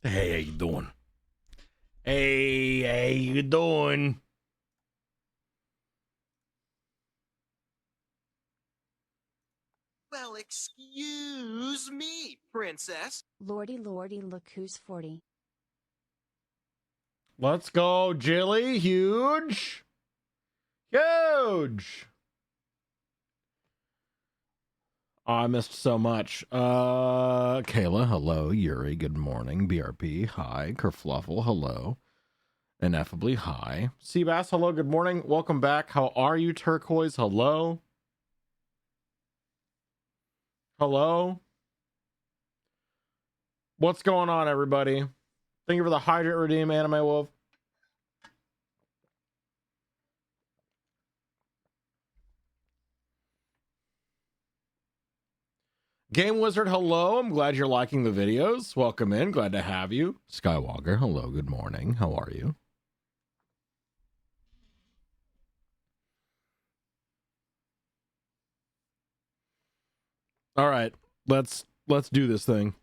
Hey, how you doing? Hey, how you doing? Well, excuse me, princess. Lordy, look who's 40. Let's go, Jilly. Huge. Huge. Oh, I missed so much. Kayla, hello. Yuri, good morning. BRP, hi. Kerfluffle, hello. Ineffably, hi. Seabass, hello, good morning. Welcome back. How are you, Turquoise? Hello. Hello. What's going on, everybody? Thank you for the Hydrate Redeem, Anime Wolf. Game Wizard, hello. I'm glad you're liking the videos. Welcome in. Glad to have you. Skywalker, hello. Good morning. How are you? All right. Let's do this thing.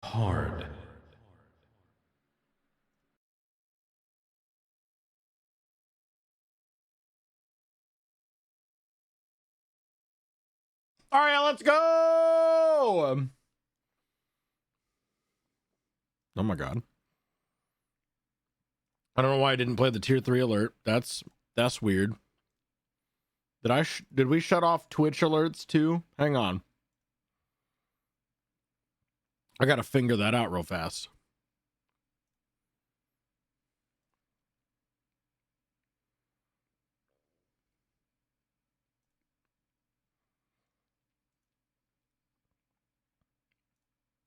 Hard. All right, let's go. Oh my god. I don't know why I didn't play the tier 3 alert. That's weird. Did we shut off Twitch alerts too? Hang on. I got to figure that out real fast.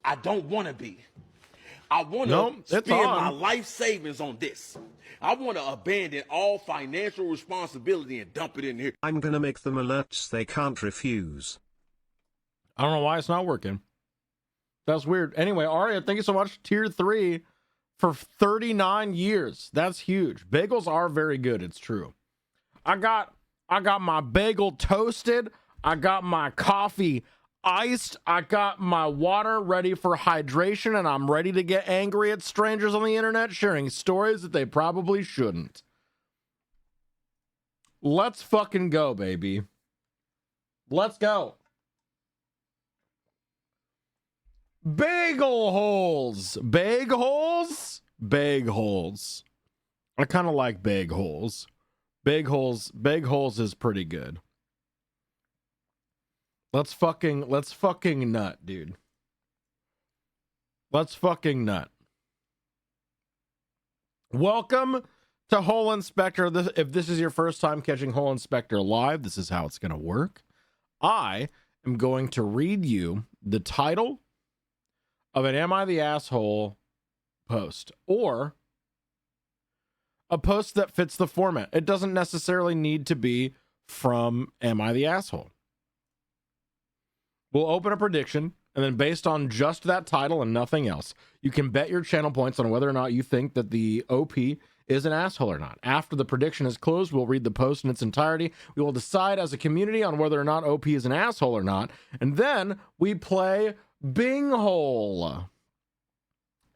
I don't want to be. I want to spend my life savings on this. I want to abandon all financial responsibility and dump it in here. I'm gonna make them alerts they can't refuse. I don't know why it's not working. That's weird. Anyway, Aria, thank you so much. Tier 3 for 39 years. That's huge. Bagels are very good. It's true. I got my bagel toasted. I got my coffee iced. I got my water ready for hydration, and I'm ready to get angry at strangers on the internet sharing stories that they probably shouldn't. Let's fucking go, baby. Let's go. Bagel holes. Bag holes? Bag holes. I kind of like bag holes. Bag holes is pretty good. Let's fucking nut, dude. Let's fucking nut. Welcome to Hole Inspector. If this is your first time catching Hole Inspector live, this is how it's going to work. I am going to read you the title of an Am I the Asshole post, or a post that fits the format. It doesn't necessarily need to be from Am I the Asshole? We'll open a prediction, and then based on just that title and nothing else, you can bet your channel points on whether or not you think that the OP is an asshole or not. After the prediction is closed, we'll read the post in its entirety. We will decide as a community on whether or not OP is an asshole or not, and then we play Binghole.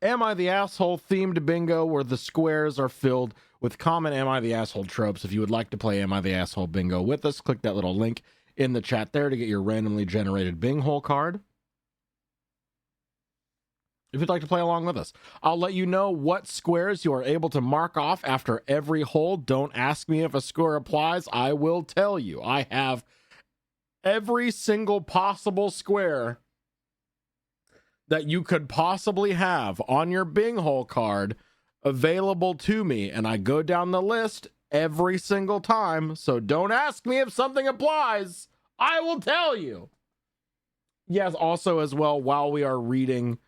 Am I the Asshole themed bingo where the squares are filled with common Am I the Asshole tropes. If you would like to play Am I the Asshole bingo with us, click that little link in the chat there to get your randomly generated Binghole card. If you'd like to play along with us, I'll let you know what squares you are able to mark off after every hole. Don't ask me if a square applies. I will tell you. I have every single possible square that you could possibly have on your Binghole card available to me, and I go down the list every single time. So don't ask me if something applies. I will tell you. Yes, also as well, while we are reading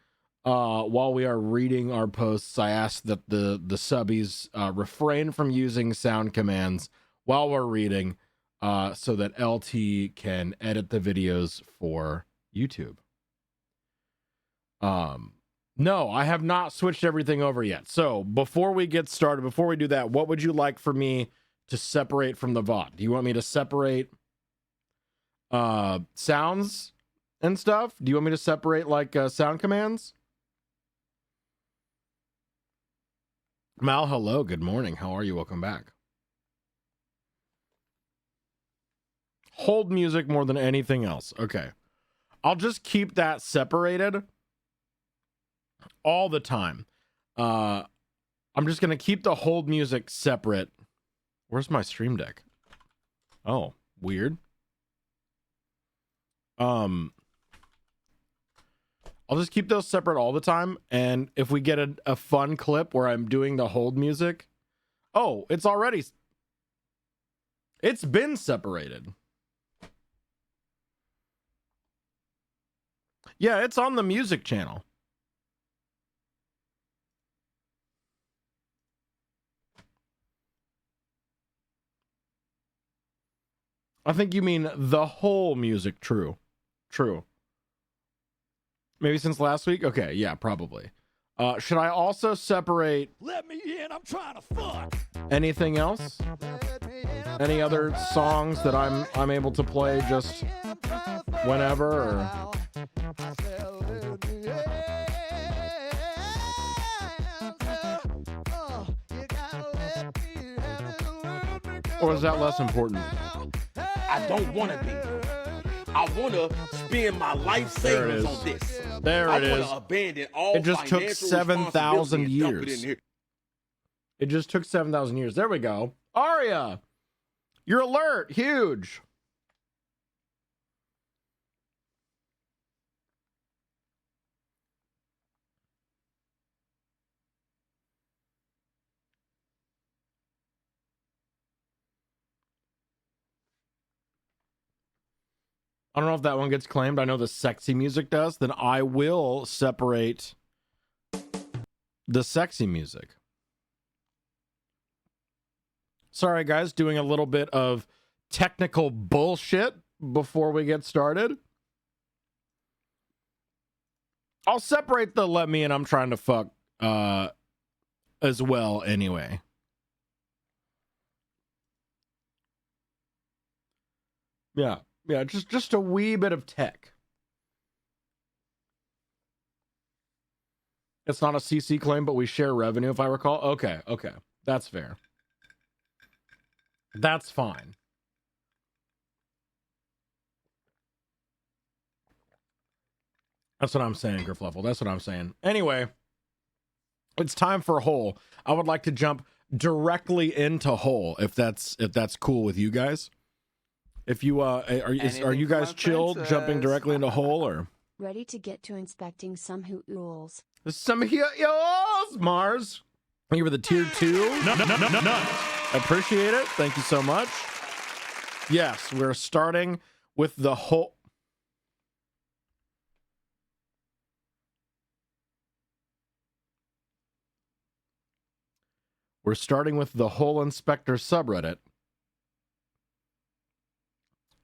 our posts, I ask that the subbies refrain from using sound commands while we're reading, so that LT can edit the videos for YouTube. No, I have not switched everything over yet. So before we get started, before we do that, what would you like for me to separate from the VOD? Do you want me to separate sounds and stuff? Do you want me to separate like sound commands? Mal, hello, good morning. How are you? Welcome back. Hold music more than anything else. Okay. I'll just keep that separated all the time. I'm just going to keep the hold music separate. Where's my stream deck? Oh, weird. I'll just keep those separate all the time. And if we get a fun clip where I'm doing the hold music. Oh, it's been separated. Yeah, it's on the music channel. I think you mean the whole music. True. Maybe since last week? Okay, yeah, probably. Should I also separate... Let me in, I'm trying to fuck. Anything else? Any other songs that I'm able to play just whenever? Or is that less important? I don't want to be. I want to spend my life savings on this. There it is. I want to abandon all. It just took 7,000 years. It just took 7,000 years. There we go. Aria, your alert, huge. I don't know if that one gets claimed. I know the sexy music does. Then I will separate the sexy music. Sorry, guys, doing a little bit of technical bullshit before we get started. I'll separate the let me and I'm trying to fuck as well anyway. Yeah. Yeah, just a wee bit of tech. It's not a CC claim, but we share revenue, if I recall. Okay. That's fair. That's fine. That's what I'm saying, Griffluffle. That's what I'm saying. Anyway, it's time for Hole. I would like to jump directly into Hole, if that's cool with you guys. If you are you guys chilled jumping directly into Hole, or ready to get to inspecting some hools? Some hools, Mars. Thank you for the tier 2. No. I appreciate it. Thank you so much. Yes, we're starting with the Hole. We're starting with the Hole Inspector subreddit.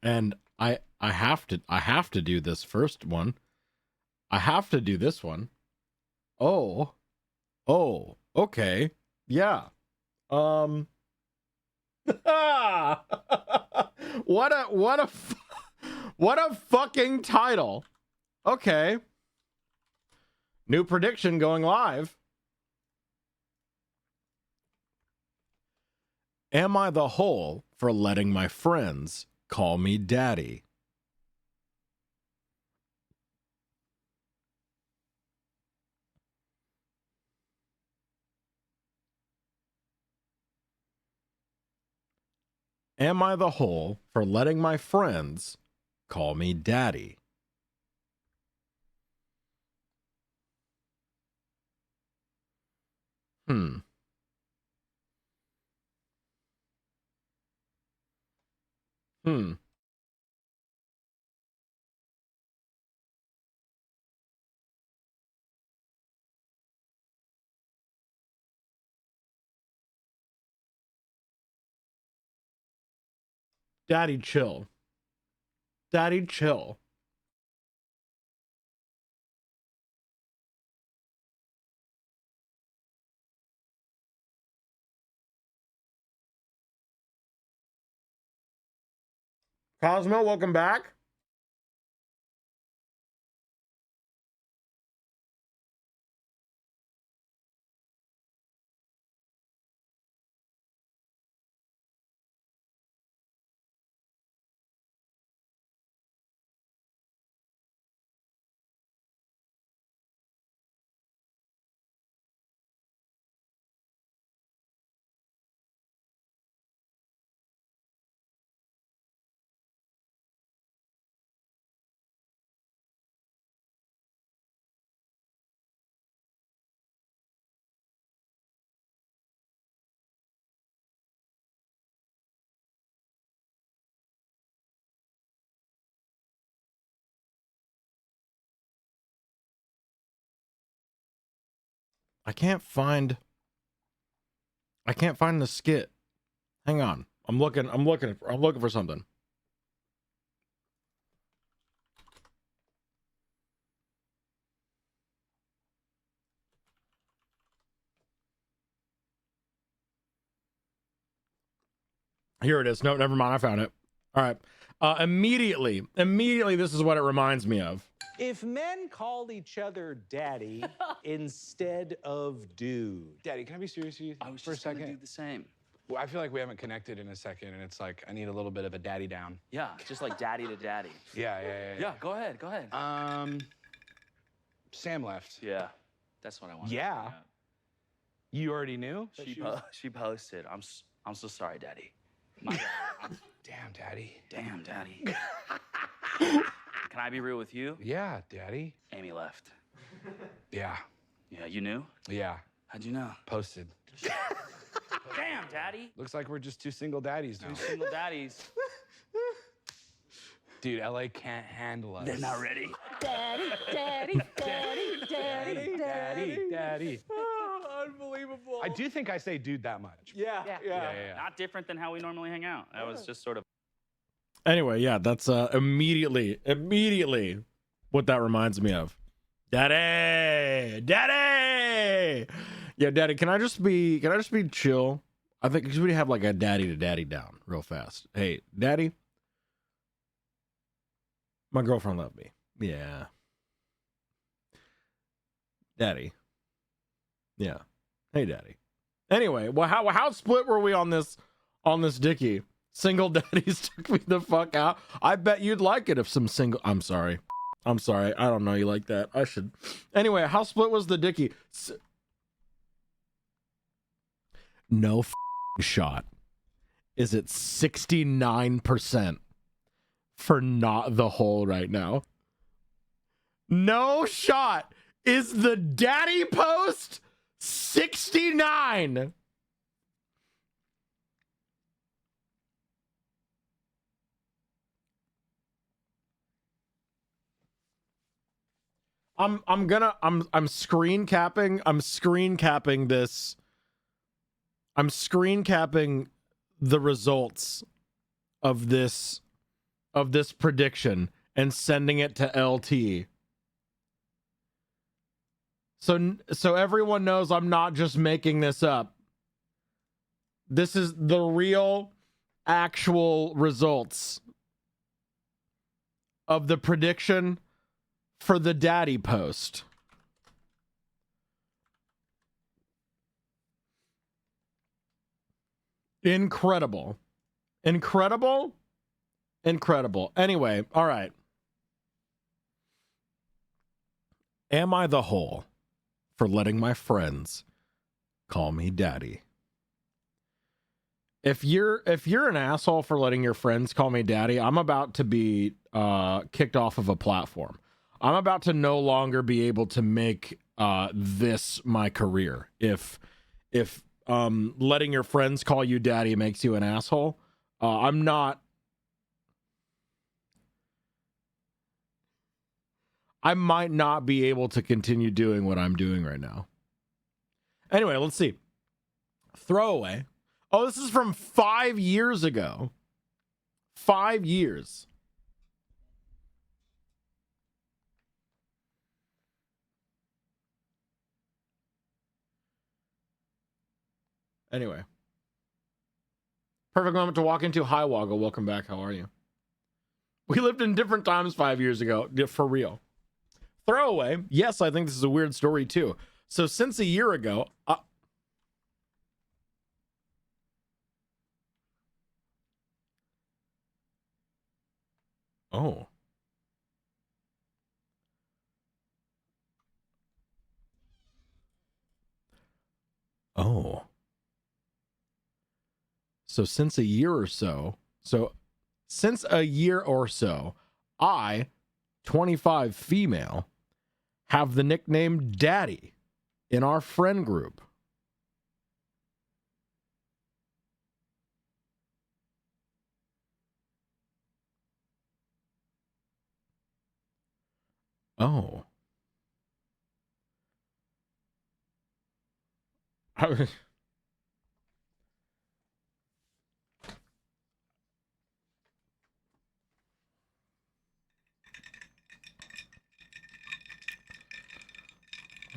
And I have to do this first one. I have to do this one. Oh, okay. Yeah. What a fucking title. Okay. New prediction going live. Am I the hole for letting my friends call me daddy? Am I the hole for letting my friends call me daddy? Hmm. Daddy, chill. Daddy, chill. Cosmo, welcome back. I can't find the skit. Hang on. I'm looking for something. Here it is. No, never mind. I found it. All right. Immediately, this is what it reminds me of. If men called each other daddy instead of dude. Daddy, can I be serious with you I was for a just gonna second? do the same. Well, I feel like we haven't connected in a second, and it's like I need a little bit of a daddy down. Yeah, just like daddy to daddy. Yeah. Yeah, go ahead, go ahead. Sam left. Yeah, that's what I wanted. Yeah? You already knew? She posted. I'm so sorry, daddy. My bad. Damn, daddy. Damn, daddy. Can I be real with you? Yeah, daddy. Amy left. Yeah. Yeah, you knew? Yeah. How'd you know? Posted. Damn, daddy. Looks like we're just two single daddies now. Two single daddies. Dude, LA can't handle us. They're not ready. Daddy, daddy, daddy, daddy, Daddy. Oh, unbelievable. I do think I say dude that much. Yeah. Not different than how we normally hang out. That was just sort of. Anyway, yeah, that's immediately what that reminds me of. Daddy. Yeah, daddy, can I just be chill? I think we have like a daddy to daddy down real fast. Hey, daddy, my girlfriend left me. Yeah. Daddy. Yeah. Hey, daddy. Anyway, well, how split were we on this Dickie? Single daddies took me the fuck out. I bet you'd like it if some single. I'm sorry. I don't know you like that. I should. Anyway, how split was the Dickie? No shot. Is it 69% for not the hole right now? No shot. Is the daddy post 69? I'm screen capping this. I'm screen capping the results of this of this prediction and sending it to LT. So everyone knows I'm not just making this up. This is the real, actual results of the prediction for the daddy post. Incredible. Incredible. Incredible. Anyway, all right. Am I the hole for letting my friends call me daddy? If you're an asshole for letting your friends call me daddy, I'm about to be kicked off of a platform. I'm about to no longer be able to make this my career. If letting your friends call you daddy makes you an asshole, I might not be able to continue doing what I'm doing right now. Anyway, let's see. Throwaway. Oh, this is from 5 years ago. 5 years. Anyway. Perfect moment to walk into. Hi, Woggle. Welcome back. How are you? We lived in different times 5 years ago. For real. Throwaway. Yes, I think this is a weird story too. So since a year ago... Oh. Oh. So since a year or so, I, 25 female, have the nickname Daddy in our friend group. Oh. I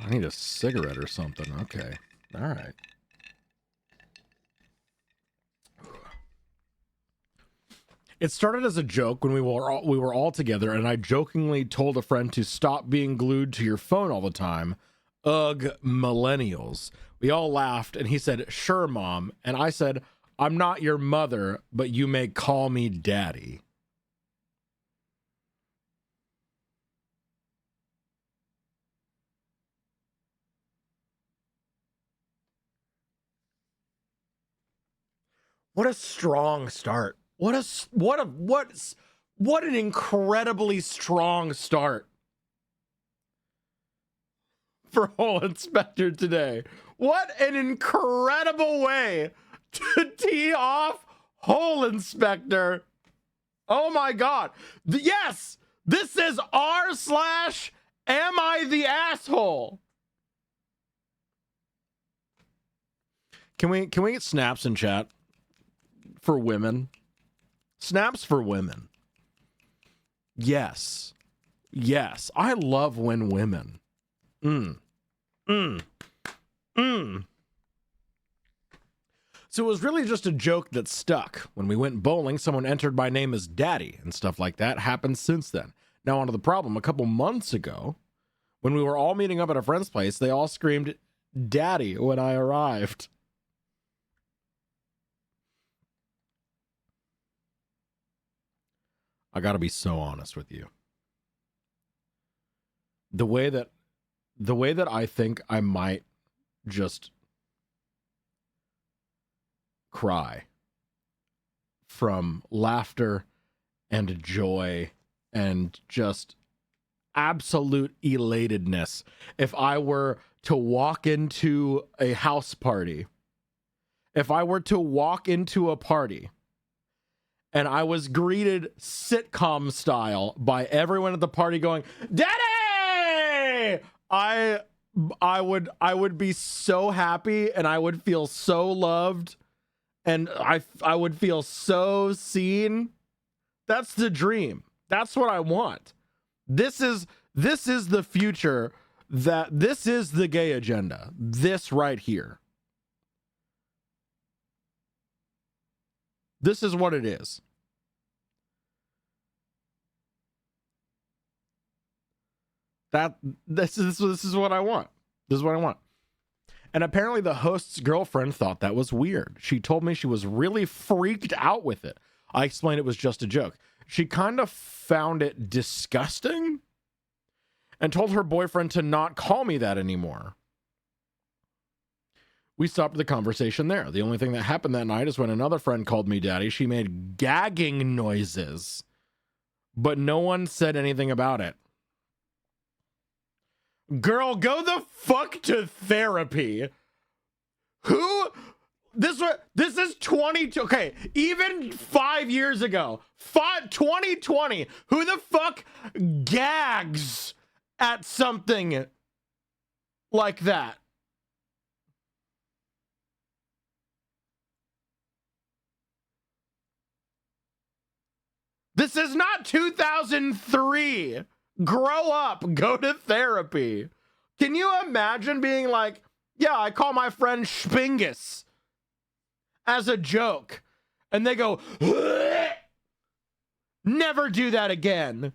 need a cigarette or something. Okay. All right. It started as a joke when we were all together, and I jokingly told a friend to stop being glued to your phone all the time. Ugh, millennials. We all laughed, and he said, "Sure, Mom." And I said, "I'm not your mother, but you may call me Daddy." What a strong start. What an incredibly strong start for Hole Inspector today. What an incredible way to tee off Hole Inspector. Oh my God. Yes, this is r/am I the asshole? Can we get snaps in chat for women? Snaps for women. Yes. Yes. I love when women. So it was really just a joke that stuck. When we went bowling, someone entered my name as Daddy, and stuff like that happened since then. Now onto the problem. A couple months ago, when we were all meeting up at a friend's place, they all screamed Daddy when I arrived. I gotta be so honest with you. The way that I think I might just cry from laughter and joy and just absolute elatedness if I were to walk into a house party. If I were to walk into a party and I was greeted sitcom style by everyone at the party going, "Daddy!" I would be so happy, and I would feel so loved, and I would feel so seen. That's the dream. That's what I want. This is the future. This is the gay agenda. This right here. This is what it is. This is what I want. This is what I want. And apparently the host's girlfriend thought that was weird. She told me she was really freaked out with it. I explained it was just a joke. She kind of found it disgusting and told her boyfriend to not call me that anymore. We stopped the conversation there. The only thing that happened that night is when another friend called me daddy, she made gagging noises, but no one said anything about it. Girl, go the fuck to therapy. Who? This is 22. Okay, even 5 years ago, 2020. Who the fuck gags at something like that? This is not 2003. Grow up. Go to therapy. Can you imagine being like, yeah, I call my friend Spingus as a joke, and they go, never do that again.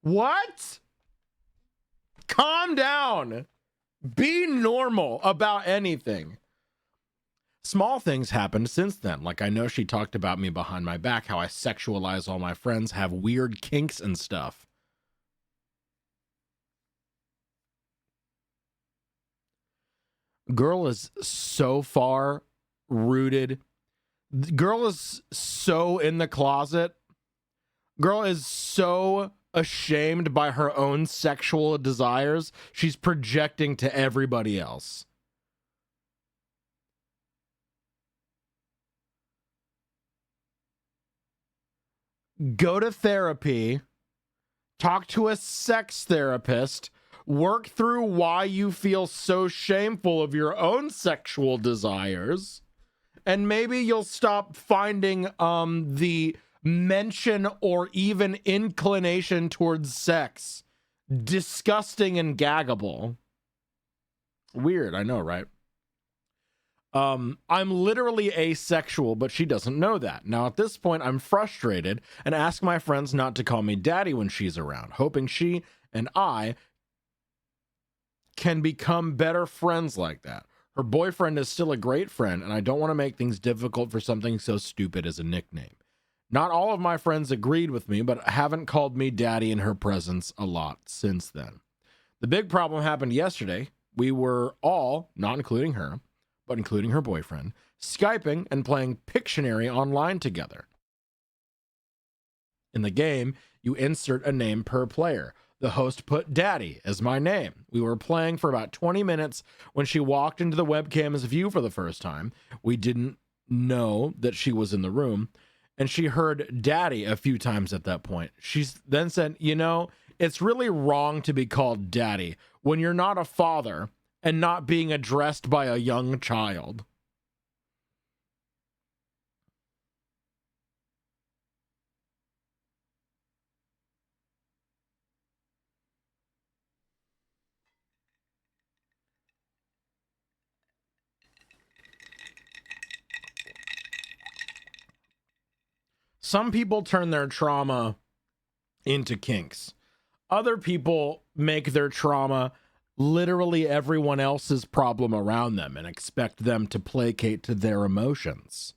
What? Calm down. Be normal about anything. Small things happened since then. Like, I know she talked about me behind my back, how I sexualize all my friends, have weird kinks and stuff. Girl is so far rooted. Girl is so in the closet. Girl is so ashamed by her own sexual desires. She's projecting to everybody else. Go to therapy, talk to a sex therapist, work through why you feel so shameful of your own sexual desires, and maybe you'll stop finding the mention or in inclination towards sex disgusting and gaggable. Weird, I know, right? I'm literally asexual, but she doesn't know that. Now, at this point, I'm frustrated and ask my friends not to call me daddy when she's around, hoping she and I can become better friends like that. Her boyfriend is still a great friend, and I don't want to make things difficult for something so stupid as a nickname. Not all of my friends agreed with me, but haven't called me daddy in her presence a lot since then. The big problem happened yesterday. We were all, not including her, but including her boyfriend, Skyping and playing Pictionary online together. In the game, you insert a name per player. The host put daddy as my name. We were playing for about 20 minutes when she walked into the webcam's view for the first time. We didn't know that she was in the room, and she heard daddy a few times at that point. She then said, you know, it's really wrong to be called daddy when you're not a father and not being addressed by a young child. Some people turn their trauma into kinks. Other people make their trauma literally everyone else's problem around them and expect them to placate to their emotions.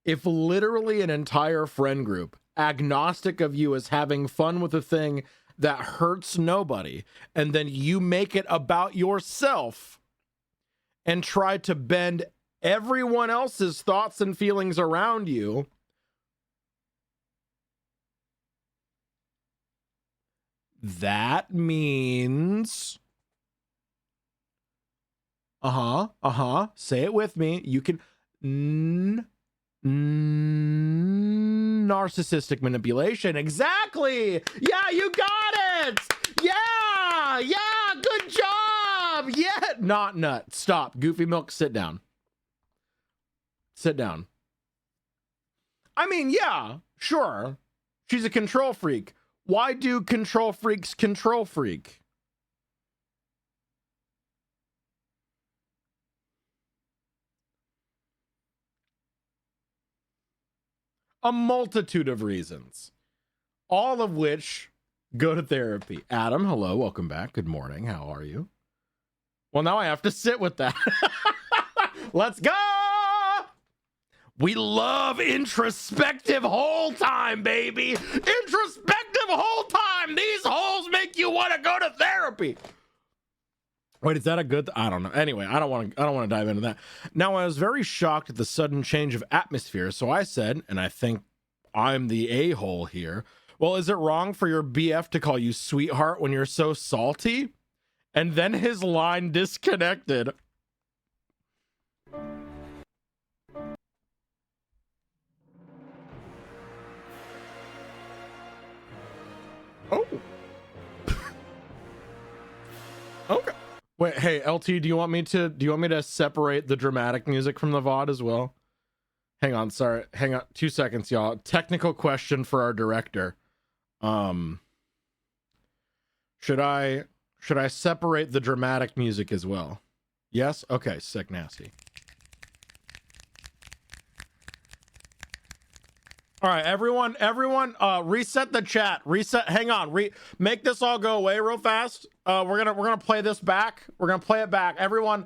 If literally an entire friend group, agnostic of you, is having fun with a thing that hurts nobody, and then you make it about yourself and try to bend everyone else's thoughts and feelings around you, that means, say it with me. You can, and narcissistic manipulation. Exactly. Yeah, you got it. Yeah. Yeah. Good job. Yeah. Not nut. Stop. Goofy Milk, sit down. Sit down. I mean, yeah, sure. She's a control freak. Why do control freaks control freak? A multitude of reasons, all of which go to therapy. Adam, hello, welcome back. Good morning. How are you? Well, now I have to sit with that. Let's go. We love introspective whole time, baby. Introspective whole time. These holes make you want to go to therapy. Wait, is that a good? I don't know. Anyway, I don't want to dive into that. Now, I was very shocked at the sudden change of atmosphere, so I said, and I think I'm the a-hole here, well, is it wrong for your BF to call you sweetheart when you're so salty? And then his line disconnected. Oh. Okay. Wait, hey, LT, do you want me to separate the dramatic music from the VOD as well? Hang on, sorry. Hang on 2 seconds, y'all. Technical question for our director. Should I separate the dramatic music as well? Yes? Okay, sick nasty. All right, everyone, reset the chat. Reset. Hang on. Make this all go away real fast. We're gonna play this back. We're gonna play it back. Everyone,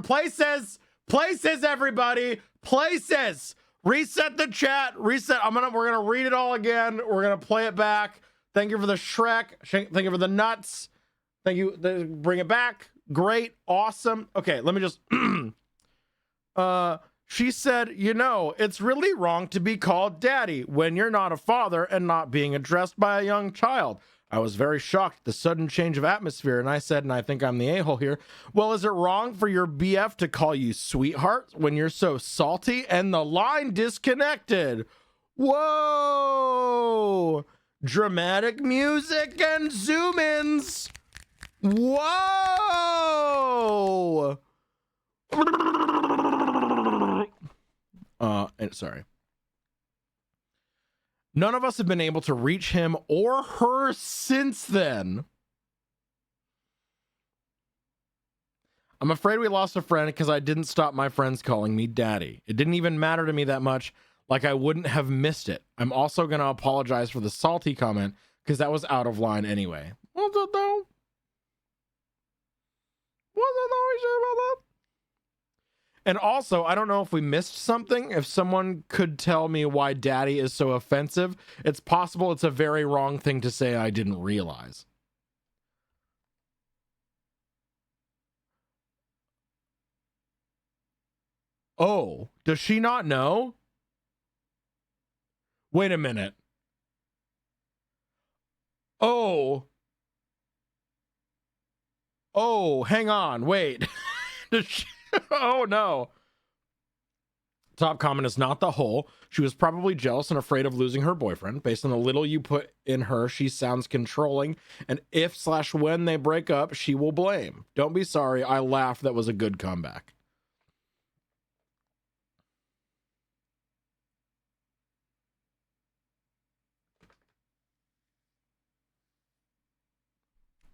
places. Everybody, places. Reset the chat. Reset. We're gonna read it all again. We're gonna play it back. Thank you for the Shrek. Thank you for the nuts. Thank you. Bring it back. Great. Awesome. Okay, let me just. She said, you know, it's really wrong to be called daddy when you're not a father and not being addressed by a young child. I was very shocked at the sudden change of atmosphere, and I said, and I think I'm the a-hole here, well, is it wrong for your BF to call you sweetheart when you're so salty? And the line disconnected. Whoa! Dramatic music and zoom-ins. Whoa! Sorry. None of us have been able to reach him or her since then. I'm afraid we lost a friend because I didn't stop my friends calling me daddy. It didn't even matter to me that much, like I wouldn't have missed it. I'm also going to apologize for the salty comment because that was out of line anyway. What's it though? What's it though? You sure about that? And also, I don't know if we missed something. If someone could tell me why daddy is so offensive, it's possible it's a very wrong thing to say I didn't realize. Oh, does she not know? Wait a minute. Oh, hang on. Wait. Does she... Oh no. Top comment is not the whole. She was probably jealous and afraid of losing her boyfriend. Based on the little you put in her, she sounds controlling. And if/when they break up, she will blame. Don't be sorry. I laughed. That was a good comeback.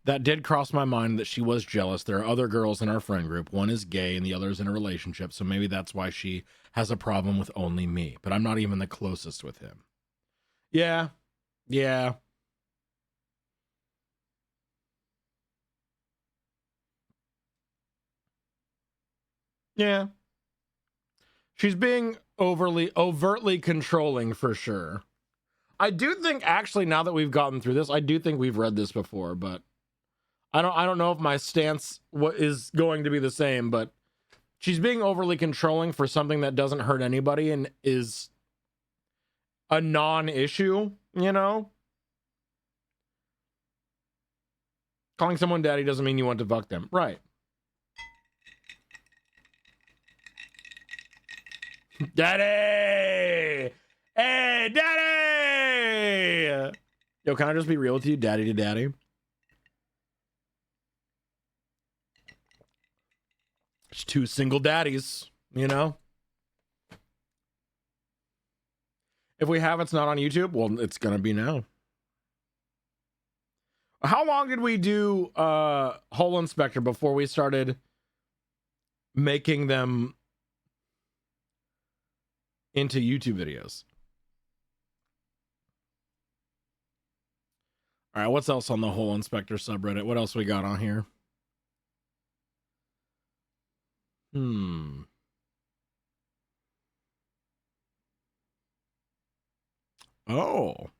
That did cross my mind that she was jealous. There are other girls in our friend group. One is gay and the other is in a relationship. So maybe that's why she has a problem with only me. But I'm not even the closest with him. Yeah. Yeah. Yeah. She's being overtly controlling for sure. I do think, actually, now that we've gotten through this, I do think we've read this before, but I don't know if my stance is going to be the same, but she's being overly controlling for something that doesn't hurt anybody and is a non-issue, you know? Calling someone daddy doesn't mean you want to fuck them. Right. Daddy! Hey, daddy! Yo, can I just be real with you, daddy to daddy? It's two single daddies, you know? If we have it's not on YouTube, well, it's gonna be now. How long did we do Hole Inspector before we started making them into YouTube videos? All right, what's else on the Hole Inspector subreddit? What else we got on here? Oh.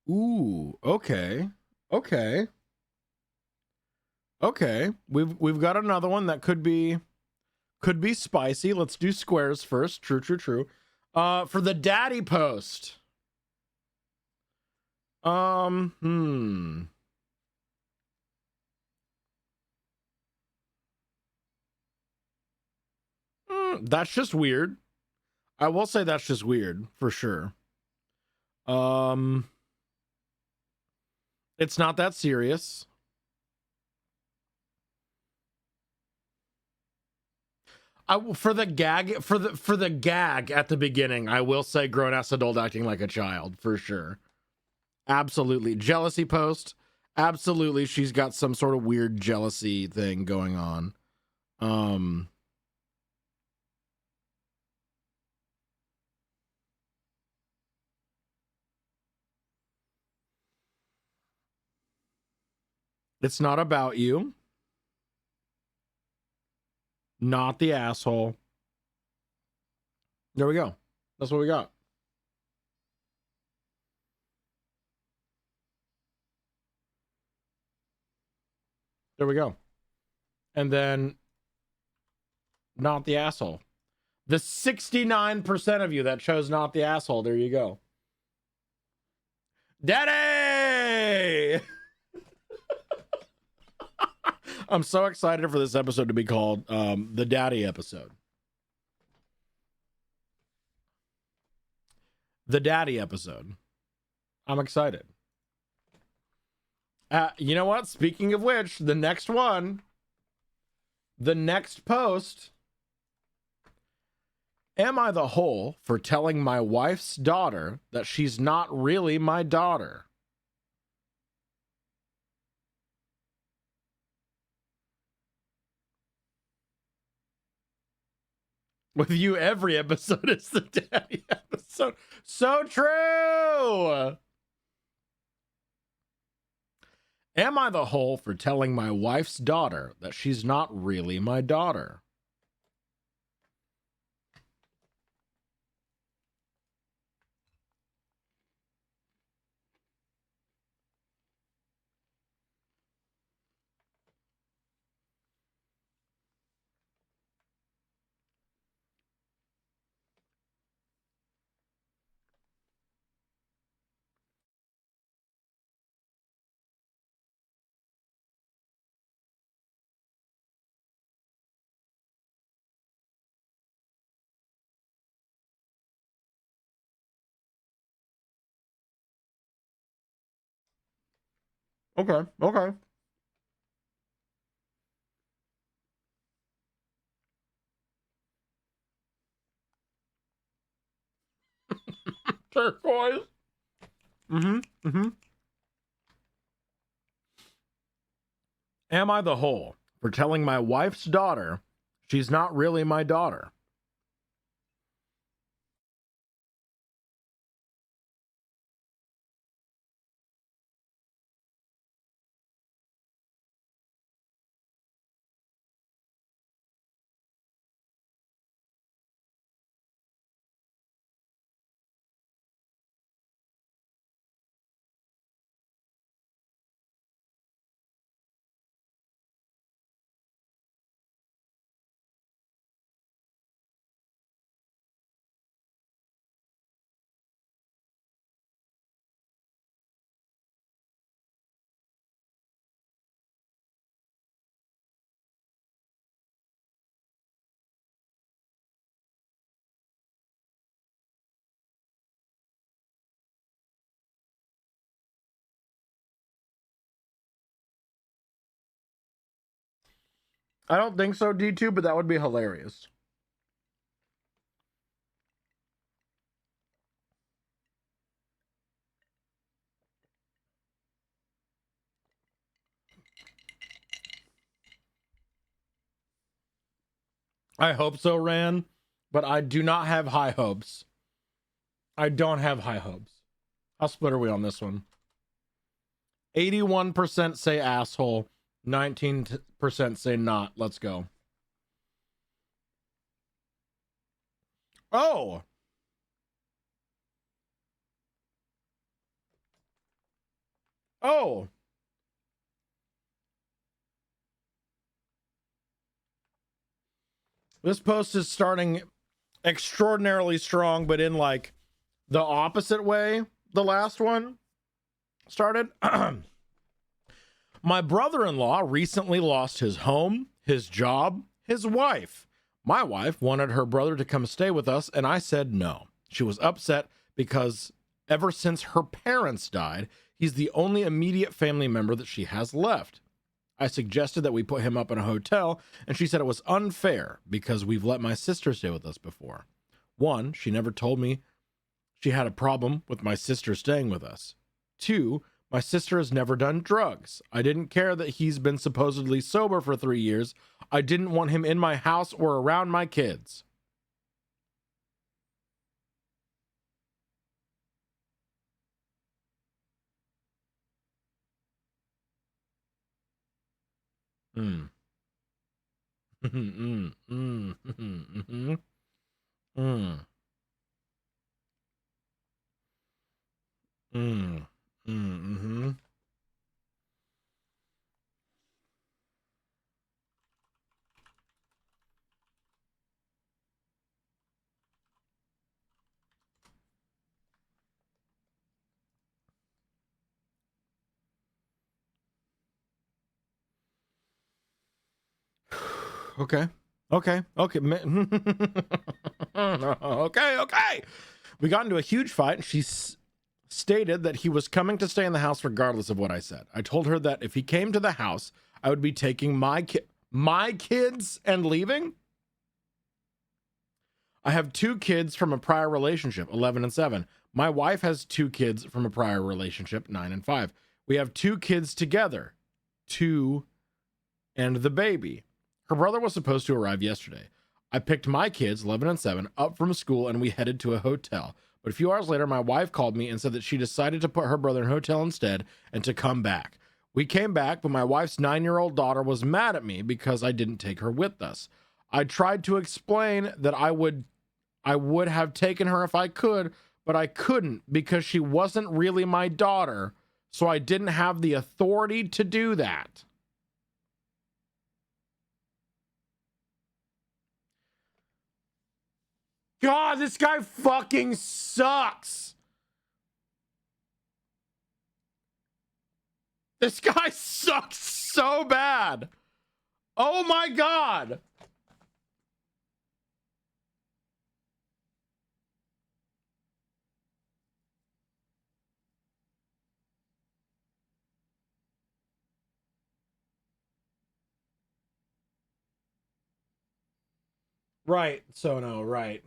Ooh, okay. Okay. Okay. We've got another one that could be spicy. Let's do squares first. True, true, true. For the daddy post. That's just weird. I will say that's just weird for sure. It's not that serious. For the gag at the beginning, I will say grown ass adult acting like a child for sure. Absolutely. Jealousy post. Absolutely. She's got some sort of weird jealousy thing going on. It's not about you. Not the asshole. There we go. That's what we got. There we go. And then not the asshole. The 69% of you that chose not the asshole. There you go. Daddy! I'm so excited for this episode to be called the Daddy episode. The Daddy episode. I'm excited. You know what? Speaking of which, the next one, the next post. Am I the hole for telling my wife's daughter that she's not really my daughter? With you, every episode is the daddy episode. So true. Am I the hole for telling my wife's daughter that she's not really my daughter? Okay, okay. Turquoise. Am I the hole for telling my wife's daughter she's not really my daughter? I don't think so, D2, but that would be hilarious. I hope so, Ran, but I do not have high hopes. I don't have high hopes. How split are we on this one? 81% say asshole, 19% say not. Let's go. Oh. Oh. This post is starting extraordinarily strong, but in like the opposite way the last one started. My brother-in-law recently lost his home, his job, his wife. My wife wanted her brother to come stay with us, and I said no. She was upset because ever since her parents died, he's the only immediate family member that she has left. I suggested that we put him up in a hotel, and she said it was unfair because we've let my sister stay with us before. One, she never told me she had a problem with my sister staying with us. Two, my sister has never done drugs. I didn't care that he's been supposedly sober for 3 years. I didn't want him in my house or around my kids. Mm. Mm. Mm. Mm. Mm. Mm. Mm. Okay. Okay. Okay. Okay. We got into a huge fight, and she stated that he was coming to stay in the house regardless of what I said. I told her that if he came to the house, I would be taking my kids and leaving. I have 2 kids from a prior relationship, 11 and 7. My wife has 2 kids from a prior relationship, 9 and 5. We have 2 kids together, 2 and the baby. Her brother was supposed to arrive yesterday. I picked my kids, 11 and 7, up from school, and we headed to a hotel. But a few hours later, my wife called me and said that she decided to put her brother in a hotel instead and to come back. We came back, but my wife's 9-year-old daughter was mad at me because I didn't take her with us. I tried to explain that I would have taken her if I could, but I couldn't because she wasn't really my daughter, so I didn't have the authority to do that. God, this guy fucking sucks. This guy sucks so bad. Oh my God. Right. So no, right.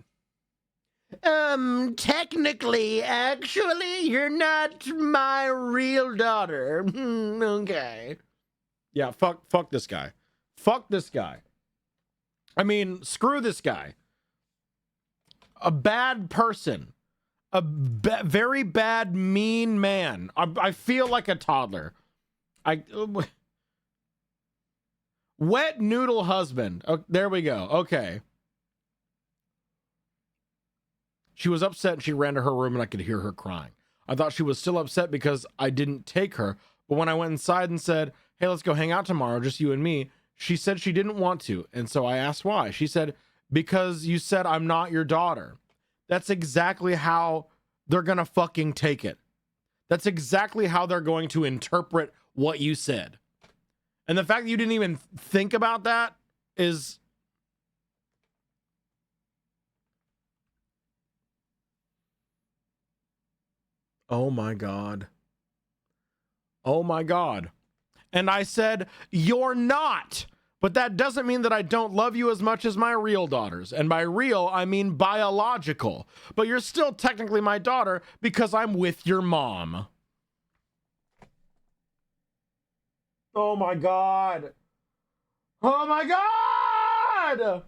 Technically, actually, you're not my real daughter. Okay. Yeah, fuck this guy. Fuck this guy. I mean, screw this guy. A bad person. A very bad, mean man. I feel like a toddler. Wet noodle husband. Oh, there we go. Okay. She was upset and she ran to her room and I could hear her crying. I thought she was still upset because I didn't take her. But when I went inside and said, hey, let's go hang out tomorrow, just you and me, she said she didn't want to. And so I asked why. She said, because you said I'm not your daughter. That's exactly how they're going to fucking take it. That's exactly how they're going to interpret what you said. And the fact that you didn't even think about that is... Oh my God. Oh my God. And I said, you're not But that doesn't mean that I don't love you as much as my real daughters. And by real, I mean biological. But you're still technically my daughter because I'm with your mom. Oh my God. Oh my God!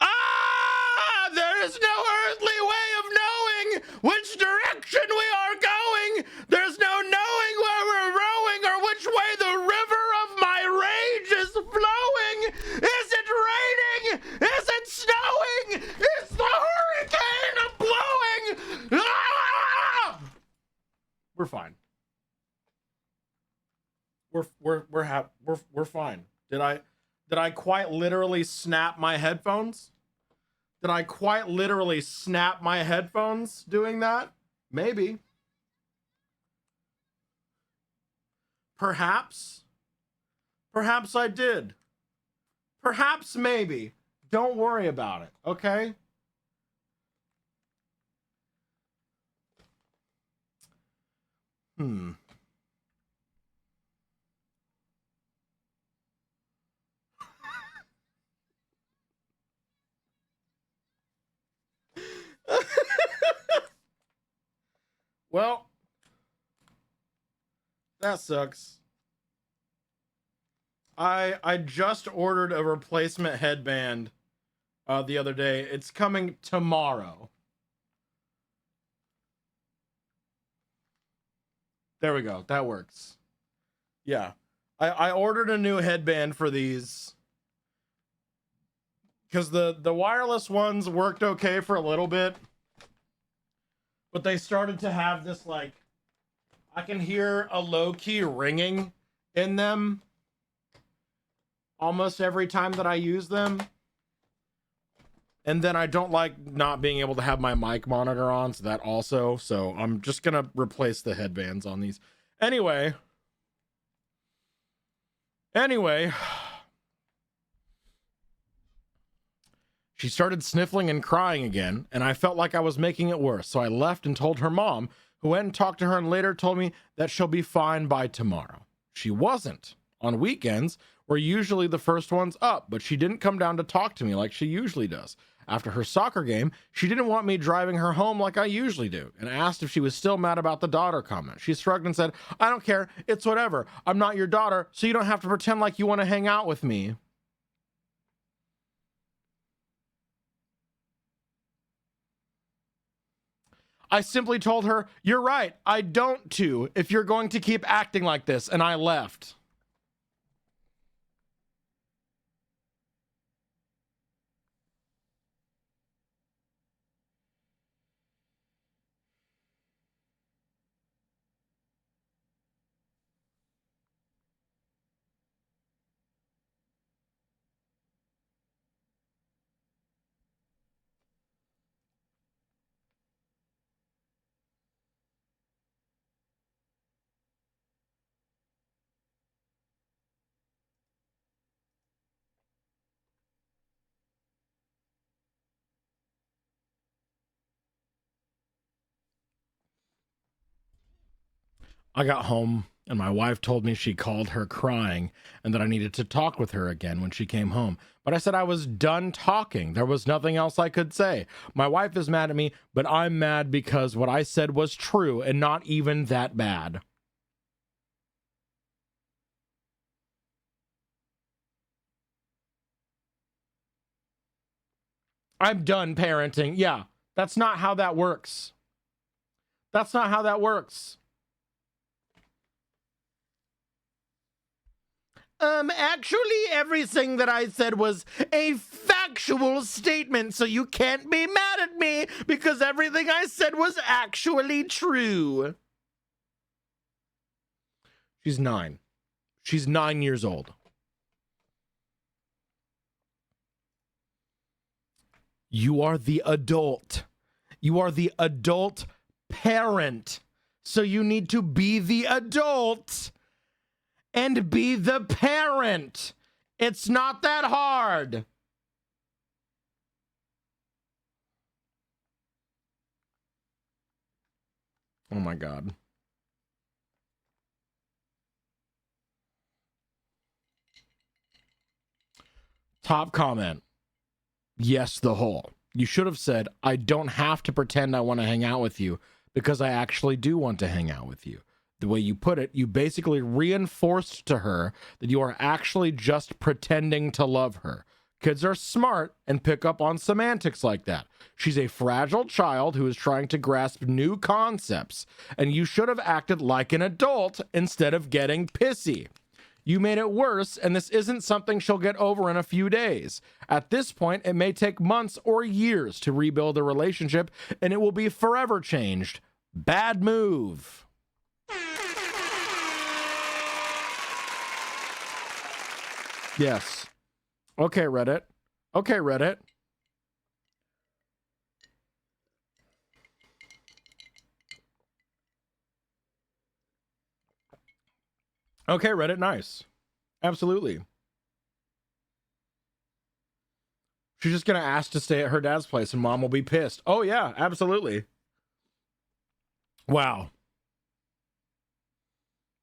Ah! There is no earthly way of knowing which direction we are going. There's no knowing where we're rowing or which way the river of my rage is flowing. Is it raining? Is it snowing? Is the hurricane blowing? Ah! We're fine. We're fine. Did I quite literally snap my headphones? Did I quite literally snap my headphones doing that? Maybe. Perhaps. Perhaps I did. Perhaps maybe. Don't worry about it, okay? Well, that sucks. I just ordered a replacement headband the other day. It's coming tomorrow. There we go. That works. Yeah. I ordered a new headband for these because the wireless ones worked okay for a little bit, but they started to have this, like, I can hear a low-key ringing in them almost every time that I use them. And then I don't like not being able to have my mic monitor on, so that also. So I'm just going to replace the headbands on these. Anyway. She started sniffling and crying again, and I felt like I was making it worse. So I left and told her mom, who went and talked to her and later told me that she'll be fine by tomorrow. She wasn't. On weekends, we're usually the first ones up, but she didn't come down to talk to me like she usually does. After her soccer game, she didn't want me driving her home like I usually do, and asked if she was still mad about the daughter comment. She shrugged and said, "I don't care, it's whatever. I'm not your daughter, so you don't have to pretend like you want to hang out with me." I simply told her, "You're right, I don't too, if you're going to keep acting like this," and I left. I got home and my wife told me she called her crying and that I needed to talk with her again when she came home. But I said I was done talking. There was nothing else I could say. My wife is mad at me, but I'm mad because what I said was true and not even that bad. I'm done parenting. Yeah, that's not how that works. That's not how that works. Actually, everything that I said was a factual statement, so you can't be mad at me because everything I said was actually true. She's 9. She's 9 years old. You are the adult. You are the adult parent. So you need to be the adult and be the parent. It's not that hard. Oh my God. Top comment. Yes, the whole. You should have said, I don't have to pretend I want to hang out with you because I actually do want to hang out with you. The way you put it, you basically reinforced to her that you are actually just pretending to love her. Kids are smart and pick up on semantics like that. She's a fragile child who is trying to grasp new concepts, and you should have acted like an adult instead of getting pissy. You made it worse, and this isn't something she'll get over in a few days. At this point, it may take months or years to rebuild a relationship, and it will be forever changed. Bad move. Yes. Okay, Reddit. Okay, Reddit. Okay, Reddit, nice. Absolutely. She's just going to ask to stay at her dad's place and mom will be pissed. Oh, yeah, absolutely. Wow.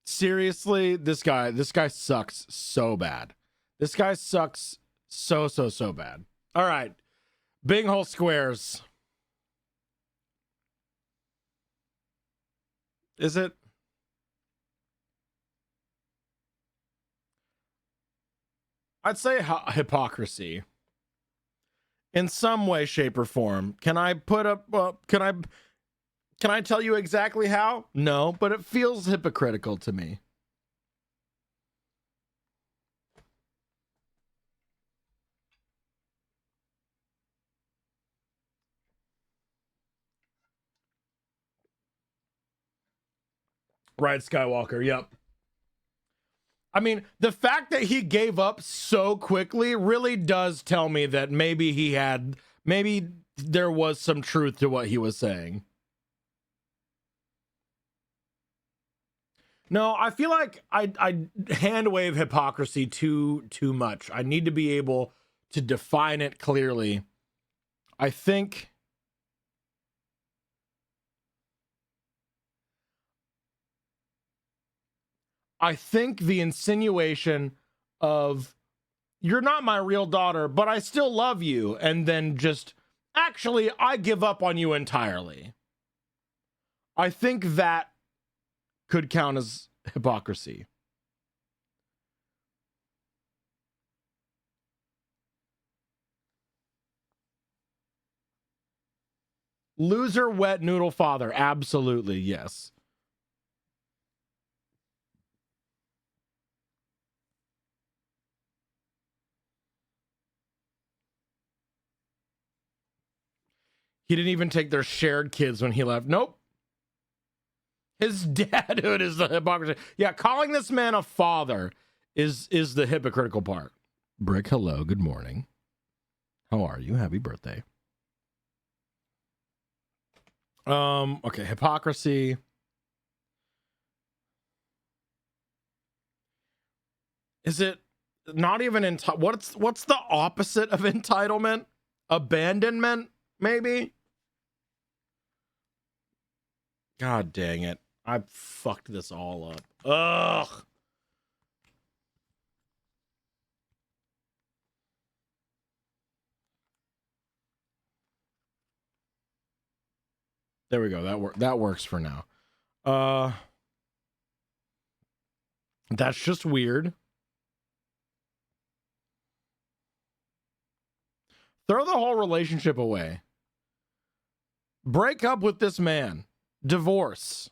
Seriously, this guy sucks so bad. This guy sucks so bad. All right. Big hole squares. Is it? I'd say hypocrisy. In some way, shape, or form. Can I put up, can I tell you exactly how? No, but it feels hypocritical to me. Right, Skywalker, yep. I mean, the fact that he gave up so quickly really does tell me that maybe there was some truth to what he was saying. No, I feel like I hand wave hypocrisy too much. I need to be able to define it clearly. I think the insinuation of you're not my real daughter, but I still love you, and then just actually I give up on you entirely. I think that could count as hypocrisy. Loser wet noodle father, absolutely, yes. He didn't even take their shared kids when he left. Nope. His dadhood is the hypocrisy. Yeah, calling this man a father is the hypocritical part. Brick, hello, good morning. How are you? Happy birthday. Okay, hypocrisy. Is it not even what's the opposite of entitlement? Abandonment, maybe? God dang it. I fucked this all up. Ugh. There we go. That works for now. That's just weird. Throw the whole relationship away. Break up with this man. Divorce.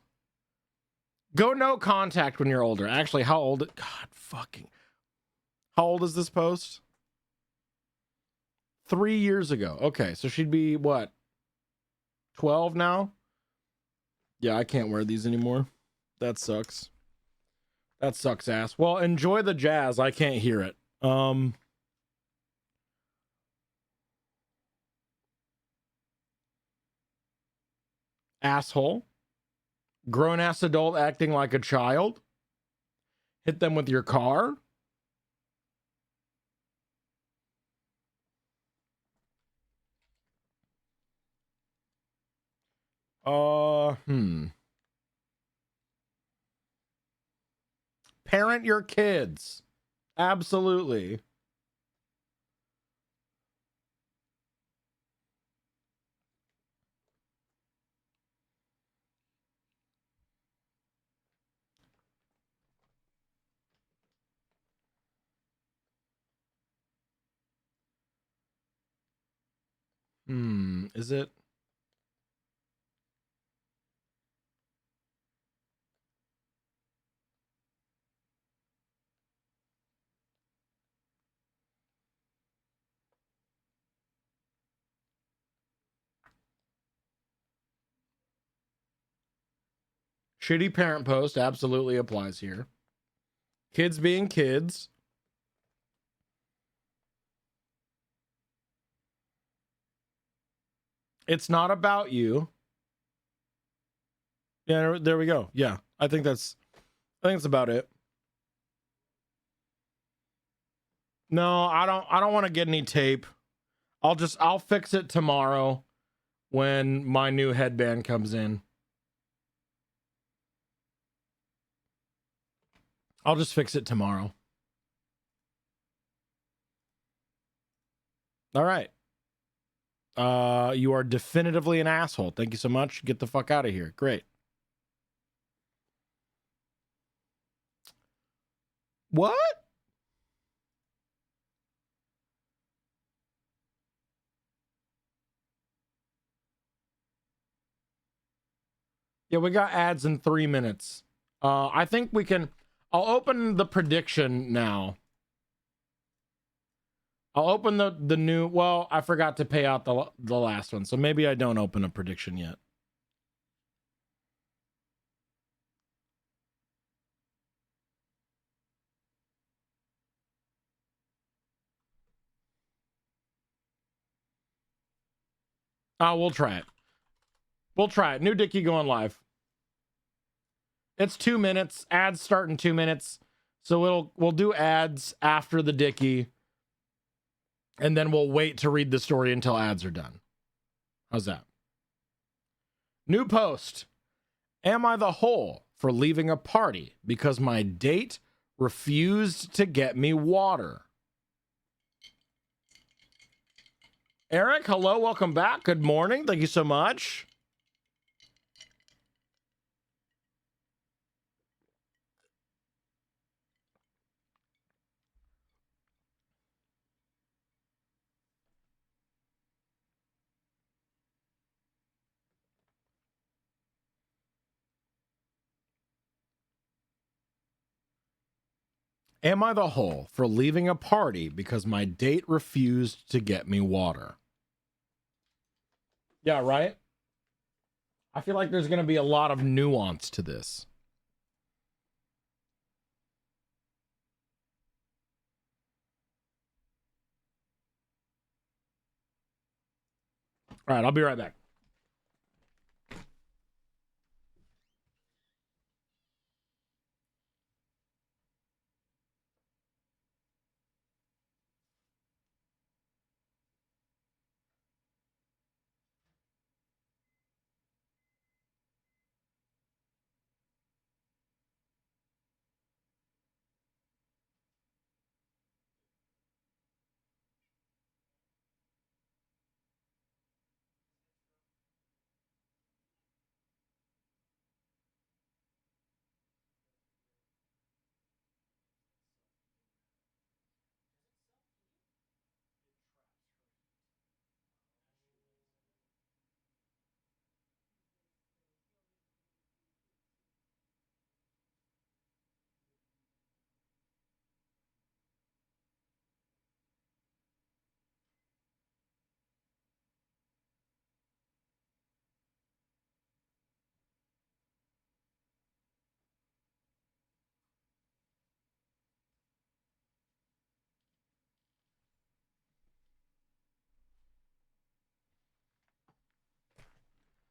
Go no contact when you're older. Actually, how old? God fucking. How old is this post? 3 years ago. Okay, so she'd be what? 12 now? Yeah, I can't wear these anymore. That sucks. That sucks ass. Well, enjoy the jazz. I can't hear it. Asshole. Grown-ass adult acting like a child. Hit them with your car. Parent your kids. Absolutely. Is it? Shitty parent post absolutely applies here. Kids being kids. It's not about you. Yeah, there we go. Yeah, I think that's about it. No, I don't want to get any tape. I'll fix it tomorrow when my new headband comes in. I'll just fix it tomorrow. All right. You are definitively an asshole. Thank you so much. Get the fuck out of here. Great. What? Yeah, we got ads in 3 minutes. I think we can... I'll open the prediction now. I'll open the new... Well, I forgot to pay out the last one, so maybe I don't open a prediction yet. We'll try it. We'll try it. New Dickie going live. It's 2 minutes. Ads start in 2 minutes. So we'll do ads after the Dickie. And then we'll wait to read the story until ads are done. How's that? New post. Am I the hole for leaving a party because my date refused to get me water? Eric, hello, welcome back. Good morning. Thank you so much. Am I the hole for leaving a party because my date refused to get me water? Yeah, right? I feel like there's going to be a lot of nuance to this. All right, I'll be right back.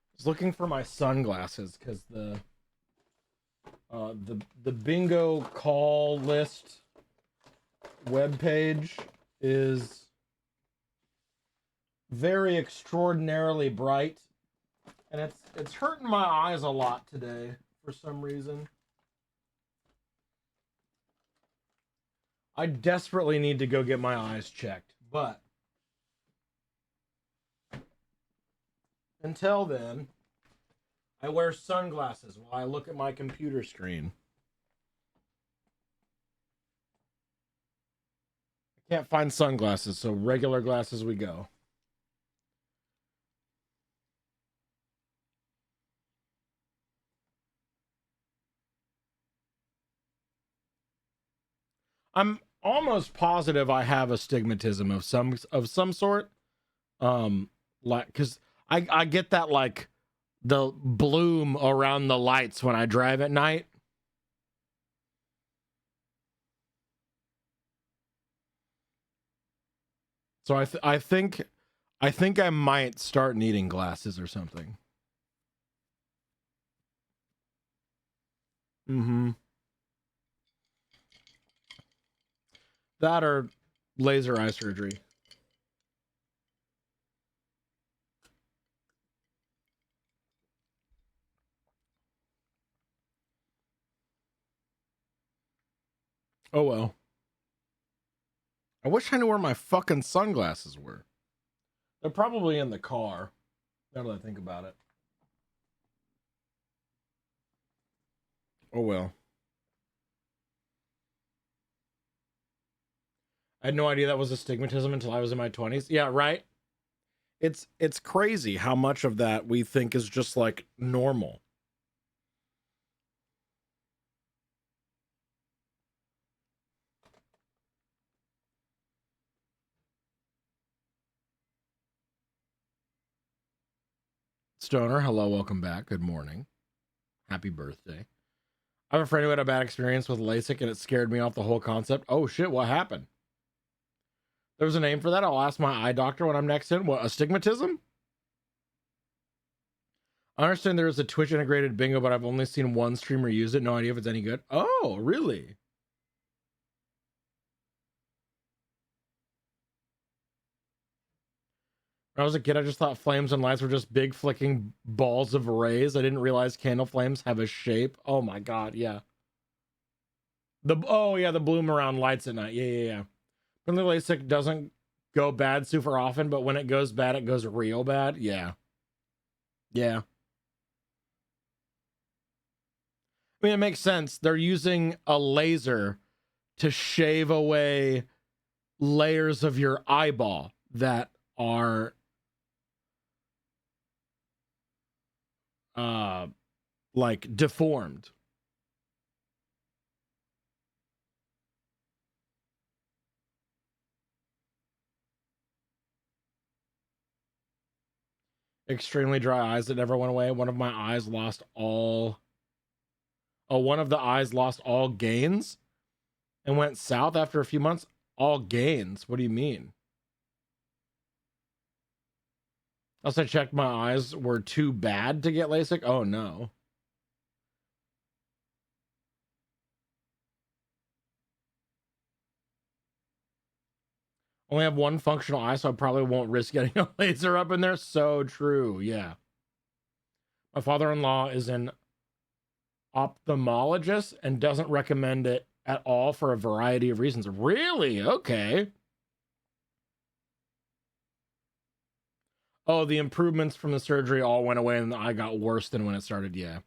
I was looking for my sunglasses because the bingo call list webpage is very extraordinarily bright, and it's hurting my eyes a lot today for some reason. I desperately need to go get my eyes checked, but until then, I wear sunglasses while I look at my computer screen. I can't find sunglasses, so regular glasses we go. I'm almost positive I have astigmatism of some sort. Like, because I get that, like, the bloom around the lights when I drive at night. So I think I might start needing glasses or something. Mm-hmm. That or laser eye surgery. Oh well. I wish I knew where my fucking sunglasses were. They're probably in the car, now that I think about it. Oh well. I had no idea that was astigmatism until I was in my 20s. Yeah, right? It's crazy how much of that we think is just like normal. Stoner, hello, welcome back. Good morning. Happy birthday. I have a friend who had a bad experience with LASIK and it scared me off the whole concept. Oh shit, what happened? There's a name for that. I'll ask my eye doctor when I'm next in. What, astigmatism? I understand there is a Twitch integrated bingo, but I've only seen one streamer use it. No idea if it's any good. Oh, really? When I was a kid, I just thought flames and lights were just big flicking balls of rays. I didn't realize candle flames have a shape. Oh my god, yeah. The bloom around lights at night. Yeah. When the LASIK doesn't go bad super often, but when it goes bad, it goes real bad. Yeah. I mean, it makes sense. They're using a laser to shave away layers of your eyeball that are like deformed. Extremely dry eyes that never went away. One of the eyes lost all gains and went south after a few months. All gains? What do you mean? Unless I checked my eyes were too bad to get LASIK. Oh no. Only have one functional eye, so I probably won't risk getting a laser up in there. So true. Yeah. My father-in-law is an ophthalmologist and doesn't recommend it at all for a variety of reasons. Really? Okay. Oh, the improvements from the surgery all went away and the eye got worse than when it started. Yeah.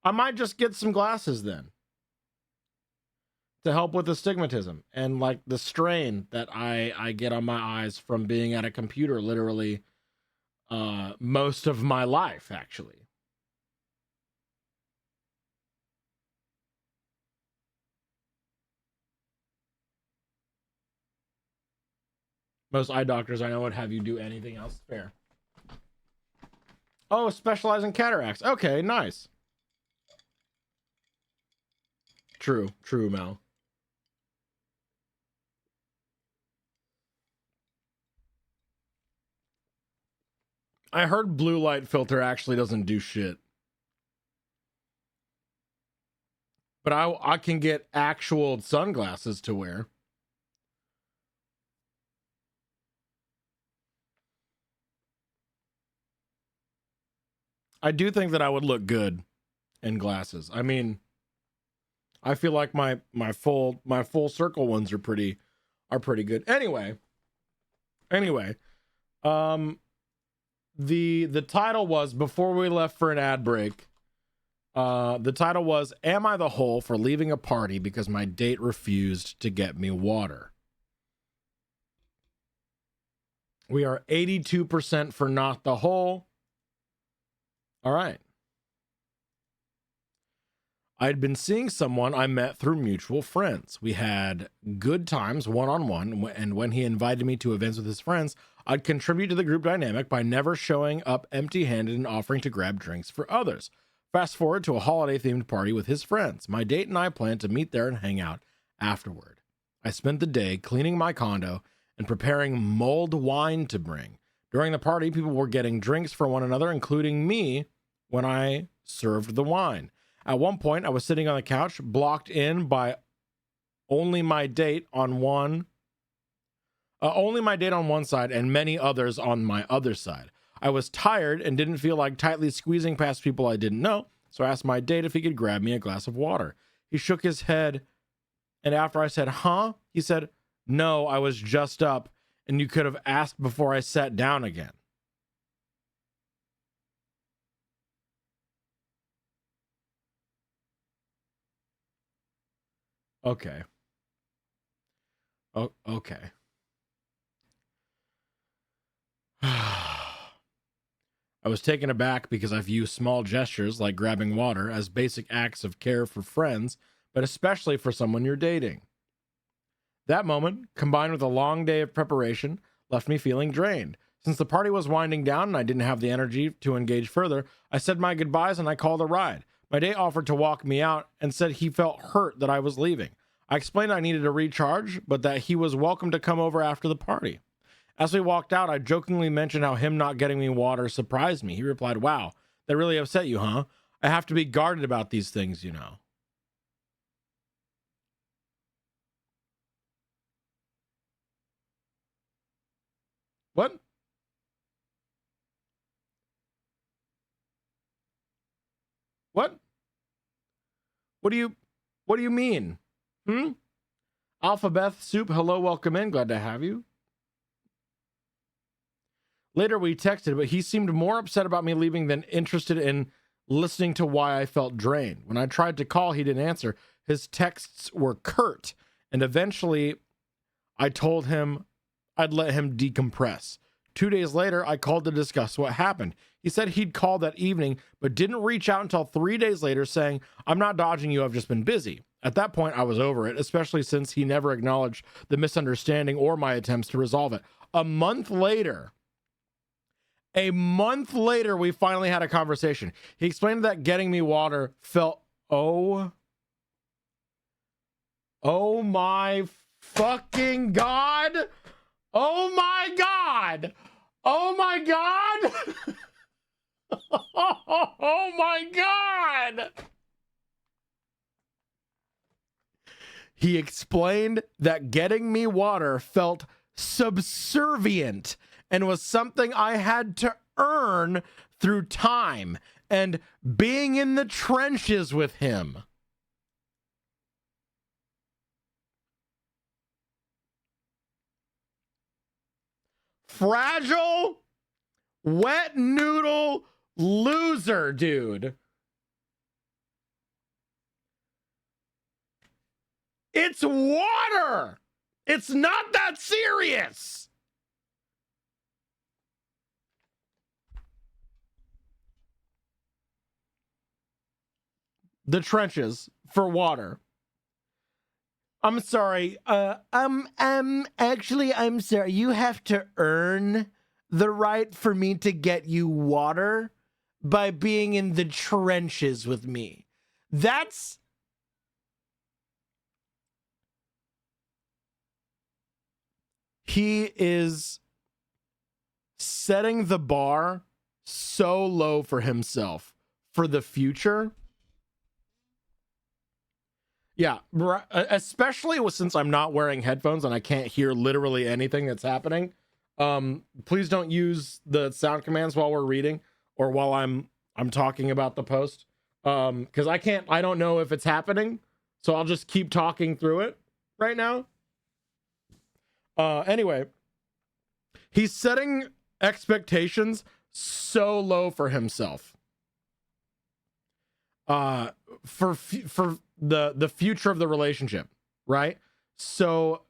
I might just get some glasses then to help with astigmatism and like the strain that I get on my eyes from being at a computer literally most of my life, actually. Most eye doctors I know would have you do anything else. Fair. Oh, specialize in cataracts. Okay, nice. True, Mel. I heard blue light filter actually doesn't do shit. But I can get actual sunglasses to wear. I do think that I would look good in glasses. I mean, I feel like my full circle ones are pretty good. Anyway, the title was, before we left for an ad break, the title was, "Am I the hole for leaving a party because my date refused to get me water?" We are 82% for not the hole. All right. I'd been seeing someone I met through mutual friends. We had good times one-on-one, and when he invited me to events with his friends, I'd contribute to the group dynamic by never showing up empty-handed and offering to grab drinks for others. Fast forward to a holiday-themed party with his friends. My date and I planned to meet there and hang out afterward. I spent the day cleaning my condo and preparing mulled wine to bring. During the party, people were getting drinks for one another, including me when I served the wine. At one point, I was sitting on the couch, blocked in by only my date on one side and many others on my other side. I was tired and didn't feel like tightly squeezing past people I didn't know, so I asked my date if he could grab me a glass of water. He shook his head, and after I said, "Huh?" he said, "No, I was just up, and you could have asked before I sat down again." Okay. Oh, okay. I was taken aback because I view small gestures like grabbing water as basic acts of care for friends, but especially for someone you're dating. That moment, combined with a long day of preparation, left me feeling drained. Since the party was winding down and I didn't have the energy to engage further, I said my goodbyes and I called a ride. My date offered to walk me out and said he felt hurt that I was leaving. I explained I needed a recharge, but that he was welcome to come over after the party. As we walked out, I jokingly mentioned how him not getting me water surprised me. He replied, "Wow, that really upset you, huh? I have to be guarded about these things, you know." What? What? What do you mean? Alphabeth Soup, hello, welcome in. Glad to have you. Later we texted, but he seemed more upset about me leaving than interested in listening to why I felt drained. When I tried to call, he didn't answer. His texts were curt, and eventually I told him I'd let him decompress. 2 days later, I called to discuss what happened. He said he'd called that evening, but didn't reach out until 3 days later saying, "I'm not dodging you, I've just been busy." At that point, I was over it, especially since he never acknowledged the misunderstanding or my attempts to resolve it. A month later, we finally had a conversation. He explained that getting me water felt, oh my fucking God. Oh my God. Oh my God. Oh my God. He explained that getting me water felt subservient and was something I had to earn through time and being in the trenches with him. Fragile, wet noodle loser, dude. It's water. It's not that serious. The trenches for water. I'm sorry. I'm sorry. You have to earn the right for me to get you water by being in the trenches with me. That's he is setting the bar so low for himself for the future. Yeah, especially since I'm not wearing headphones and I can't hear literally anything that's happening. Please don't use the sound commands while we're reading or while I'm talking about the post. Because I don't know if it's happening. So I'll just keep talking through it right now. Anyway, he's setting expectations so low for himself. For the future of the relationship, right? So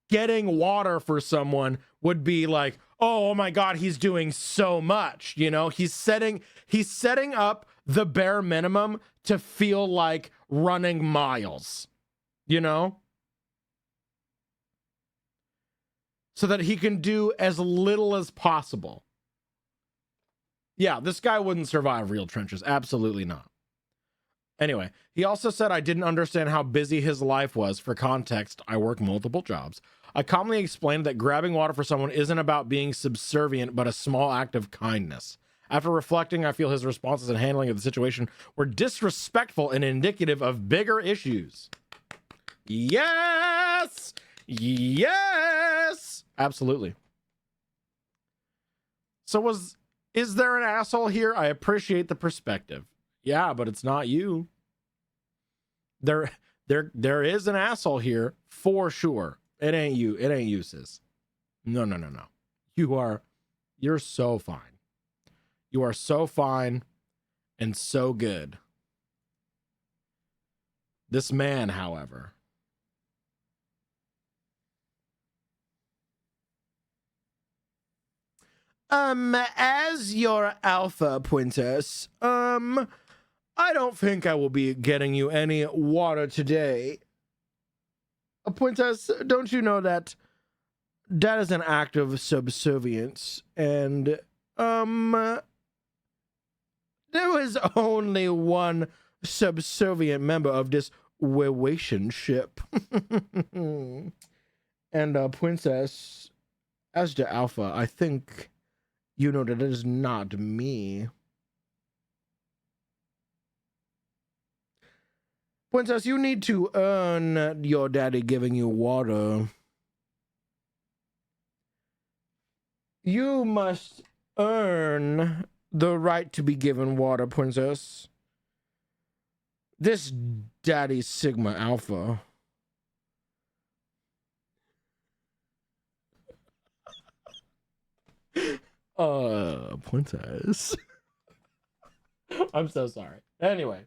getting water for someone would be like, oh my God, he's doing so much. You know, he's setting up the bare minimum to feel like running miles, you know? So that he can do as little as possible. Yeah, this guy wouldn't survive real trenches. Absolutely not. Anyway, he also said I didn't understand how busy his life was. For context, I work multiple jobs. I calmly explained that grabbing water for someone isn't about being subservient, but a small act of kindness. After reflecting, I feel his responses and handling of the situation were disrespectful and indicative of bigger issues. Yes! Yes! Absolutely. So is there an asshole here? I appreciate the perspective. Yeah, but it's not you. There is an asshole here for sure. It ain't you. It ain't you, sis. No. You're so fine. You are so fine and so good. This man, however, as your alpha princess, I don't think I will be getting you any water today. Princess, don't you know that is an act of subservience, and there is only one subservient member of this relationship. And princess, as the alpha, I think you know that it is not me. Princess, you need to earn your daddy giving you water. You must earn the right to be given water, princess. This daddy Sigma Alpha. Princess. I'm so sorry. Anyway,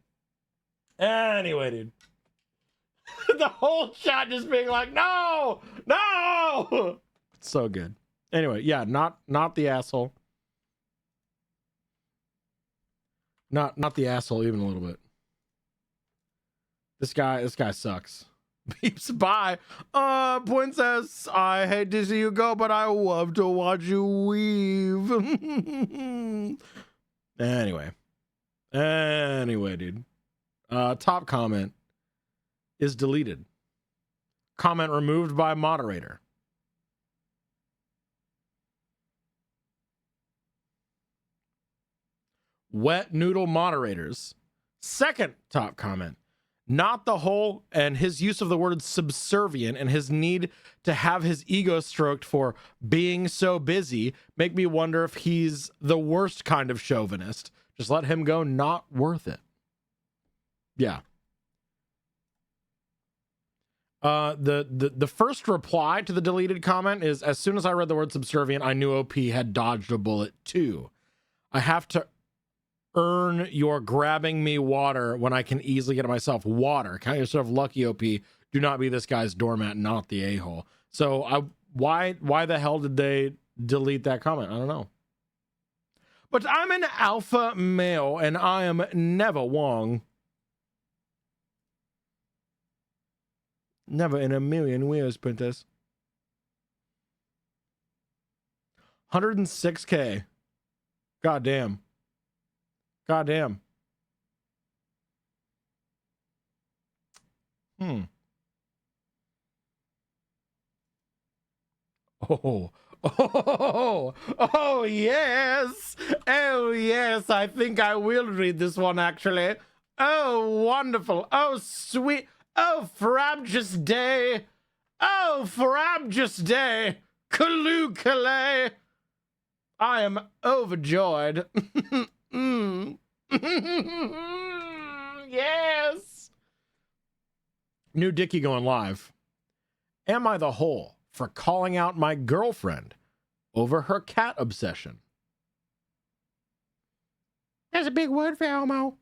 dude. The whole chat just being like, no! It's so good. Anyway, yeah, not the asshole. Not the asshole even a little bit. This guy sucks. Beeps, bye. Princess, I hate to see you go, but I love to watch you weave. Anyway, dude. Top comment is deleted. Comment removed by moderator. Wet noodle moderators. Second top comment. Not the whole, and his use of the word subservient and his need to have his ego stroked for being so busy make me wonder if he's the worst kind of chauvinist. Just let him go, not worth it. Yeah. The first reply to the deleted comment is, as soon as I read the word subservient, I knew OP had dodged a bullet too. I have to earn your grabbing me water when I can easily get it myself. Water. Count yourself lucky, OP. Do not be this guy's doormat, not the a-hole. So why the hell did they delete that comment? I don't know. But I'm an alpha male and I am never wrong. Never in a million years, princess. 106K. Goddamn. Goddamn. Oh, yes. Oh, yes. I think I will read this one, actually. Oh, wonderful. Oh, sweet. Oh, frabjous day. Oh, frabjous day. Kaloo-kalay. I am overjoyed. Yes. New Dickie going live. Am I the whole for calling out my girlfriend over her cat obsession? There's a big word for Elmo.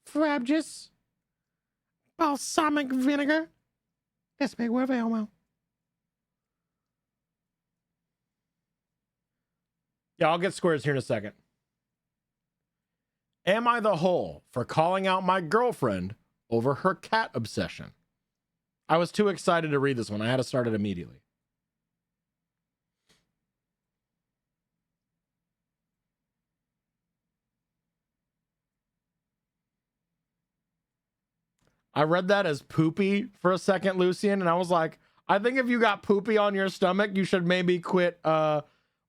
Frabjous. Balsamic vinegar. That's a big word for Elmo. Yeah, I'll get squares here in a second. Am I the hole for calling out my girlfriend over her cat obsession? I was too excited to read this one. I had to start it immediately. I read that as poopy for a second, Lucian, and I was like, I think if you got poopy on your stomach, you should maybe quit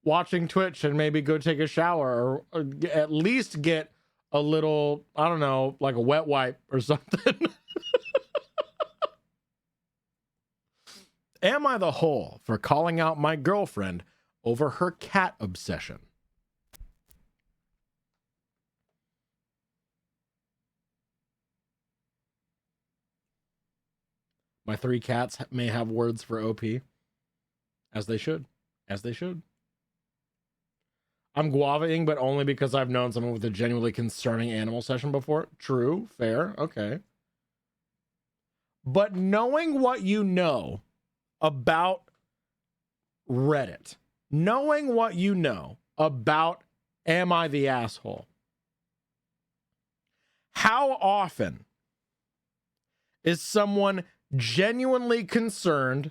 watching Twitch and maybe go take a shower, or at least get a little, I don't know, like a wet wipe or something. Am I the hole for calling out my girlfriend over her cat obsession? My 3 cats may have words for OP, as they should, as they should. I'm guavaing, but only because I've known someone with a genuinely concerning animal session before. True, fair, okay. But knowing what you know about Reddit, knowing what you know about Am I the Asshole, how often is someone genuinely concerned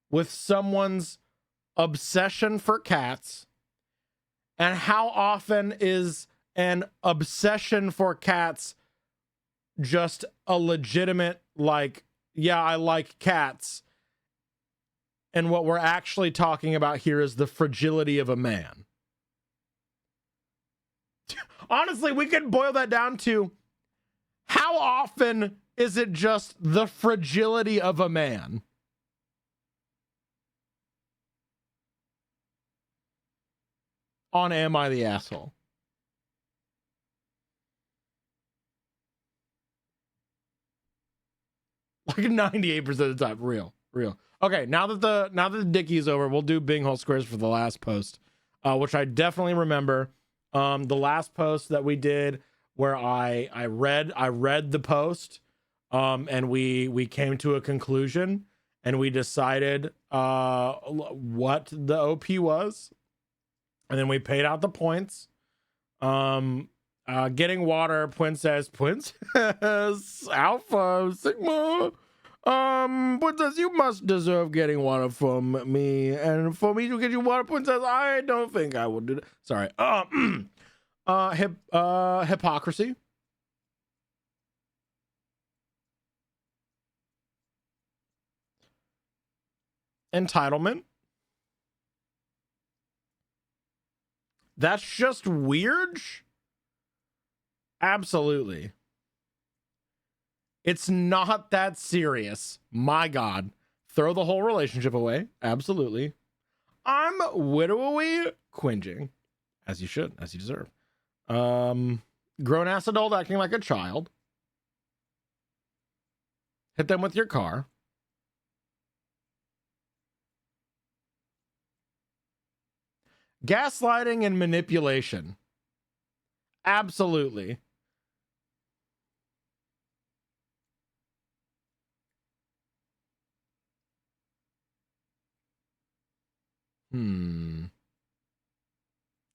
with someone's obsession for cats, and how often is an obsession for cats just a legitimate, like, yeah, I like cats, and what we're actually talking about here is the fragility of a man? Honestly, we could boil that down to, how often is it just the fragility of a man? On Am I the Asshole? Like 98% of the time. Real. Okay, now that the dickie is over, we'll do Bing Hole Squares for the last post, which I definitely remember. The last post that we did, where I read the post, and we came to a conclusion, and we decided what the OP was, and then we paid out the points. Getting water, Princess Alpha Sigma. Princess, you must deserve getting water from me, and for me to get you water, Princess, I don't think I will do that. Sorry. Hypocrisy. Entitlement. That's just weird. Absolutely. It's not that serious. My God. Throw the whole relationship away. Absolutely. I'm widowy cringing. As you should, as you deserve. Grown ass adult acting like a child. Hit them with your car. Gaslighting and manipulation. Absolutely.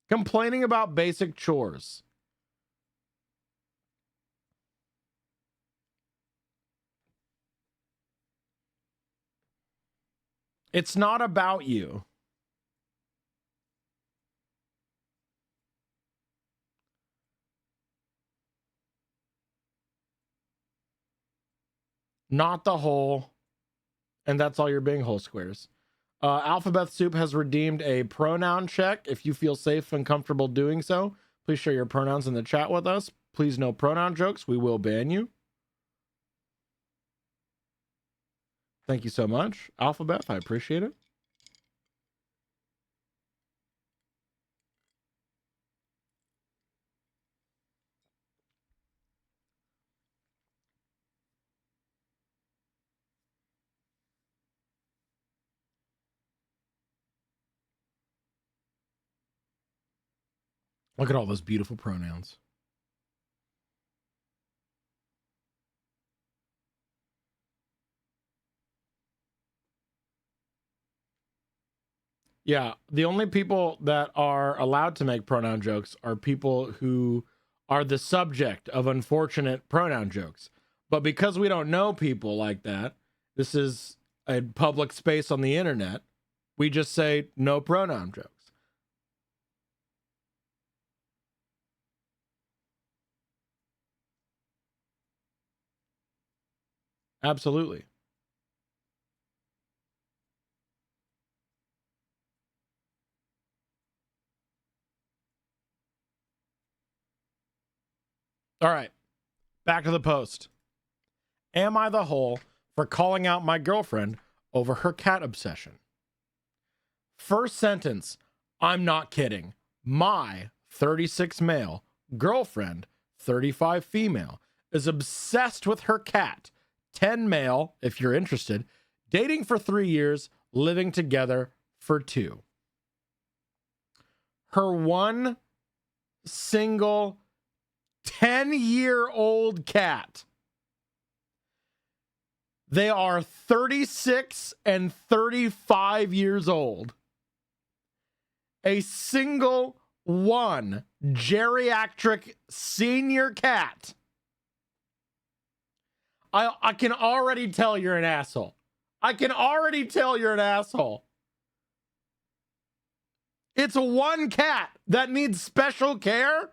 Complaining about basic chores. It's not about you. Not the whole. And that's all your Bing Hole Squares. Alphabet Soup has redeemed a pronoun check. If you feel safe and comfortable doing so, please share your pronouns in the chat with us. Please, no pronoun jokes. We will ban you. Thank you so much, Alphabet. I appreciate it. Look at all those beautiful pronouns. Yeah, the only people that are allowed to make pronoun jokes are people who are the subject of unfortunate pronoun jokes. But because we don't know people like that, this is a public space on the internet, we just say no pronoun jokes. Absolutely. All right, back to the post. Am I the hole for calling out my girlfriend over her cat obsession? First sentence, I'm not kidding. My 36 male girlfriend, 35 female, is obsessed with her cat, 10 male, if you're interested, dating for 3 years, living together for 2. Her one single 10-year-old cat. They are 36 and 35 years old. A single one geriatric senior cat. I can already tell you're an asshole. I can already tell you're an asshole. It's one cat that needs special care.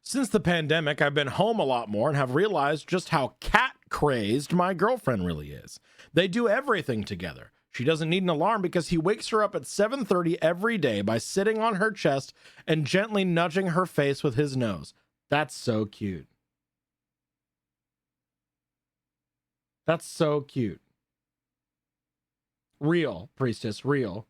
Since the pandemic, I've been home a lot more and have realized just how cat crazed my girlfriend really is. They do everything together. She doesn't need an alarm because he wakes her up at 7:30 every day by sitting on her chest and gently nudging her face with his nose. That's so cute. That's so cute. Real, priestess, real.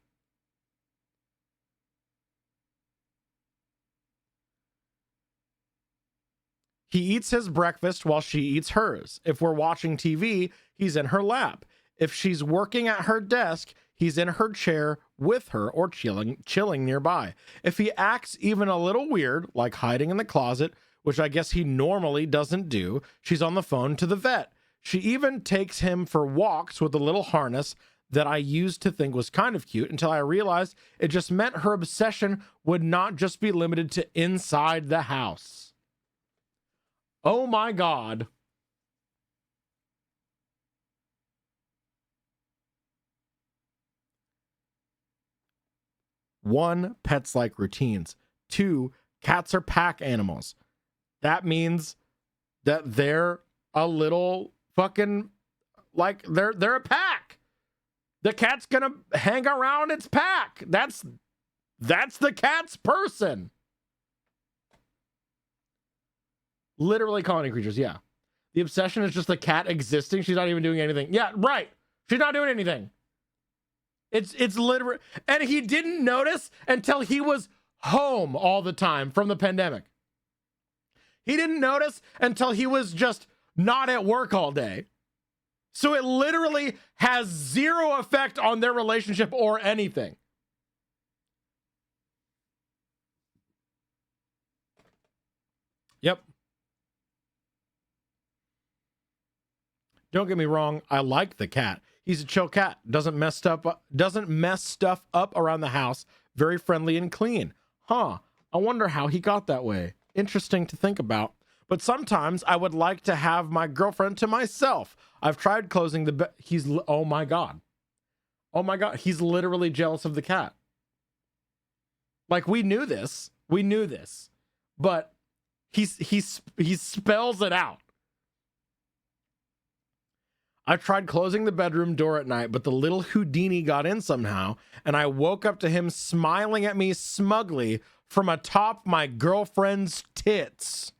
He eats his breakfast while she eats hers. If we're watching TV, he's in her lap. If she's working at her desk, he's in her chair with her or chilling nearby. If he acts even a little weird, like hiding in the closet, which I guess he normally doesn't do, she's on the phone to the vet. She even takes him for walks with a little harness that I used to think was kind of cute until I realized it just meant her obsession would not just be limited to inside the house. Oh my God. One, pets like routines. 2, cats are pack animals. That means that they're a little fucking, like, they're a pack. The cat's gonna hang around its pack. That's the cat's person. Literally colony creatures, yeah. The obsession is just the cat existing. She's not even doing anything. Yeah, right. She's not doing anything. It's literally, and he didn't notice until he was home all the time from the pandemic. He didn't notice until he was just not at work all day. So it literally has zero effect on their relationship or anything. Yep. Don't get me wrong, I like the cat. He's a chill cat. Doesn't mess stuff up around the house. Very friendly and clean. Huh. I wonder how he got that way. Interesting to think about. But sometimes I would like to have my girlfriend to myself. I've tried closing the oh my God. Oh my God. He's literally jealous of the cat. Like, we knew this. But he spells it out. I tried closing the bedroom door at night, but the little Houdini got in somehow, and I woke up to him smiling at me smugly from atop my girlfriend's tits.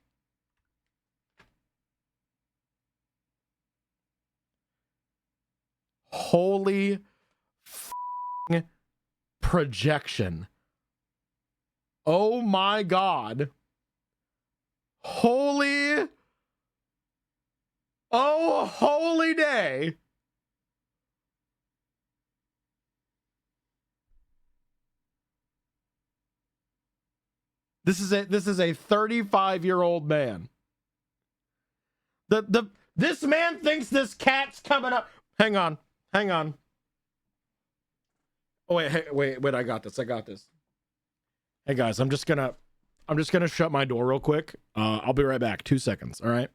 Holy projection. Oh my God. Holy day. This is a 35-year-old man. This man thinks this cat's coming up. Hang on. Oh wait, I got this. Hey guys, I'm just gonna shut my door real quick. I'll be right back. 2 seconds, all right?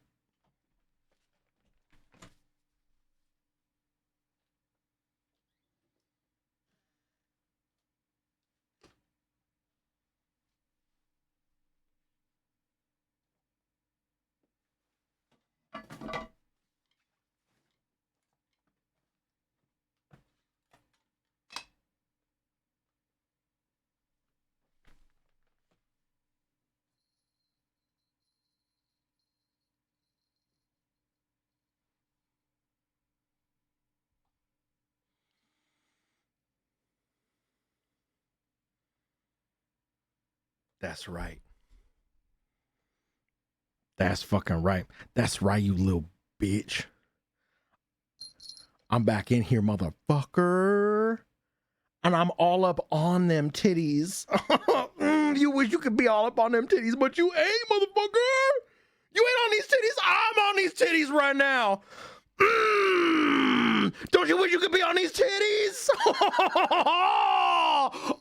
That's right. That's fucking right. That's right, you little bitch. I'm back in here, motherfucker. And I'm all up on them titties. You wish you could be all up on them titties, but you ain't, motherfucker. You ain't on these titties. I'm on these titties right now. Don't you wish you could be on these titties?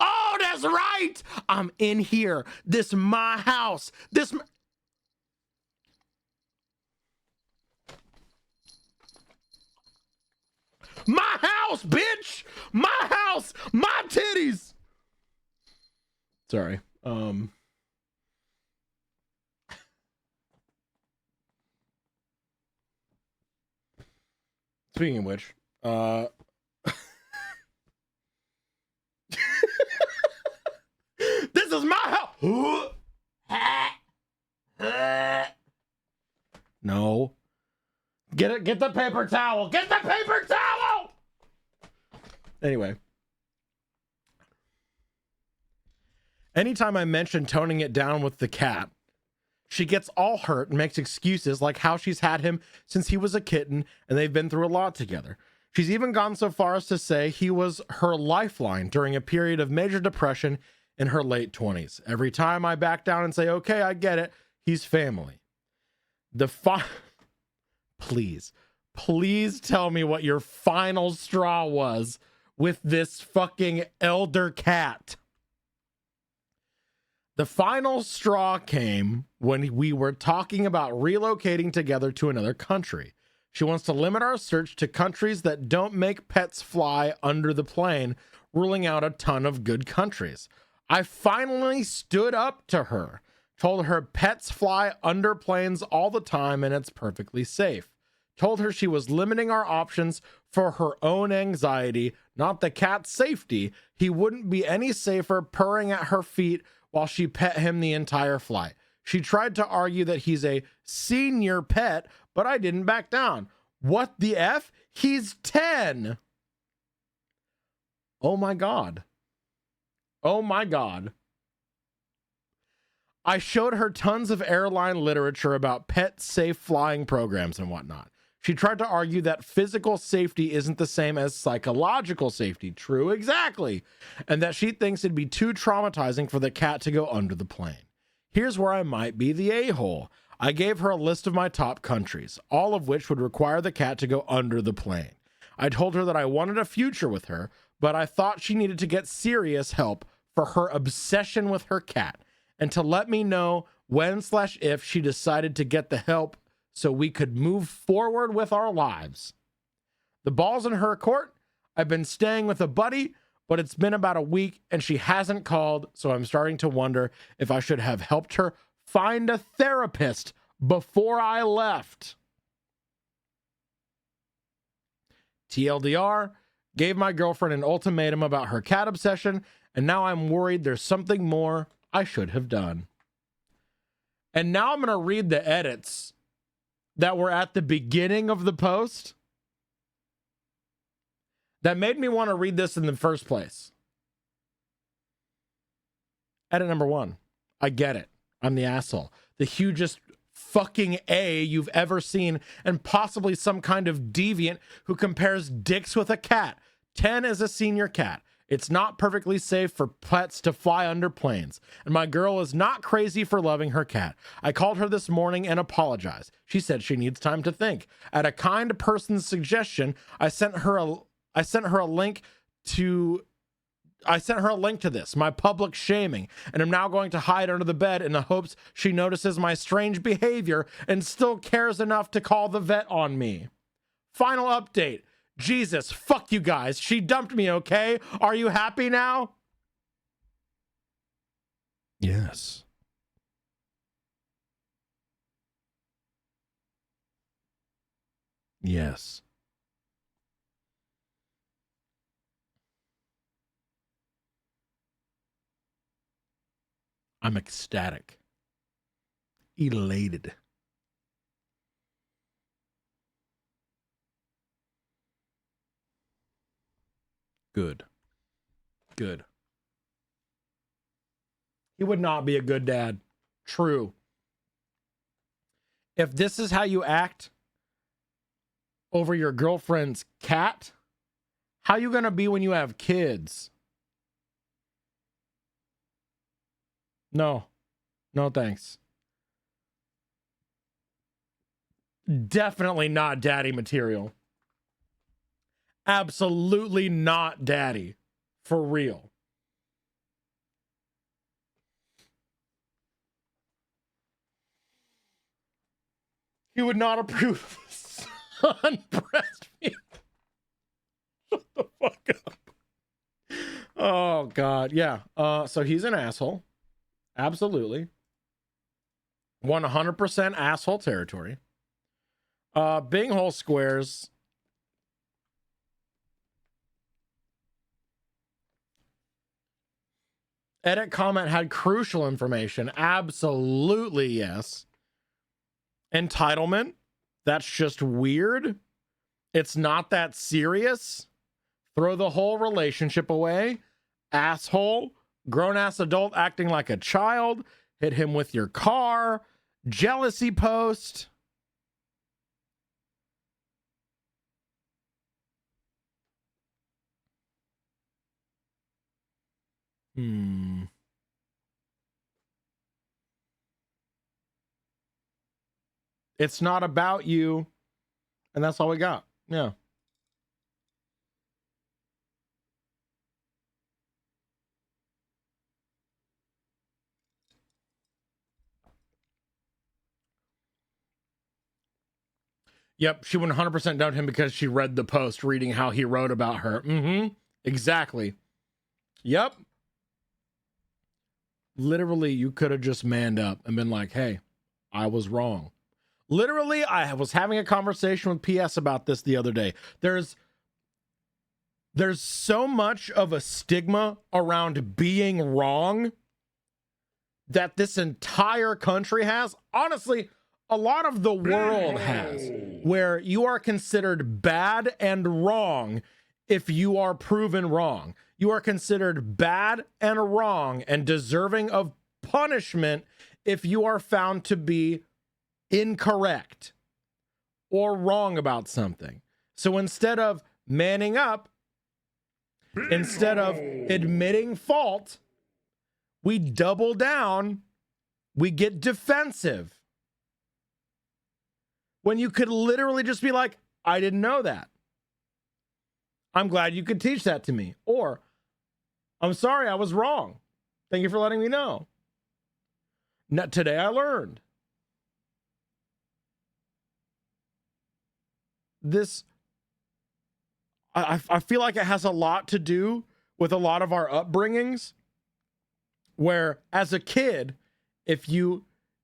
Oh, that's right. I'm in here. This my house. My house, bitch. My house. My titties. Sorry. Speaking of which, this is my house. No. Get the paper towel. Get the paper towel. Anyway. Anytime I mention toning it down with the cat, she gets all hurt and makes excuses like how she's had him since he was a kitten and they've been through a lot together. She's even gone so far as to say he was her lifeline during a period of major depression in her late 20s. Every time I back down and say, okay, I get it, he's family. Please tell me what your final straw was with this fucking elder cat. The final straw came when we were talking about relocating together to another country. She wants to limit our search to countries that don't make pets fly under the plane, ruling out a ton of good countries. I finally stood up to her, told her pets fly under planes all the time and it's perfectly safe. Told her she was limiting our options for her own anxiety, not the cat's safety. He wouldn't be any safer purring at her feet while she pet him the entire flight. She tried to argue that he's a senior pet, but I didn't back down. What the F? He's 10. Oh my God. Oh my God. I showed her tons of airline literature about pet safe flying programs and whatnot. She tried to argue that physical safety isn't the same as psychological safety. True, exactly. And that she thinks it'd be too traumatizing for the cat to go under the plane. Here's where I might be the a-hole. I gave her a list of my top countries, all of which would require the cat to go under the plane. I told her that I wanted a future with her, but I thought she needed to get serious help for her obsession with her cat, and to let me know when/if she decided to get the help so we could move forward with our lives. The ball's in her court. I've been staying with a buddy, but it's been about a week and she hasn't called, so I'm starting to wonder if I should have helped her find a therapist before I left. TLDR, gave my girlfriend an ultimatum about her cat obsession, and now I'm worried there's something more I should have done. And now I'm going to read the edits that were at the beginning of the post that made me want to read this in the first place. Edit number 1. I get it. I'm the asshole. The hugest fucking A you've ever seen, and possibly some kind of deviant who compares dicks with a cat. 10 is a senior cat. It's not perfectly safe for pets to fly under planes, and my girl is not crazy for loving her cat. I called her this morning and apologized. She said she needs time to think. At a kind person's suggestion, I sent her a link to this, my public shaming, and I'm now going to hide under the bed in the hopes she notices my strange behavior and still cares enough to call the vet on me. Final update. Jesus, fuck you guys. She dumped me, okay? Are you happy now? Yes. Yes. I'm ecstatic. Elated. Good. Good. He would not be a good dad. True. If this is how you act over your girlfriend's cat, how you gonna be when you have kids? No. No thanks. Definitely not daddy material. Absolutely not daddy. For real. He would not approve of his son breastfeeding. Shut the fuck up. Oh, God. Yeah. So he's an asshole. Absolutely. 100% asshole territory. Bing hole squares. Edit comment had crucial information. Absolutely, yes. Entitlement. That's just weird. It's not that serious. Throw the whole relationship away. Asshole. Grown-ass adult acting like a child. Hit him with your car. Jealousy post. It's not about you. And that's all we got. Yeah. Yep, she 100% dumped him because she read the post reading how he wrote about her. Exactly. Yep. Literally, you could have just manned up and been like, hey, I was wrong. Literally, I was having a conversation with PS about this the other day. There's so much of a stigma around being wrong that this entire country has. Honestly, a lot of the world has, where you are considered bad and wrong if you are proven wrong. You are considered bad and wrong and deserving of punishment if you are found to be incorrect or wrong about something. So instead of manning up, instead of admitting fault, we double down, we get defensive. When you could literally just be like, I didn't know that. I'm glad you could teach that to me. Or, I'm sorry, I was wrong. Thank you for letting me know. Today I learned. This, I feel like it has a lot to do with a lot of our upbringings, where as a kid, if you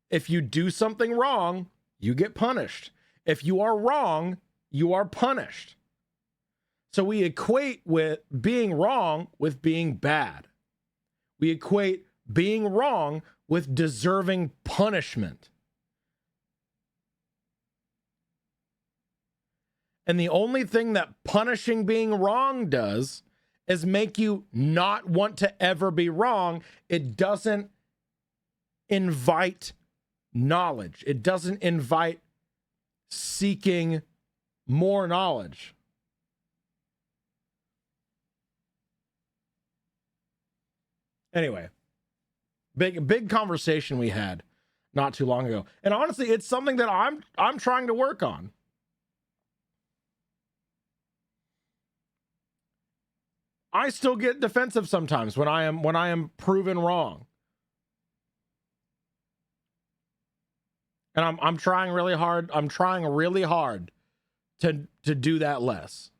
do something wrong, you get punished. If you are wrong, you are punished. So we equate with being wrong with being bad. We equate being wrong with deserving punishment. And the only thing that punishing being wrong does is make you not want to ever be wrong. It doesn't invite knowledge. It doesn't invite seeking more knowledge. Anyway, big conversation we had not too long ago. And honestly, it's something that I'm trying to work on. I still get defensive sometimes when I am proven wrong. And I'm trying really hard. I'm trying really hard to do that less.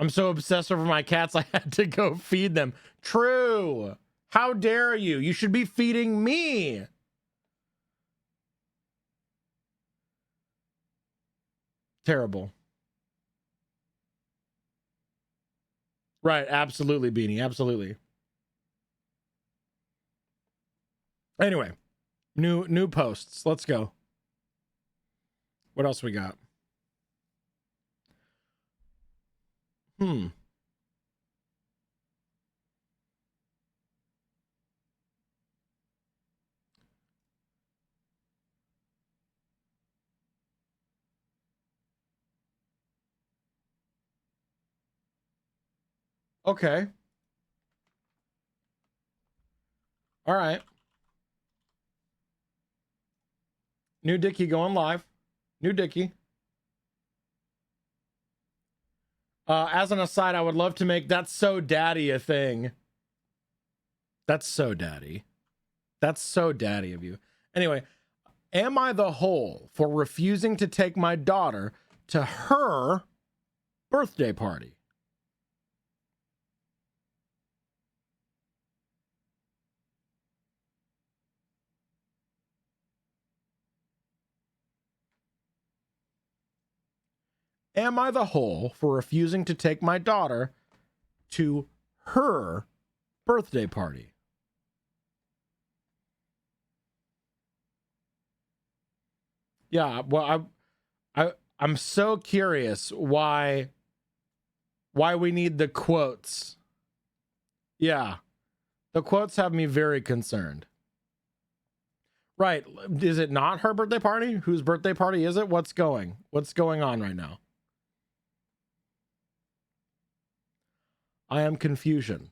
I'm so obsessed over my cats, I had to go feed them. True. How dare you? You should be feeding me. Terrible. Right, absolutely, Beanie. Absolutely. Anyway, new posts. Let's go. What else we got? Okay. All right. New Dicky going live. New Dicky. As an aside, I would love to make That's So Daddy a thing. That's so daddy. That's so daddy of you. Anyway, am I the whole for refusing to take my daughter to her birthday party? Am I the whole for refusing to take my daughter to her birthday party? Yeah, well, I'm so curious why we need the quotes. Yeah, the quotes have me very concerned. Right, is it not her birthday party? Whose birthday party is it? What's going on right now? I am confusion.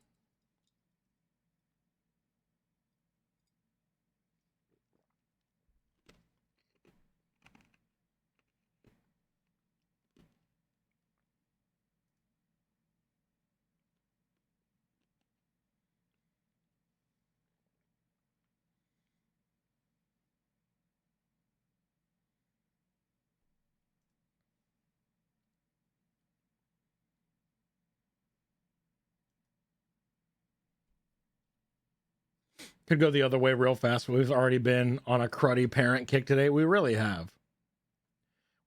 Could go the other way real fast. We've already been on a cruddy parent kick today. We really have.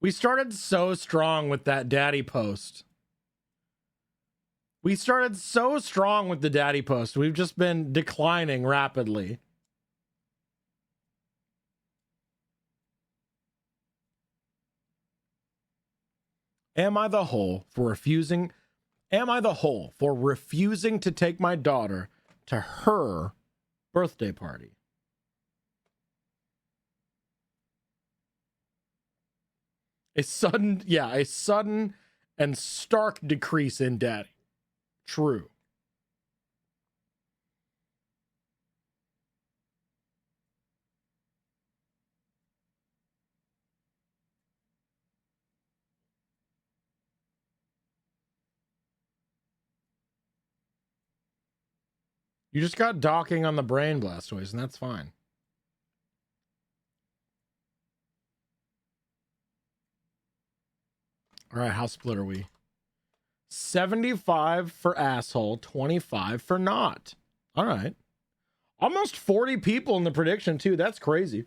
We started so strong with that daddy post. We started so strong with the daddy post. We've just been declining rapidly. Am I the whole for refusing to take my daughter to her birthday party? A sudden and stark decrease in daddy. True. You just got docking on the brain, Blastoise, and that's fine. All right, how split are we? 75 for asshole, 25 for not. All right. Almost 40 people in the prediction, too. That's crazy.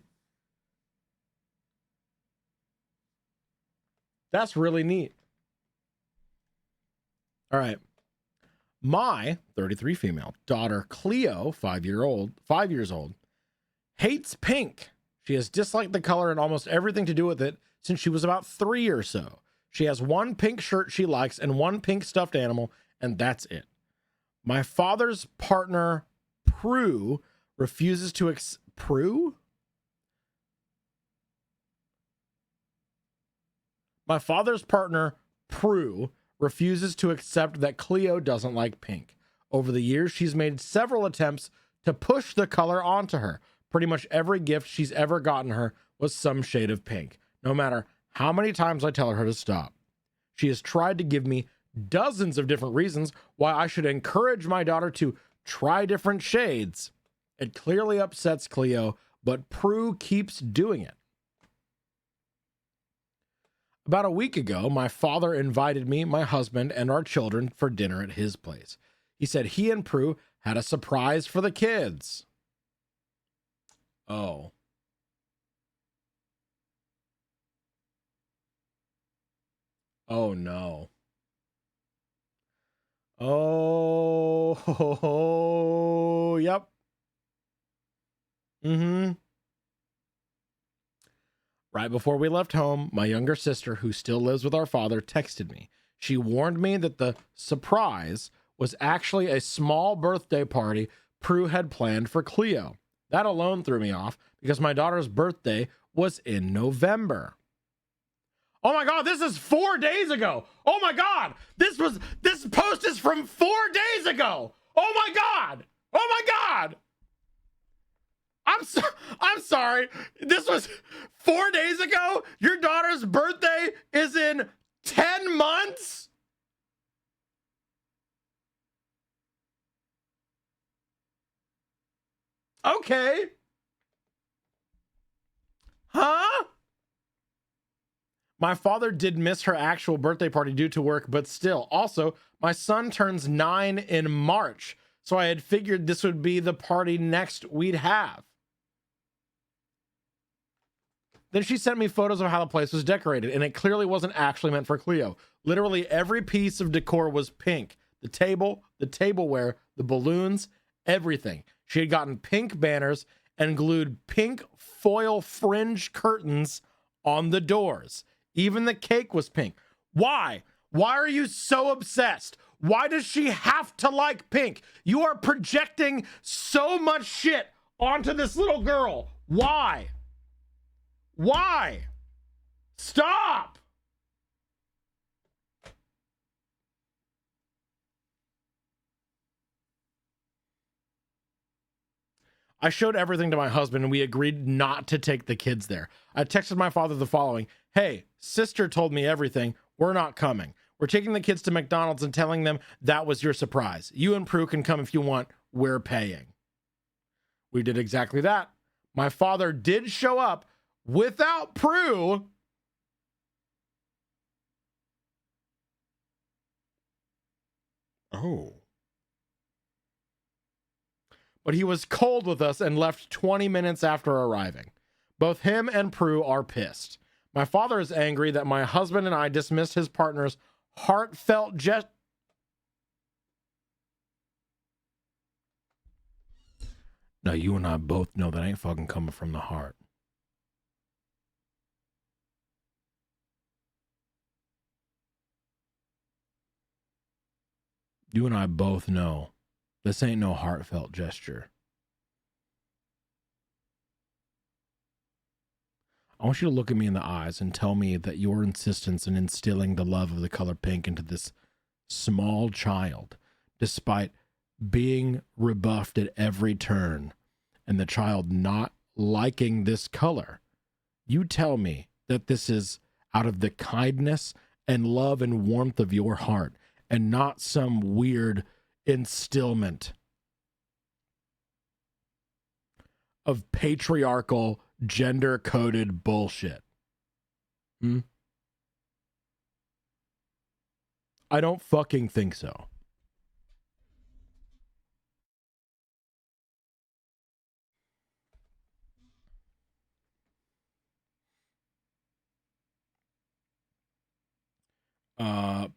That's really neat. All right. My 33 female daughter, Cleo, 5 years old, hates pink. She has disliked the color and almost everything to do with it since she was about 3 or so. She has one pink shirt she likes and one pink stuffed animal, and that's it. My father's partner, Prue, refuses to Prue? My father's partner, Prue, refuses to accept that Cleo doesn't like pink. Over the years, she's made several attempts to push the color onto her. Pretty much every gift she's ever gotten her was some shade of pink, no matter how many times I tell her to stop. She has tried to give me dozens of different reasons why I should encourage my daughter to try different shades. It clearly upsets Cleo, but Prue keeps doing it. About a week ago, my father invited me, my husband, and our children for dinner at his place. He said he and Prue had a surprise for the kids. Oh. Oh, no. Oh, yep. Right before we left home, my younger sister, who still lives with our father, texted me. She warned me that the surprise was actually a small birthday party Prue had planned for Cleo. That alone threw me off because my daughter's birthday was in November. Oh my God, this is 4 days ago. Oh my God, this post is from 4 days ago. Oh my God. Oh my God. I'm sorry. This was 4 days ago. Your daughter's birthday is in 10 months. Okay. Huh? My father did miss her actual birthday party due to work, but still. Also, my son turns 9 in March, so I had figured this would be the party next we'd have. Then she sent me photos of how the place was decorated, and it clearly wasn't actually meant for Cleo. Literally every piece of decor was pink. The tableware, the balloons, everything. She had gotten pink banners and glued pink foil fringe curtains on the doors. Even the cake was pink. Why? Why are you so obsessed? Why does she have to like pink? You are projecting so much shit onto this little girl. Why? Why? Stop! I showed everything to my husband and we agreed not to take the kids there. I texted my father the following: "Hey, sister told me everything. We're not coming. We're taking the kids to McDonald's and telling them that was your surprise. You and Prue can come if you want. We're paying." We did exactly that. My father did show up without Prue. Oh. But he was cold with us and left 20 minutes after arriving. Both him and Prue are pissed. My father is angry that my husband and I dismissed his partner's heartfelt gesture. Now, you and I both know that ain't fucking coming from the heart. You and I both know this ain't no heartfelt gesture. I want you to look at me in the eyes and tell me that your insistence in instilling the love of the color pink into this small child, despite being rebuffed at every turn and the child not liking this color, you tell me that this is out of the kindness and love and warmth of your heart and not some weird instillment of patriarchal, gender-coded bullshit. I don't fucking think so.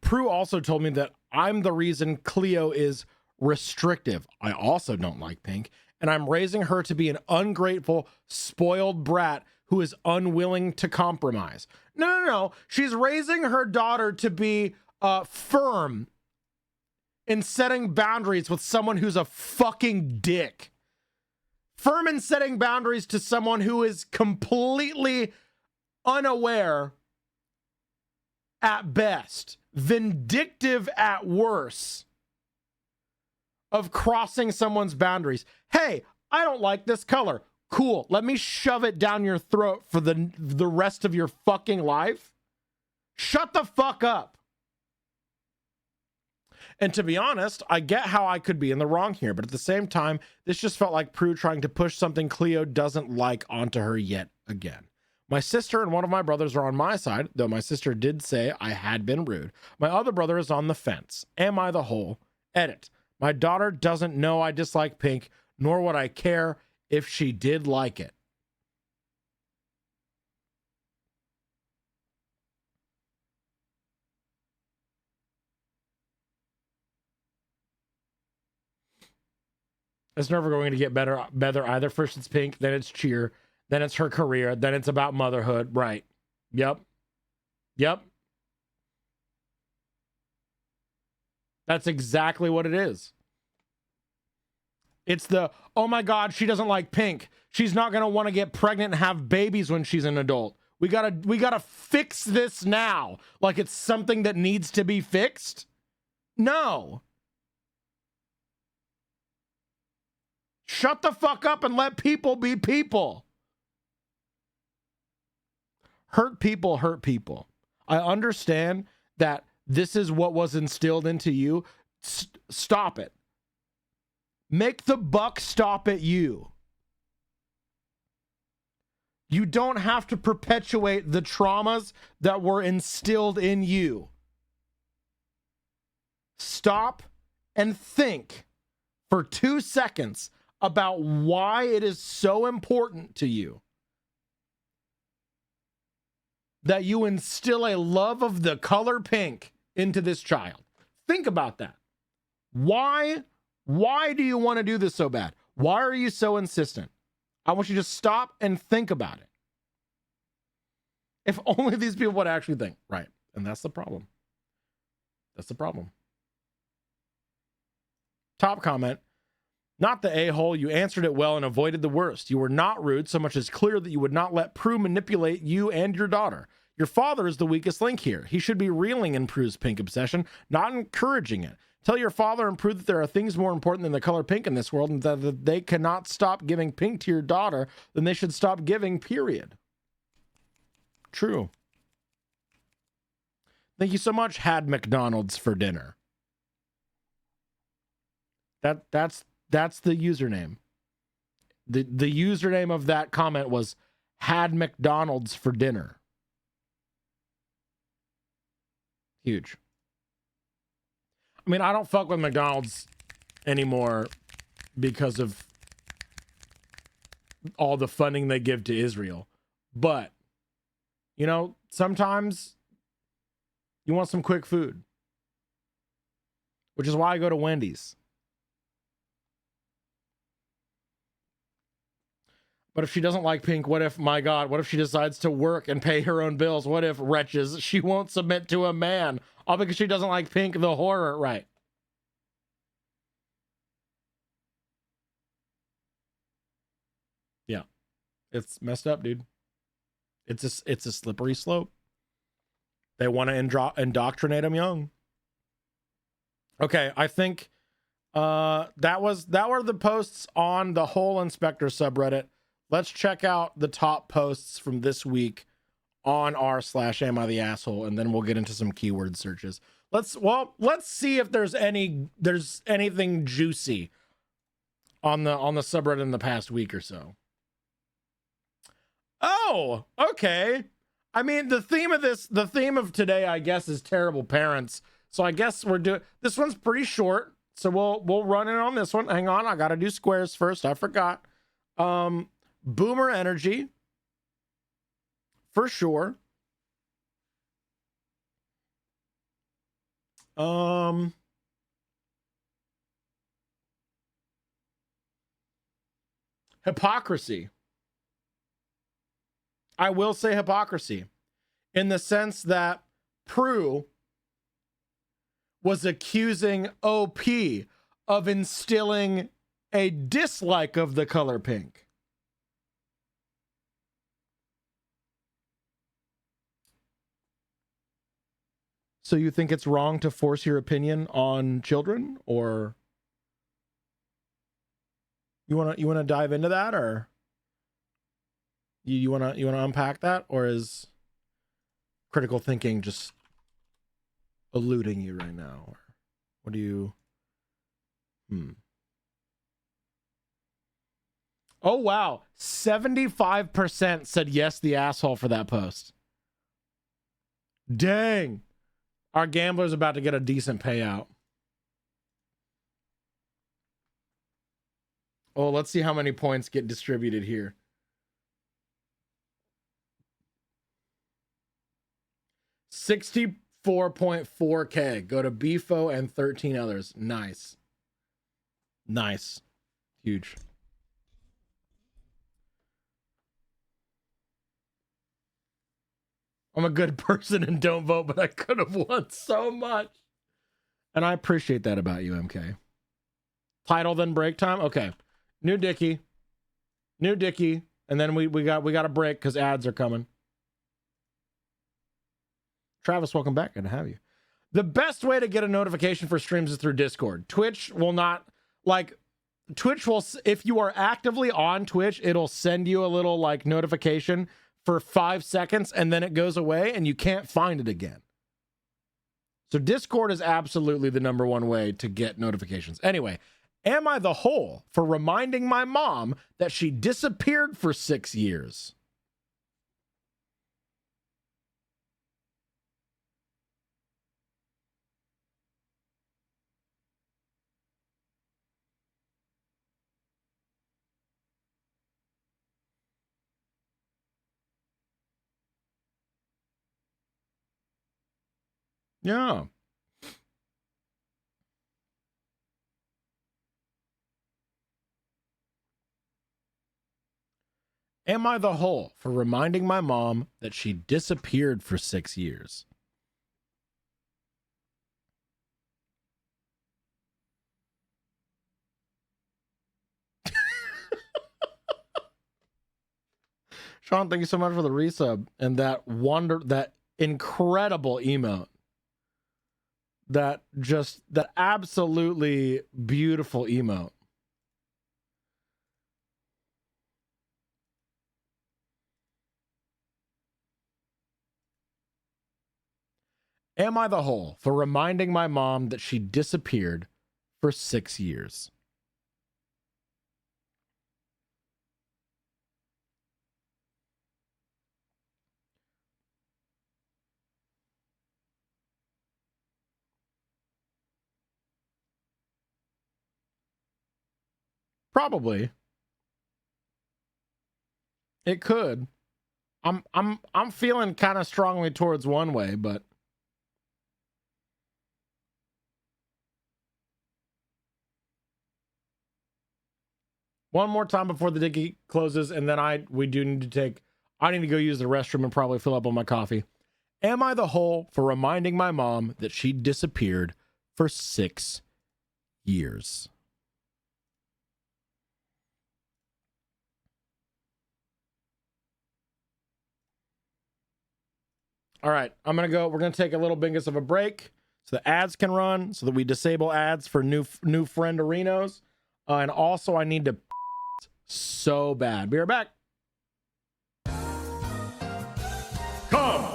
Prue also told me that I'm the reason Cleo is restrictive. I also don't like pink, and I'm raising her to be an ungrateful, spoiled brat who is unwilling to compromise. No. She's raising her daughter to be firm in setting boundaries with someone who's a fucking dick. Firm in setting boundaries to someone who is completely unaware at best, vindictive at worst, of crossing someone's boundaries. Hey, I don't like this color. Cool. Let me shove it down your throat for the rest of your fucking life. Shut the fuck up. And to be honest, I get how I could be in the wrong here, but at the same time, this just felt like Prue trying to push something Cleo doesn't like onto her yet again. My sister and one of my brothers are on my side, though my sister did say I had been rude. My other brother is on the fence. Am I the whole? Edit. My daughter doesn't know I dislike pink, nor would I care if she did like it. It's never going to get better either. First it's pink, then it's cheer, then it's her career, then it's about motherhood. Right. Yep. That's exactly what it is. It's the, oh my God, she doesn't like pink. She's not going to want to get pregnant and have babies when she's an adult. We gotta fix this now. Like it's something that needs to be fixed. No. Shut the fuck up and let people be people. Hurt people hurt people. I understand that this is what was instilled into you. Stop it. Make the buck stop at you. You don't have to perpetuate the traumas that were instilled in you. Stop and think for 2 seconds about why it is so important to you that you instill a love of the color pink into this child. Think about that. Why do you want to do this so bad? Why are you so insistent? I want you to stop and think about it. If only these people would actually think, right? And that's the problem. That's the problem. Top comment. Not the a-hole. You answered it well and avoided the worst. You were not rude, so much as clear that you would not let Prue manipulate you and your daughter. Your father is the weakest link here. He should be reeling in Prue's pink obsession, not encouraging it. Tell your father and Prue that there are things more important than the color pink in this world, and that they cannot stop giving pink to your daughter, then they should stop giving, period. True. Thank you so much, had McDonald's for dinner. That's the username. The username of that comment was had McDonald's for dinner. Huge. I mean, I don't fuck with McDonald's anymore because of all the funding they give to Israel. But, you know, sometimes you want some quick food, which is why I go to Wendy's. But if she doesn't like pink, what if, my God, what if she decides to work and pay her own bills? What if, wretches, she won't submit to a man? All because she doesn't like pink, the horror, right? Yeah. It's messed up, dude. It's a slippery slope. They want to indoctrinate them young. Okay, I think that were the posts on the whole Inspector subreddit. Let's check out the top posts from this week on r/am I the asshole, and then we'll get into some keyword searches. Let's see if there's anything juicy on the subreddit in the past week or so. Oh, okay. I mean, the theme of today, I guess, is terrible parents. So I guess we're doing this one's pretty short. So we'll run in on this one. Hang on, I gotta do squares first. I forgot. Boomer energy, for sure. Hypocrisy. I will say hypocrisy in the sense that Prue was accusing OP of instilling a dislike of the color pink. So you think it's wrong to force your opinion on children, or You wanna dive into that, or you wanna unpack that, or is critical thinking just eluding you right now? Or what do you? Oh wow, 75% said yes, the asshole for that post. Dang, our gambler's about to get a decent payout. Oh, let's see how many points get distributed here. 64.4K go to Bifo and 13 others. Nice. Nice. Huge. I'm a good person and don't vote, but I could have won so much. And I appreciate that about you, MK. Title, then break time. Okay. New Dickie. And then we got a break because ads are coming. Travis, welcome back. Good to have you. The best way to get a notification for streams is through Discord. Twitch will not, like, Twitch will, if you are actively on Twitch, it'll send you a little, like, notification for 5 seconds, and then it goes away, and you can't find it again. So Discord is absolutely the #1 way to get notifications. Anyway, am I the hole for reminding my mom that she disappeared for 6 years? Yeah. Am I the hole for reminding my mom that she disappeared for 6 years? Sean, thank you so much for the resub and that incredible emote. That absolutely beautiful emote. Am I the hole for reminding my mom that she disappeared for 6 years? Probably. It could. I'm feeling kind of strongly towards one way, but one more time before the Dickie closes, and then I need to go use the restroom and probably fill up on my coffee. Am I the hole for reminding my mom that she disappeared for 6 years? All right, we're gonna take a little bingus of a break so the ads can run, so that we disable ads for new friend arenos. And also I need to so bad. Be right back. Come.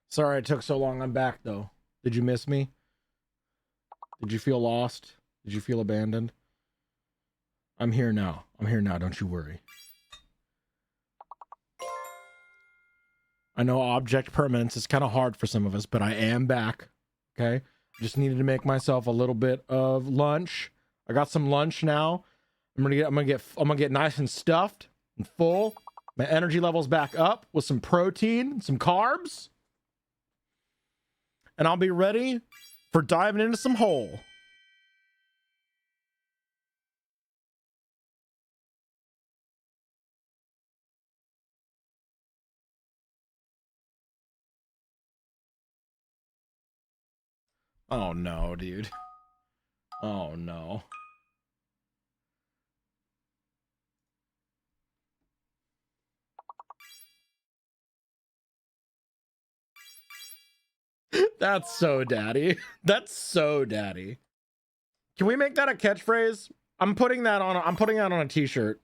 Sorry it took so long. I'm back though. Did you miss me? Did you feel lost? Did you feel abandoned? I'm here now. I'm here now. Don't you worry. I know object permanence is kind of hard for some of us, but I am back. Okay. Just needed to make myself a little bit of lunch. I got some lunch now. I'm gonna get nice and stuffed and full. My energy level's back up with some protein, some carbs. And I'll be ready for diving into some hole. Oh no, dude. Oh no. That's so daddy. That's so daddy. Can we make that a catchphrase? I'm putting that on a t-shirt.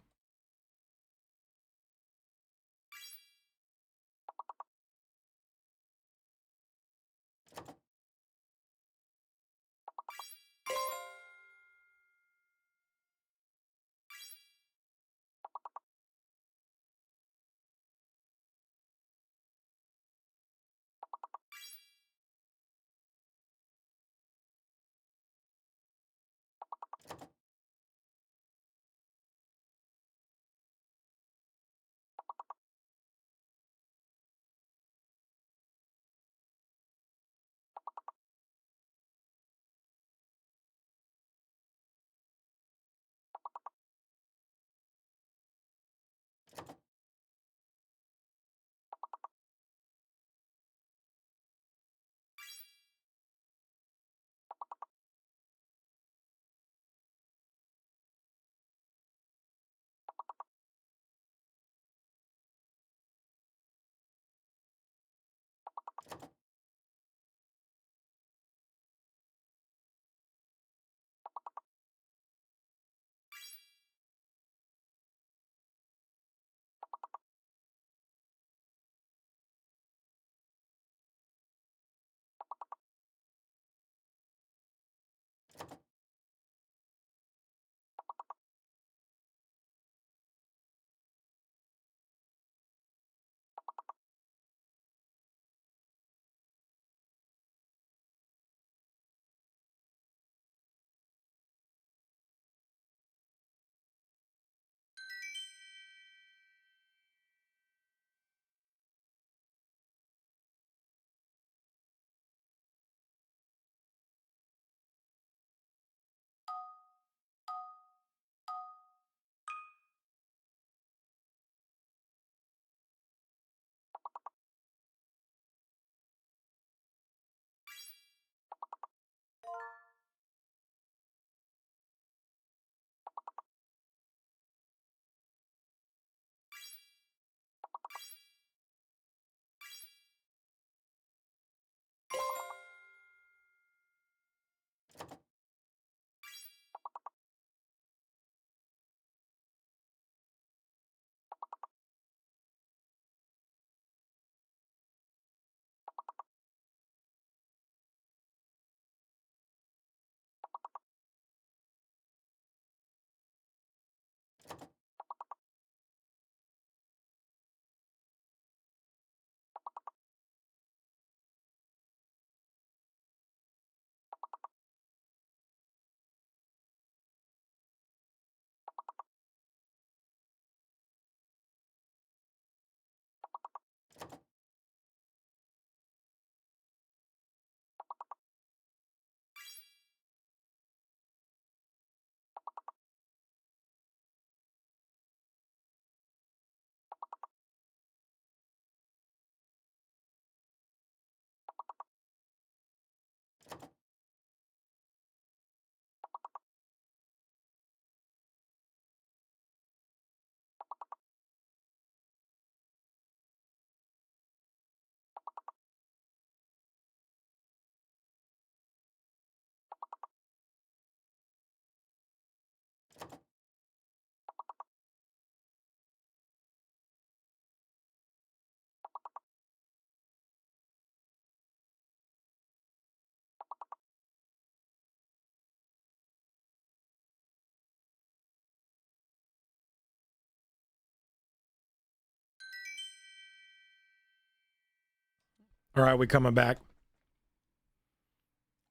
All right, we coming back.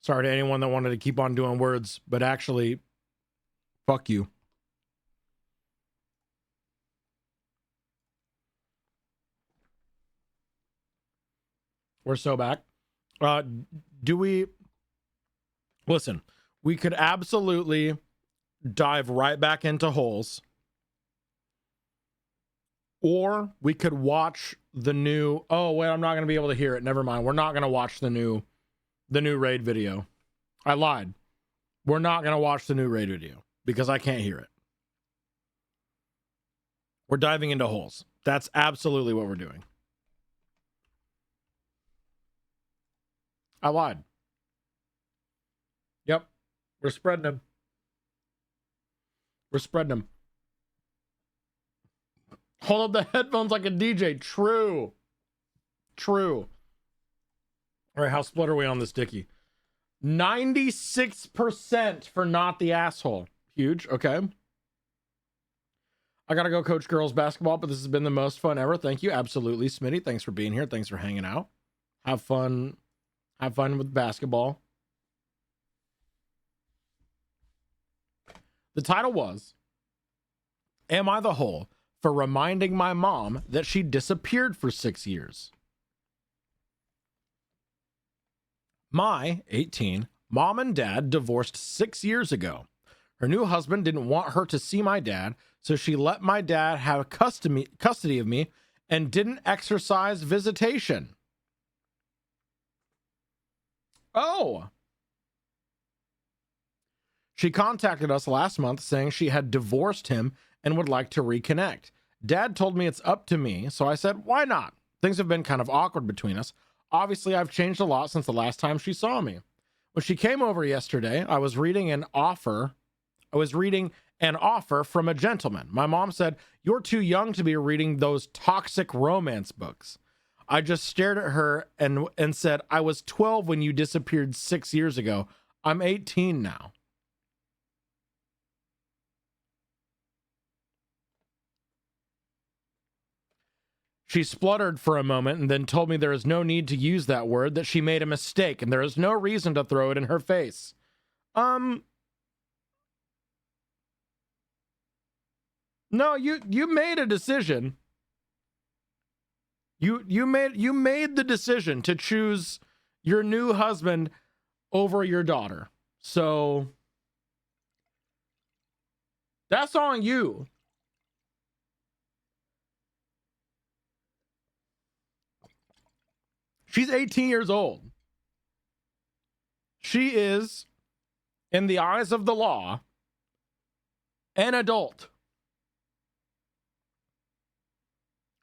Sorry to anyone that wanted to keep on doing words, but actually, fuck you. We're so back. Do we listen? We could absolutely dive right back into holes, or we could watch the new. Oh wait, I'm not gonna be able to hear it. Never mind. We're not gonna watch the new raid video. I lied. We're not going to watch the new Raid video because I can't hear it. We're diving into holes. That's absolutely what we're doing. I lied. Yep. We're spreading them. We're spreading them. Hold up the headphones like a DJ. True. True. All right, how split are we on this Dickie? 96% for not the asshole. Huge. Okay. I got to go coach girls basketball, but this has been the most fun ever. Thank you. Absolutely. Smitty, thanks for being here. Thanks for hanging out. Have fun. Have fun with basketball. The title was, Am I the Hole for reminding my mom that she disappeared for 6 years? My 18 mom and dad divorced 6 years ago. Her new husband didn't want her to see my dad, so she let my dad have custody of me and didn't exercise visitation. Oh. She contacted us last month saying she had divorced him and would like to reconnect. Dad told me it's up to me, so I said, why not? Things have been kind of awkward between us. Obviously, I've changed a lot since the last time she saw me. When she came over yesterday, I was reading an offer from a gentleman. My mom said, you're too young to be reading those toxic romance books. I just stared at her and said, I was 12 when you disappeared 6 years ago. I'm 18 now. She spluttered for a moment and then told me there is no need to use that word, that she made a mistake and there is no reason to throw it in her face. No, you made a decision. You made the decision to choose your new husband over your daughter. So that's on you. She's 18 years old. She is, in the eyes of the law, an adult.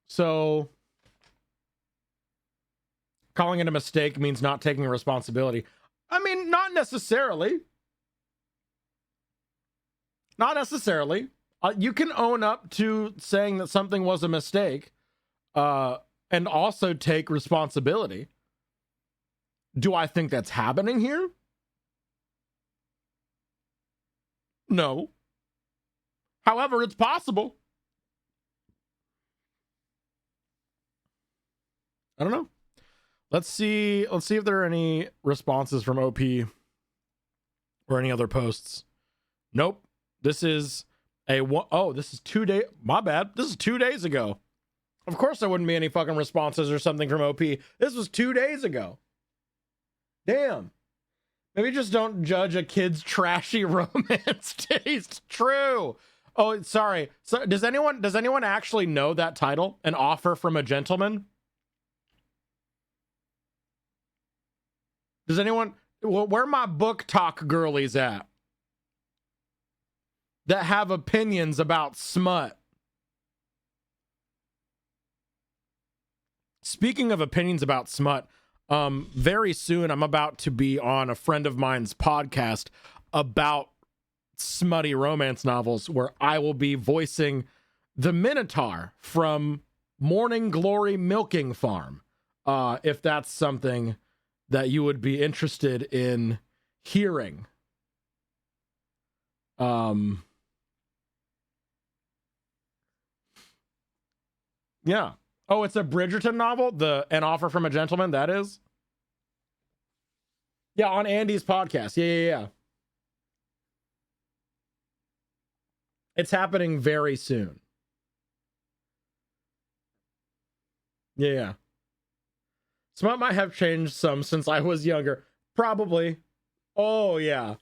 So calling it a mistake means not taking responsibility. I mean, not necessarily. Not necessarily. You can own up to saying that something was a mistake, and also take responsibility. Do I think that's happening here? No. However, it's possible. I don't know. Let's see if there are any responses from OP or any other posts. Nope. This is this is 2 days. My bad. This is 2 days ago. Of course there wouldn't be any fucking responses or something from OP. This was 2 days ago. Damn. Maybe just don't judge a kid's trashy romance taste. True. Oh, sorry. So does anyone actually know that title? An Offer from a Gentleman? Does anyone, where my book talk girlies at? That have opinions about smut. Speaking of opinions about smut, very soon I'm about to be on a friend of mine's podcast about smutty romance novels, where I will be voicing the Minotaur from Morning Glory Milking Farm. If that's something that you would be interested in hearing. Yeah. Oh, it's a Bridgerton novel? An Offer from a Gentleman, that is? Yeah, on Andy's podcast. Yeah. It's happening very soon. Yeah. Smut might have changed some since I was younger. Probably. Oh, yeah.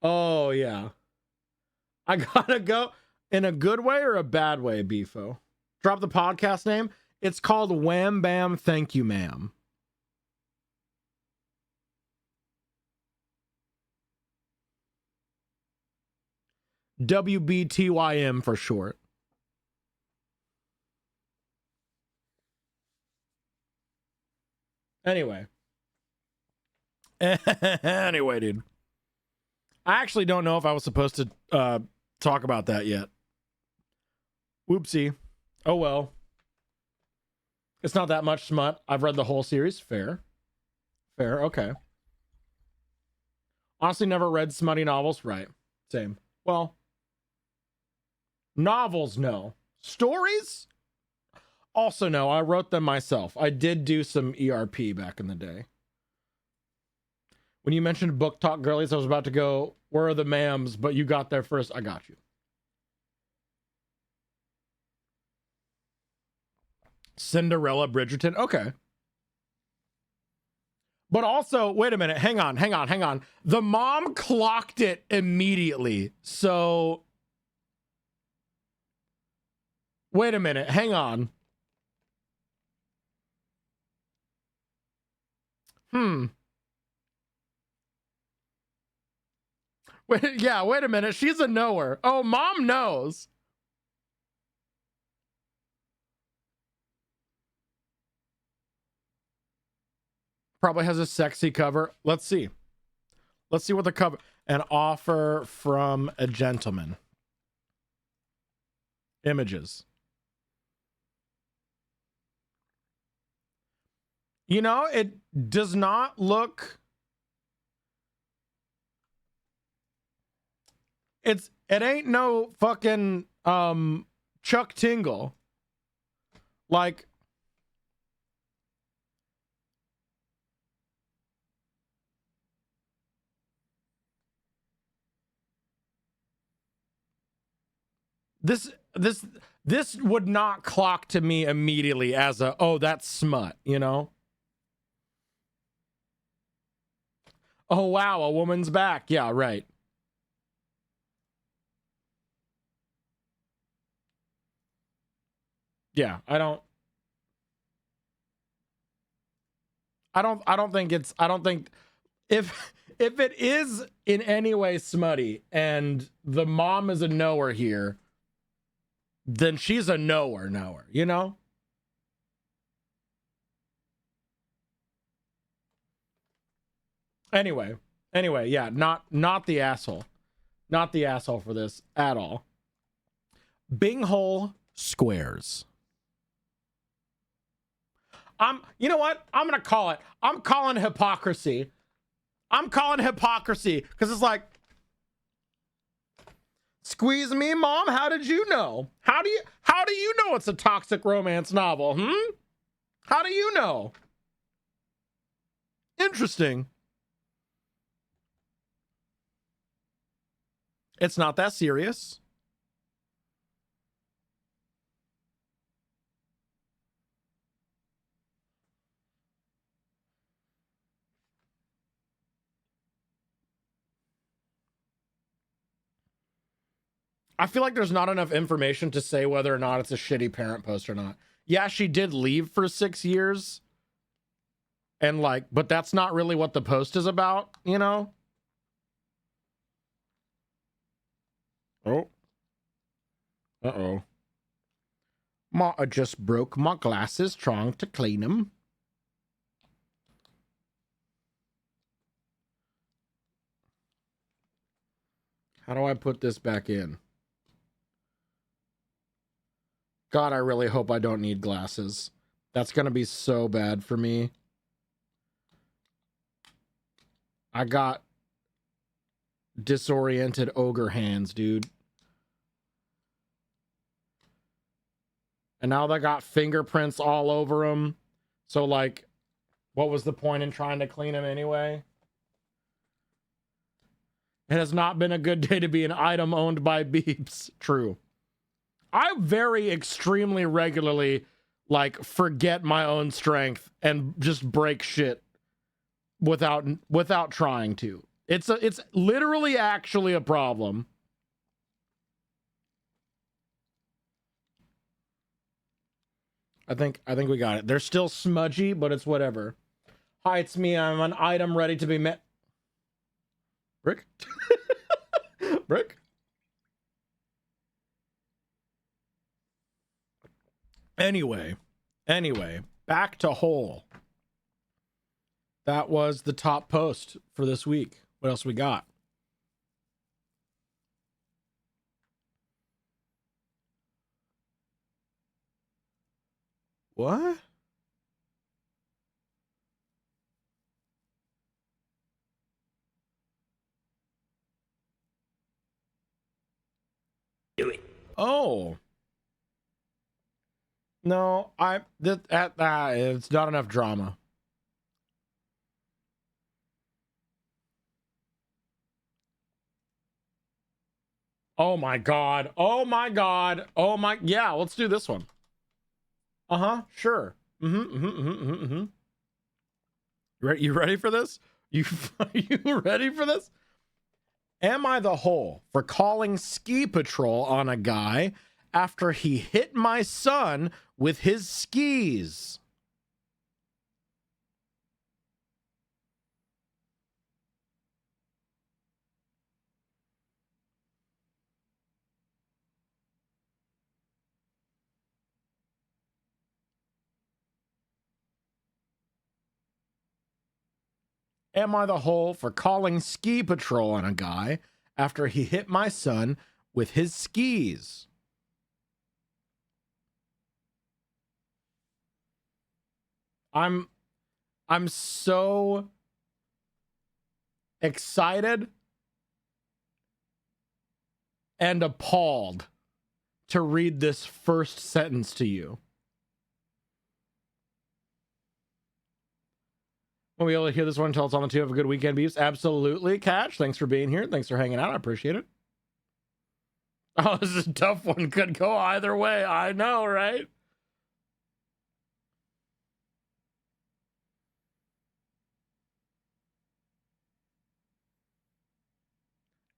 I gotta go in a good way or a bad way, Beefo? Drop the podcast name. It's called Wham Bam Thank You Ma'am. WBTYM for short. Anyway. Anyway, dude. I actually don't know if I was supposed to talk about that yet. Whoopsie. Oh well. It's not that much smut. I've read the whole series. Fair. Fair. Okay. Honestly, never read smutty novels. Right. Same. Well, novels, no. Stories? Also, no. I wrote them myself. I did do some ERP back in the day. When you mentioned book talk girlies, I was about to go, where are the ma'ams? But you got there first. I got you. Cinderella Bridgerton. Okay. But also, wait a minute. Hang on. The mom clocked it immediately. So, wait a minute. Hang on. Wait a minute. She's a knower. Oh, mom knows. Probably has a sexy cover. Let's see. Let's see what the cover... An offer from a gentleman. Images. You know, it does not look... It ain't no fucking Chuck Tingle. Like, this would not clock to me immediately as a, oh, that's smut, you know? Oh wow, a woman's back. Yeah, right. Yeah, I don't think if it is in any way smutty and the mom is a knower here, then she's a knower, you know? Anyway, yeah, not the asshole. Not the asshole for this at all. Binghole Squares. You know what? I'm going to call it. I'm calling hypocrisy. Because it's like, squeeze me, mom? How did you know? How do you know it's a toxic romance novel? How do you know? Interesting. It's not that serious. I feel like there's not enough information to say whether or not it's a shitty parent post or not. Yeah, she did leave for 6 years. And like, but that's not really what the post is about, you know? Oh. Uh-oh. I just broke my glasses trying to clean them. How do I put this back in? God, I really hope I don't need glasses. That's going to be so bad for me. I got disoriented ogre hands, dude. And now they got fingerprints all over them. So, like, what was the point in trying to clean them anyway? It has not been a good day to be an item owned by Beeps. True. I very extremely regularly, like, forget my own strength and just break shit without trying to. It's literally actually a problem. I think we got it. They're still smudgy, but it's whatever. Hi, it's me. I'm an item ready to be met. Brick? Brick? Anyway, back to Hole. That was the top post for this week. What else we got? What? Do it. Oh. No, it's not enough drama. Oh my god. Oh my god. Oh my, yeah, let's do this one. Sure. You ready for this? You ready for this? Am I the hole for calling ski patrol on a guy after he hit my son with his skis? Am I the hole for calling ski patrol on a guy after he hit my son with his skis? I'm so excited and appalled to read this first sentence to you. Will we be able to hear this one until it's on the two? Have a good weekend, Beefs. Absolutely, Catch. Thanks for being here. Thanks for hanging out. I appreciate it. Oh, this is a tough one. Could go either way. I know, right?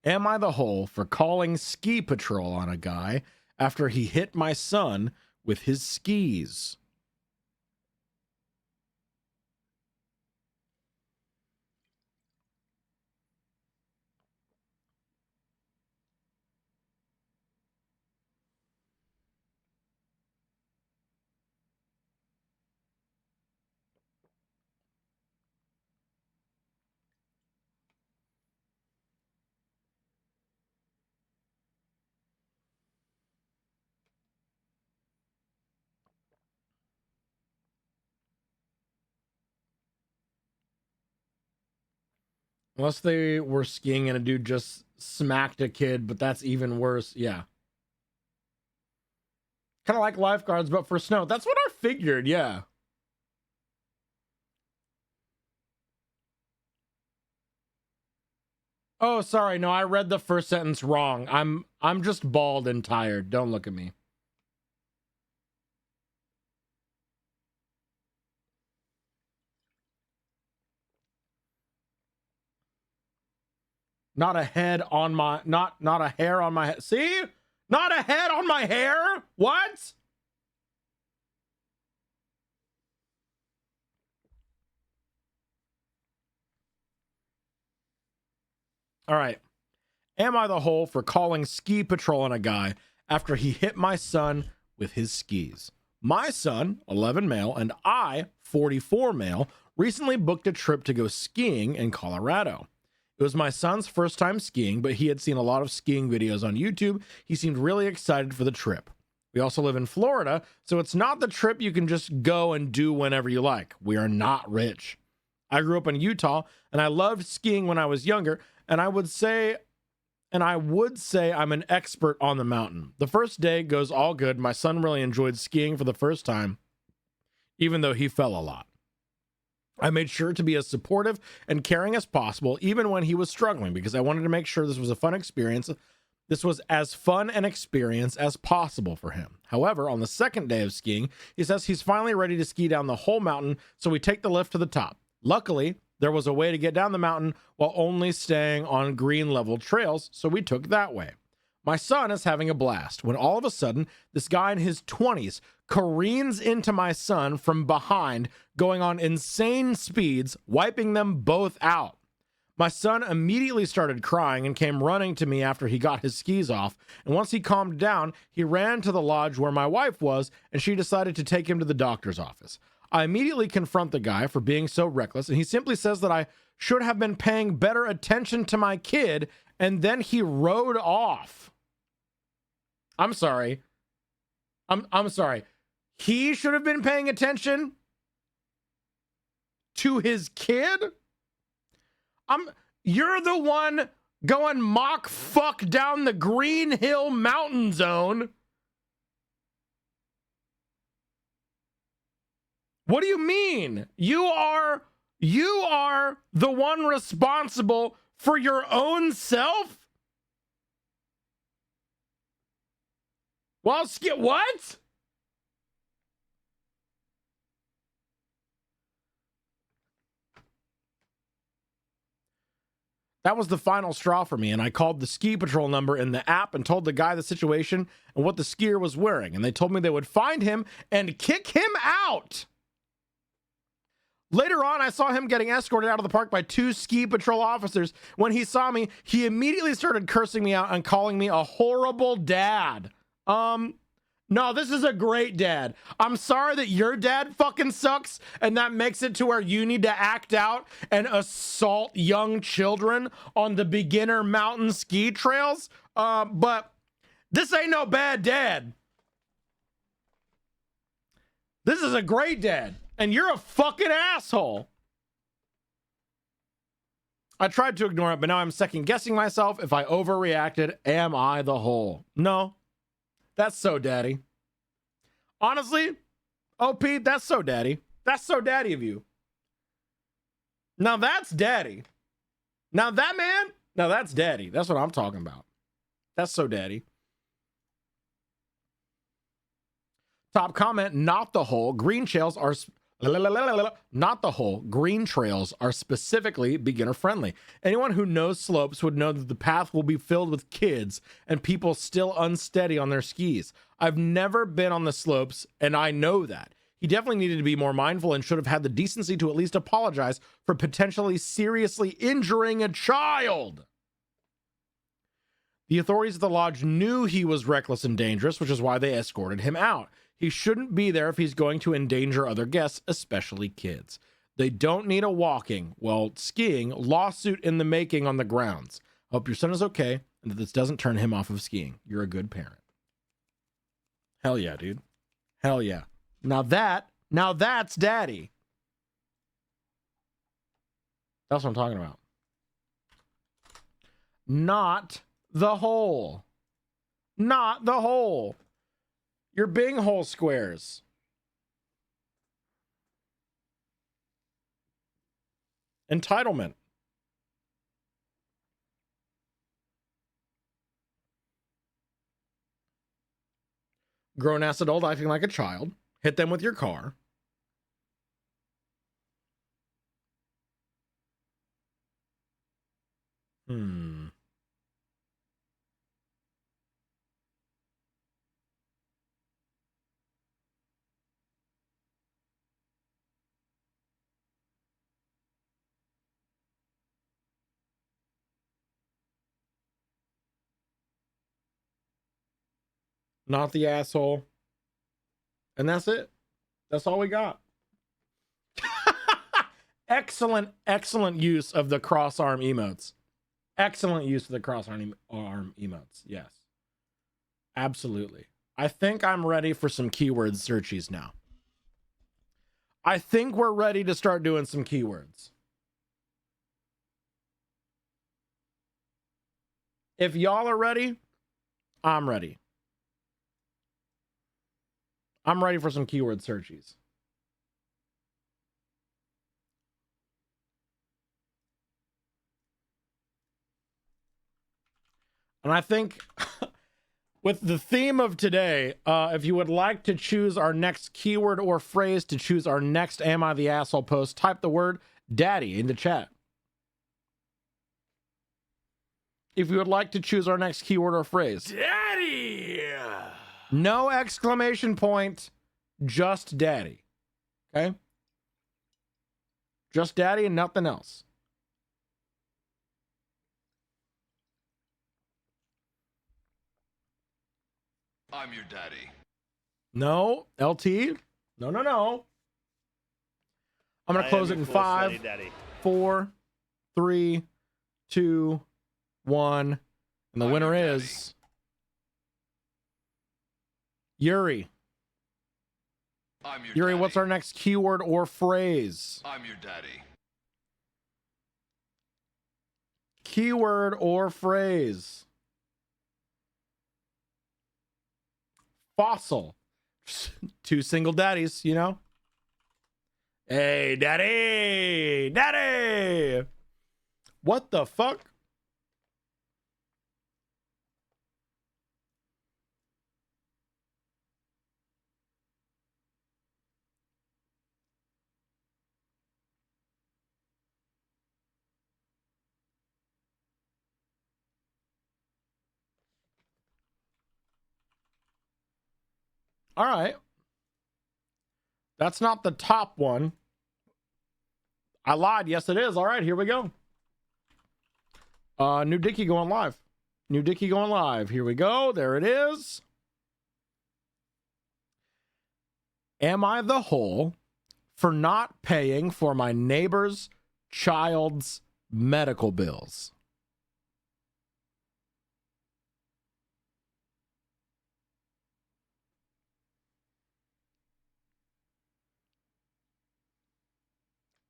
Am I the hole for calling ski patrol on a guy after he hit my son with his skis? Unless they were skiing and a dude just smacked a kid, but that's even worse. Yeah. Kind of like lifeguards, but for snow. That's what I figured. Yeah. Oh, sorry. No, I read the first sentence wrong. I'm just bald and tired. Don't look at me. Not a head on my not a hair on my head. See? Not a head on my hair? What? All right. Am I the hole for calling ski patrol on a guy after he hit my son with his skis? My son, 11 male, and I, 44 male, recently booked a trip to go skiing in Colorado. It was my son's first time skiing, but he had seen a lot of skiing videos on YouTube. He seemed really excited for the trip. We also live in Florida, so it's not the trip you can just go and do whenever you like. We are not rich. I grew up in Utah, and I loved skiing when I was younger, and I would say I'm an expert on the mountain. The first day goes all good. My son really enjoyed skiing for the first time, even though he fell a lot. I made sure to be as supportive and caring as possible, even when he was struggling, because I wanted to make sure this was a fun experience. This was as fun an experience as possible for him. However, on the second day of skiing, he says he's finally ready to ski down the whole mountain, so we take the lift to the top. Luckily, there was a way to get down the mountain while only staying on green level trails, so we took that way. My son is having a blast when all of a sudden, this guy in his 20s careens into my son from behind, going on insane speeds, wiping them both out. My son immediately started crying and came running to me after he got his skis off. And once he calmed down, he ran to the lodge where my wife was, and she decided to take him to the doctor's office. I immediately confront the guy for being so reckless, and he simply says that I should have been paying better attention to my kid, and then he rode off. I'm sorry. I'm sorry. He should have been paying attention to his kid? You're the one going mock fuck down the Green Hill Mountain Zone. What do you mean? You are the one responsible for your own self? Well, what? That was the final straw for me, and I called the ski patrol number in the app and told the guy the situation and what the skier was wearing, and they told me they would find him and kick him out. Later on, I saw him getting escorted out of the park by 2 ski patrol officers. When he saw me, he immediately started cursing me out and calling me a horrible dad. No, this is a great dad. I'm sorry that your dad fucking sucks, and that makes it to where you need to act out and assault young children on the beginner mountain ski trails. But this ain't no bad dad. This is a great dad, and you're a fucking asshole. I tried to ignore it, but now I'm second guessing myself. If I overreacted, am I the whole? No. That's so daddy. Honestly, OP, that's so daddy. That's so daddy of you. Now that's daddy. Now that man, now that's daddy. That's what I'm talking about. That's so daddy. Top comment, not the whole. Green trails are not the whole. Green trails are specifically beginner friendly. Anyone who knows slopes would know that the path will be filled with kids and people still unsteady on their skis. I've never been on the slopes, and I know that. He definitely needed to be more mindful and should have had the decency to at least apologize for potentially seriously injuring a child. The authorities at the lodge knew he was reckless and dangerous, which is why they escorted him out. He shouldn't be there if he's going to endanger other guests, especially kids. They don't need a skiing lawsuit in the making on the grounds. Hope your son is okay and that this doesn't turn him off of skiing. You're a good parent. Hell yeah, dude. Hell yeah. Now that's daddy. That's what I'm talking about. Not the hole. Not the hole. You're being hole squares. Entitlement. Grown-ass adult acting like a child. Hit them with your car. Not the asshole. And that's it. That's all we got. Excellent use of the cross arm emotes. Excellent use of the cross arm emotes. Yes. Absolutely. I think I'm ready for some keyword searchies now. I think we're ready to start doing some keywords. If y'all are ready, I'm ready. I'm ready for some keyword searchies. And I think with the theme of today, if you would like to choose our next keyword or phrase to choose our next Am I the Asshole post, type the word daddy in the chat. If you would like to choose our next keyword or phrase. Daddy! No exclamation point, just daddy. Okay? Just daddy and nothing else. I'm your daddy. No, LT. No, no, no. I'm going to close it in 5, 4, 3, 2, 1. And the winner is Yuri. I'm your Yuri, daddy. what's our next keyword or phrase? I'm your daddy. Keyword or phrase. Fossil. 2 single daddies, you know? Hey, daddy! Daddy! What the fuck? All right. That's not the top one. I lied. Yes, it is. All right, here we go. New Dicky going live. New Dicky going live. Here we go. There it is. Am I the hole for not paying for my neighbor's child's medical bills?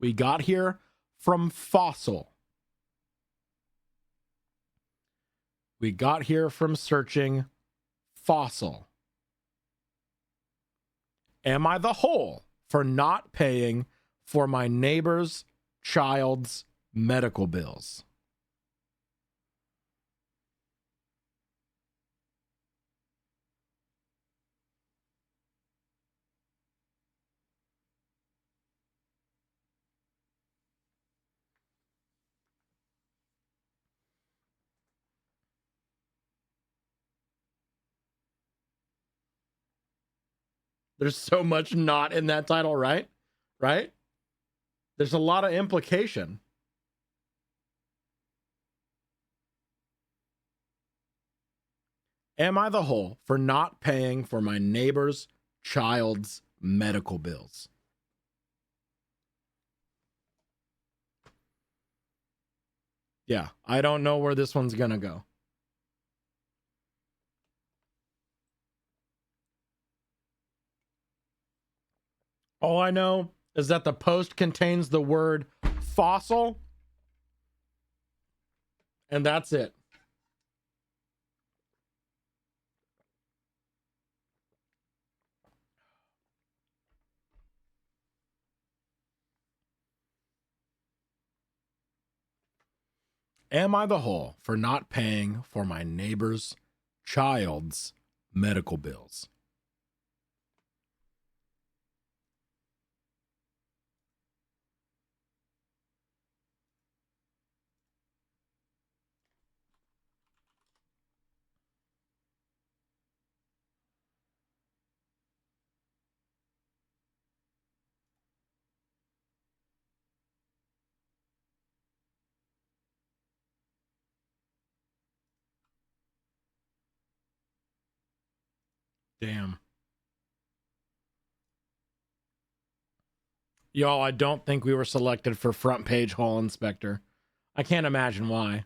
We got here from Fossil. We got here from searching Fossil. Am I the hole for not paying for my neighbor's child's medical bills? There's so much not in that title, right? Right? There's a lot of implication. Am I the hole for not paying for my neighbor's child's medical bills? Yeah, I don't know where this one's going to go. All I know is that the post contains the word fossil, and that's it. Am I the hole for not paying for my neighbor's child's medical bills? Damn. Y'all, I don't think we were selected for front page hall inspector. I can't imagine why.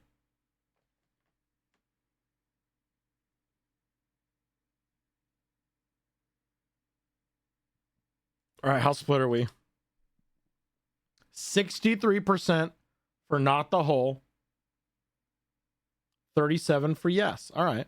All right, how split are we? 63% for not the hole. 37 for yes. All right.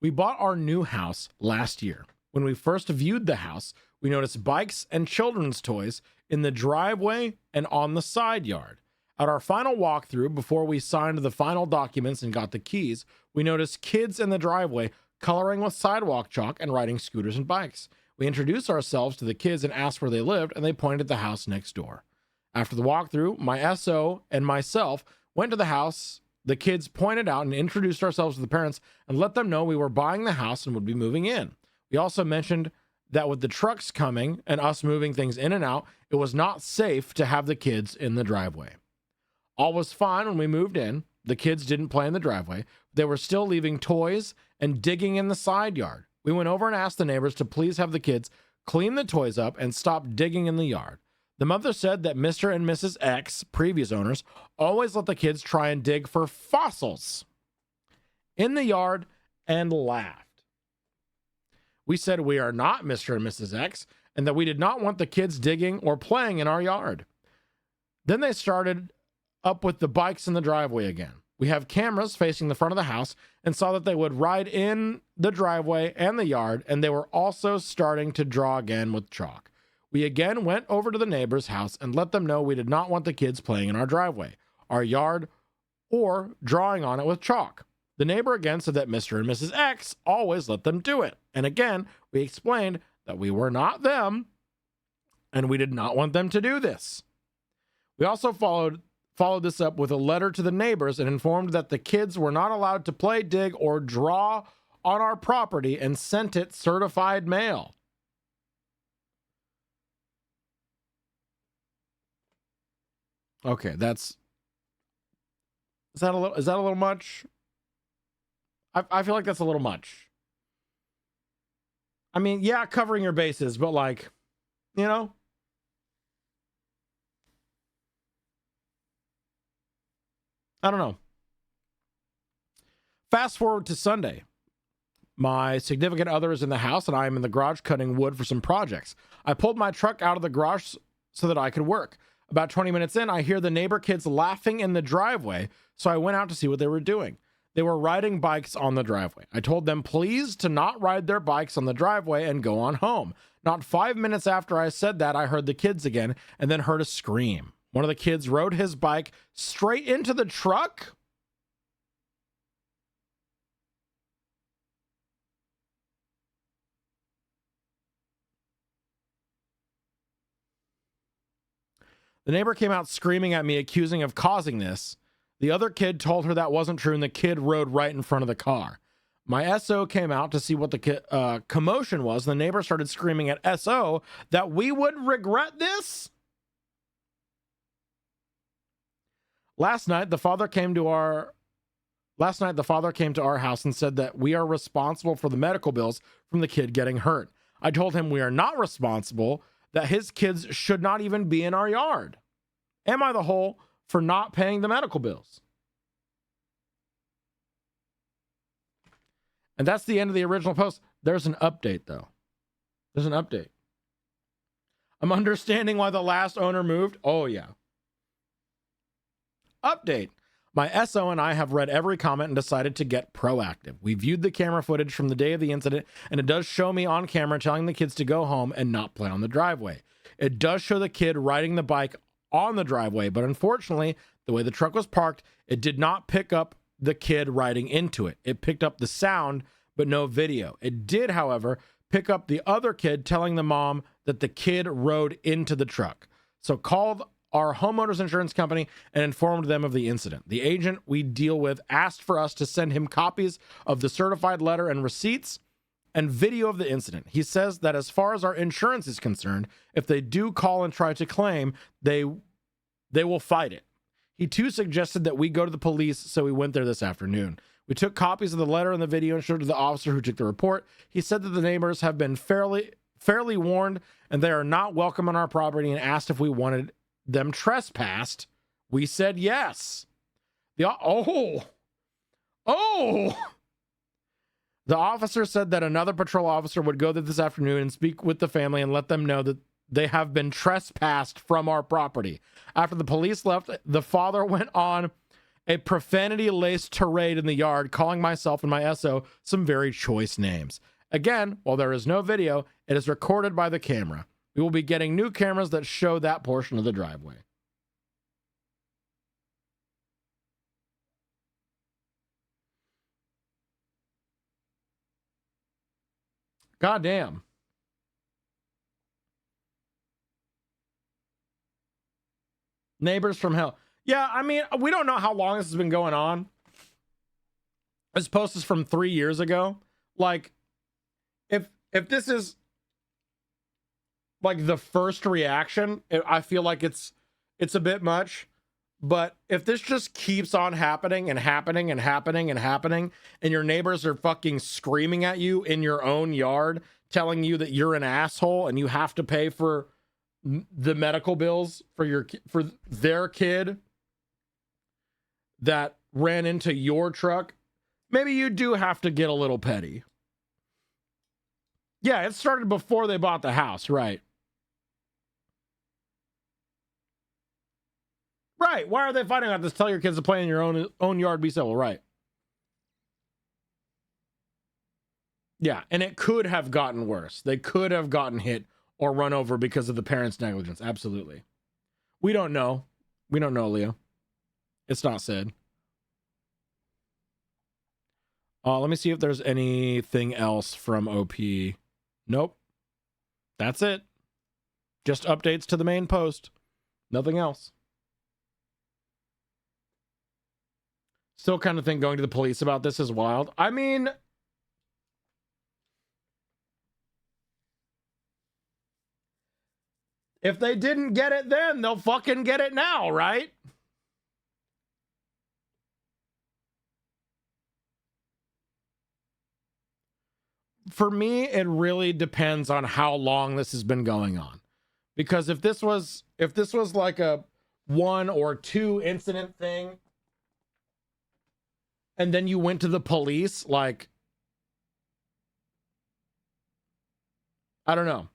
We bought our new house last year. When we first viewed the house, we noticed bikes and children's toys in the driveway and on the side yard. At our final walkthrough, before we signed the final documents and got the keys, we noticed kids in the driveway coloring with sidewalk chalk and riding scooters and bikes. We introduced ourselves to the kids and asked where they lived, and they pointed at the house next door. After the walkthrough, my SO and myself went to the house. The kids pointed out and introduced ourselves to the parents and let them know we were buying the house and would be moving in. We also mentioned that with the trucks coming and us moving things in and out, it was not safe to have the kids in the driveway. All was fine when we moved in. The kids didn't play in the driveway. They were still leaving toys and digging in the side yard. We went over and asked the neighbors to please have the kids clean the toys up and stop digging in the yard. The mother said that Mr. and Mrs. X, previous owners, always let the kids try and dig for fossils in the yard and laughed. We said we are not Mr. and Mrs. X and that we did not want the kids digging or playing in our yard. Then they started up with the bikes in the driveway again. We have cameras facing the front of the house and saw that they would ride in the driveway and the yard, and they were also starting to draw again with chalk. We again went over to the neighbor's house and let them know we did not want the kids playing in our driveway, our yard, or drawing on it with chalk. The neighbor again said that Mr. and Mrs. X always let them do it. And again, we explained that we were not them and we did not want them to do this. We also followed this up with a letter to the neighbors and informed that the kids were not allowed to play, dig, or draw on our property and sent it certified mail. Okay, is that a little much? I feel like that's a little much. I mean, yeah, covering your bases, but like, you know, I don't know. Fast forward to Sunday. My significant other is in the house and I am in the garage cutting wood for some projects. I pulled my truck out of the garage so that I could work. About 20 minutes in, I hear the neighbor kids laughing in the driveway, so I went out to see what they were doing. They were riding bikes on the driveway. I told them please to not ride their bikes on the driveway and go on home. Not 5 minutes after I said that, I heard the kids again and then heard a scream. One of the kids rode his bike straight into the truck. The neighbor came out screaming at me, accusing of causing this. The other kid told her that wasn't true, and the kid rode right in front of the car. My SO came out to see what the commotion was. The neighbor started screaming at SO that we would regret this. Last night, the father came to our house and said that we are responsible for the medical bills from the kid getting hurt. I told him we are not responsible, that his kids should not even be in our yard. Am I the whole for not paying the medical bills? And that's the end of the original post. There's an update, though. There's an update. I'm understanding why the last owner moved. Oh, yeah. Update. My SO and I have read every comment and decided to get proactive. We viewed the camera footage from the day of the incident, and it does show me on camera telling the kids to go home and not play on the driveway. It does show the kid riding the bike on the driveway, but unfortunately, the way the truck was parked, it did not pick up the kid riding into it. It picked up the sound, but no video. It did, however, pick up the other kid telling the mom that the kid rode into the truck. So called our homeowner's insurance company and informed them of the incident. The agent we deal with asked for us to send him copies of the certified letter and receipts and video of the incident. He says that as far as our insurance is concerned, if they do call and try to claim, they will fight it. He too suggested that we go to the police, so we went there this afternoon. We took copies of the letter and the video and showed to the officer who took the report. He said that the neighbors have been fairly warned and they are not welcome on our property, and asked if we wanted them trespassed. We said yes. The officer said that another patrol officer would go there this afternoon and speak with the family and let them know that they have been trespassed from our property. After the police left, the father went on a profanity-laced tirade in the yard, calling myself and my SO some very choice names. Again, while there is no video, it is recorded by the camera. We will be getting new cameras that show that portion of the driveway. Goddamn. Neighbors from hell. Yeah, I mean, we don't know how long this has been going on. This post is from 3 years ago. Like, if this is like the first reaction, I feel like it's a bit much. But if this just keeps on happening and happening and happening and happening, and your neighbors are fucking screaming at you in your own yard, telling you that you're an asshole and you have to pay for the medical bills for their kid that ran into your truck, maybe you do have to get a little petty. Yeah, it started before they bought the house, right? Right. Why are they fighting about this? Tell your kids to play in your own yard, be civil, right? Yeah, and it could have gotten worse. They could have gotten hit or run over because of the parents' negligence. Absolutely. We don't know. We don't know, Leo. It's not said. Let me see if there's anything else from OP. Nope. That's it. Just updates to the main post. Nothing else. Still kind of think going to the police about this is wild. I mean, if they didn't get it then, they'll fucking get it now, right? For me, it really depends on how long this has been going on. Because if this was like a 1 or 2 incident thing, and then you went to the police, like, I don't know.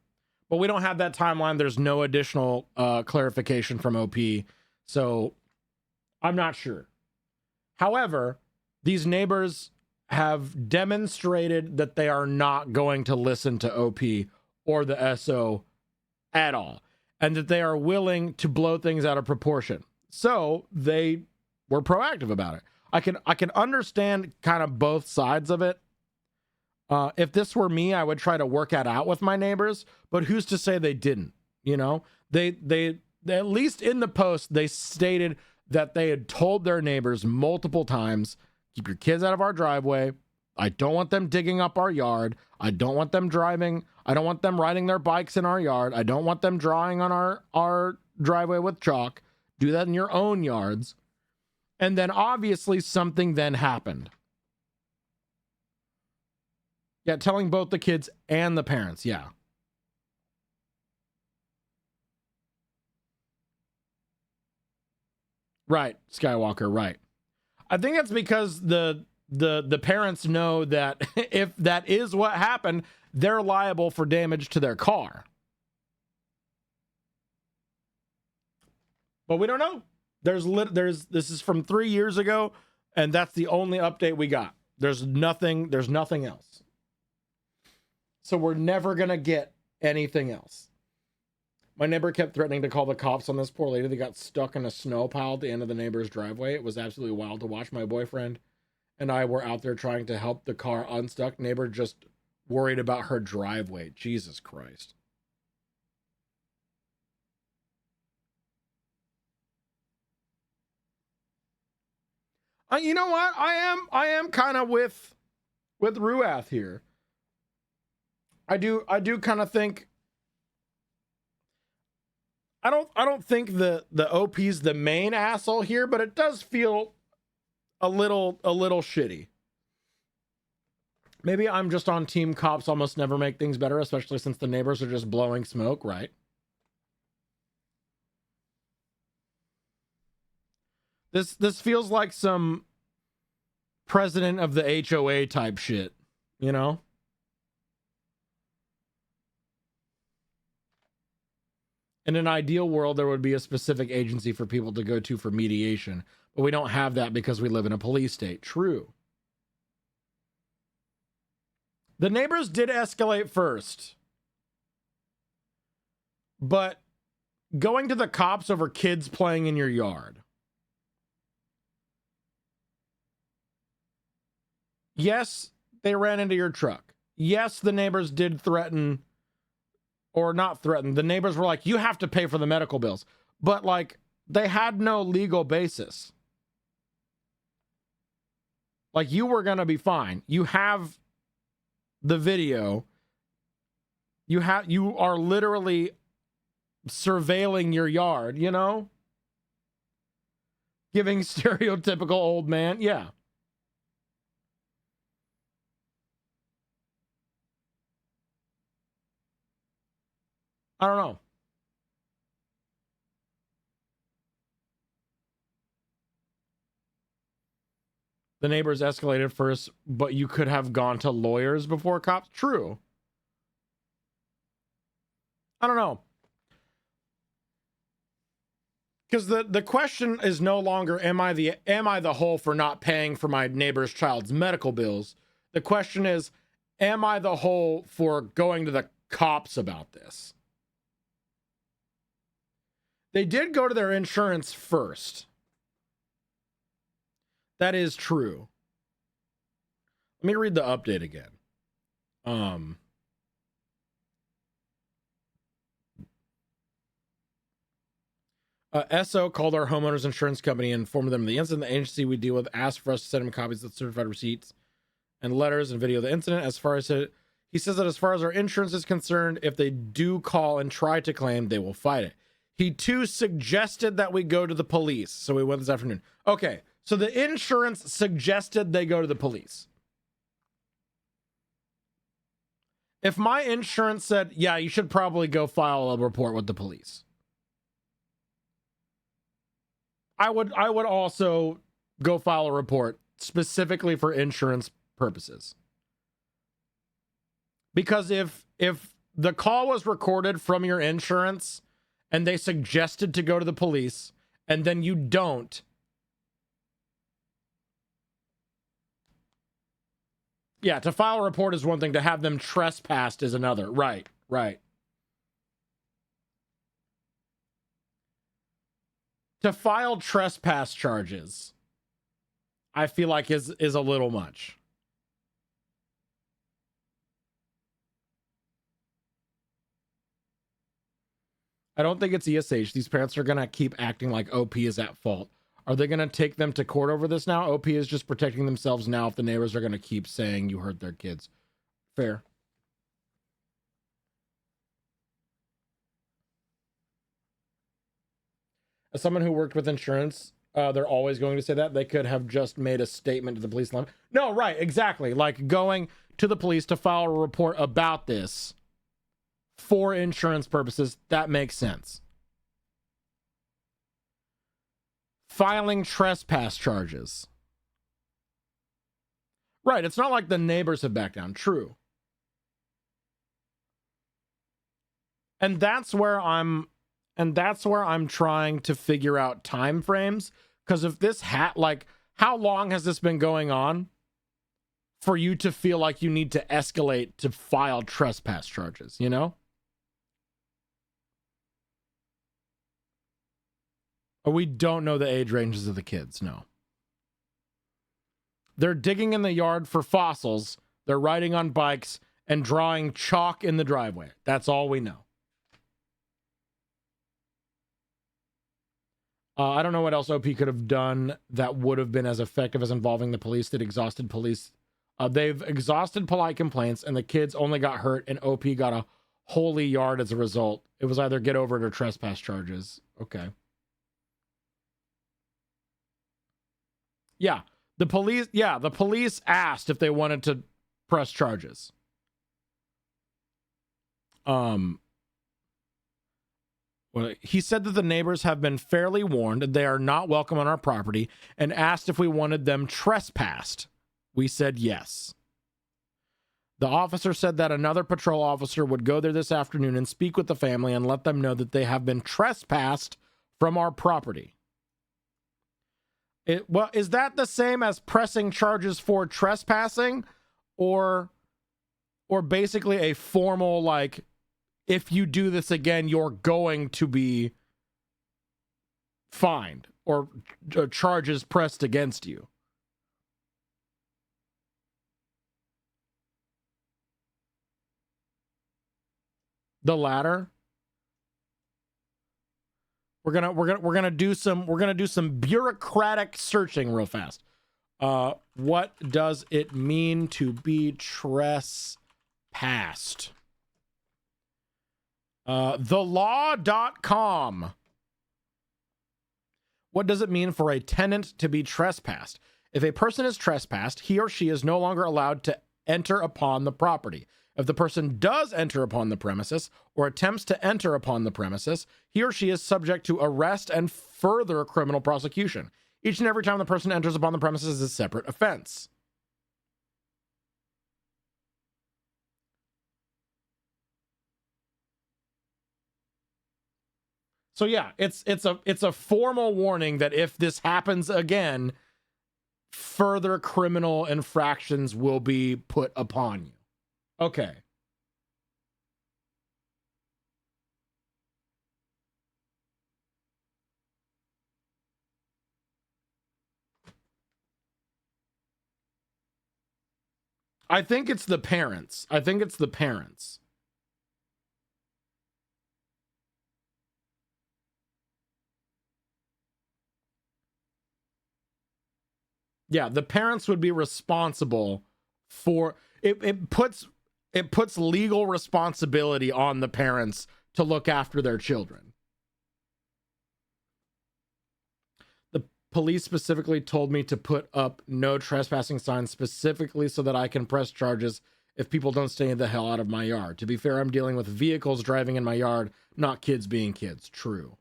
But we don't have that timeline. There's no additional clarification from OP. So I'm not sure. However, these neighbors have demonstrated that they are not going to listen to OP or the SO at all, and that they are willing to blow things out of proportion. So they were proactive about it. I can understand kind of both sides of it. If this were me, I would try to work that out with my neighbors, but who's to say they didn't? You know, they at least in the post, they stated that they had told their neighbors multiple times, keep your kids out of our driveway. I don't want them digging up our yard. I don't want them driving. I don't want them riding their bikes in our yard. I don't want them drawing on our driveway with chalk. Do that in your own yards. And then obviously something then happened. Yeah, telling both the kids and the parents, yeah. Right, Skywalker, right. I think that's because the parents know that if that is what happened, they're liable for damage to their car. But we don't know. This is from 3 years ago, and that's the only update we got. There's nothing else. So we're never gonna get anything else. My neighbor kept threatening to call the cops on this poor lady that got stuck in a snow pile at the end of the neighbor's driveway. It was absolutely wild to watch. My boyfriend and I were out there trying to help the car unstuck. Neighbor just worried about her driveway. Jesus Christ. You know what? I am kind of with Ruath here. I do kind of think I don't think the OP's the main asshole here, but it does feel a little shitty. Maybe I'm just on team cops almost never make things better, especially since the neighbors are just blowing smoke, right? This feels like some president of the HOA type shit, you know? In an ideal world, there would be a specific agency for people to go to for mediation, but we don't have that because we live in a police state. True. The neighbors did escalate first, but going to the cops over kids playing in your yard. Yes, they ran into your truck. Yes, the neighbors did threaten, or not threaten. The neighbors were like, you have to pay for the medical bills. But like, they had no legal basis. Like, you were going to be fine. You have the video. You are literally surveilling your yard, you know? Giving stereotypical old man. Yeah. I don't know. The neighbors escalated first, but you could have gone to lawyers before cops. True. I don't know. Because the question is no longer am I the hole for not paying for my neighbor's child's medical bills? The question is, am I the hole for going to the cops about this? They did go to their insurance first. That is true. Let me read the update again. SO called our homeowners insurance company and informed them of the incident. The agency we deal with asked for us to send him copies of certified receipts and letters and video of the incident. He says that as far as our insurance is concerned, if they do call and try to claim, they will fight it. He too suggested that we go to the police. So we went this afternoon. Okay. So the insurance suggested they go to the police. If my insurance said, yeah, you should probably go file a report with the police, I would also go file a report specifically for insurance purposes. Because if the call was recorded from your insurance and they suggested to go to the police and then you don't, yeah, to file a report is one thing, to have them trespassed is another. Right. To file trespass charges, I feel like is a little much. I don't think it's ESH. These parents are going to keep acting like OP is at fault. Are they going to take them to court over this now? OP is just protecting themselves now if the neighbors are going to keep saying you hurt their kids. Fair. As someone who worked with insurance, they're always going to say that. They could have just made a statement to the police line. No, right, exactly. Like going to the police to file a report about this for insurance purposes, that makes sense. Filing trespass charges. Right, it's not like the neighbors have backed down. True. And that's where I'm trying to figure out time frames, because if this how long has this been going on for you to feel like you need to escalate to file trespass charges, you know? We don't know the age ranges of the kids, no. They're digging in the yard for fossils, they're riding on bikes, and drawing chalk in the driveway. That's all we know. I don't know what else OP could have done that would have been as effective as involving the police. They've exhausted polite complaints, and the kids only got hurt, and OP got a holy yard as a result. It was either get over it or trespass charges. Okay. Yeah, the police asked if they wanted to press charges. He said that the neighbors have been fairly warned that they are not welcome on our property and asked if we wanted them trespassed. We said yes. The officer said that another patrol officer would go there this afternoon and speak with the family and let them know that they have been trespassed from our property. Well, is that the same as pressing charges for trespassing, or basically a formal, like, if you do this again, you're going to be fined or charges pressed against you? The latter. We're gonna do some bureaucratic searching real fast. What does it mean to be trespassed? TheLaw.com. What does it mean for a tenant to be trespassed? If a person is trespassed, he or she is no longer allowed to enter upon the property. If the person does enter upon the premises or attempts to enter upon the premises, he or she is subject to arrest and further criminal prosecution. Each and every time the person enters upon the premises is a separate offense. So yeah, it's a formal warning that if this happens again, further criminal infractions will be put upon you. Okay. I think it's the parents. I think it's the parents. Yeah, the parents would be responsible for it. It puts legal responsibility on the parents to look after their children. The police specifically told me to put up no trespassing signs specifically so that I can press charges if people don't stay the hell out of my yard. To be fair, I'm dealing with vehicles driving in my yard, not kids being kids. True.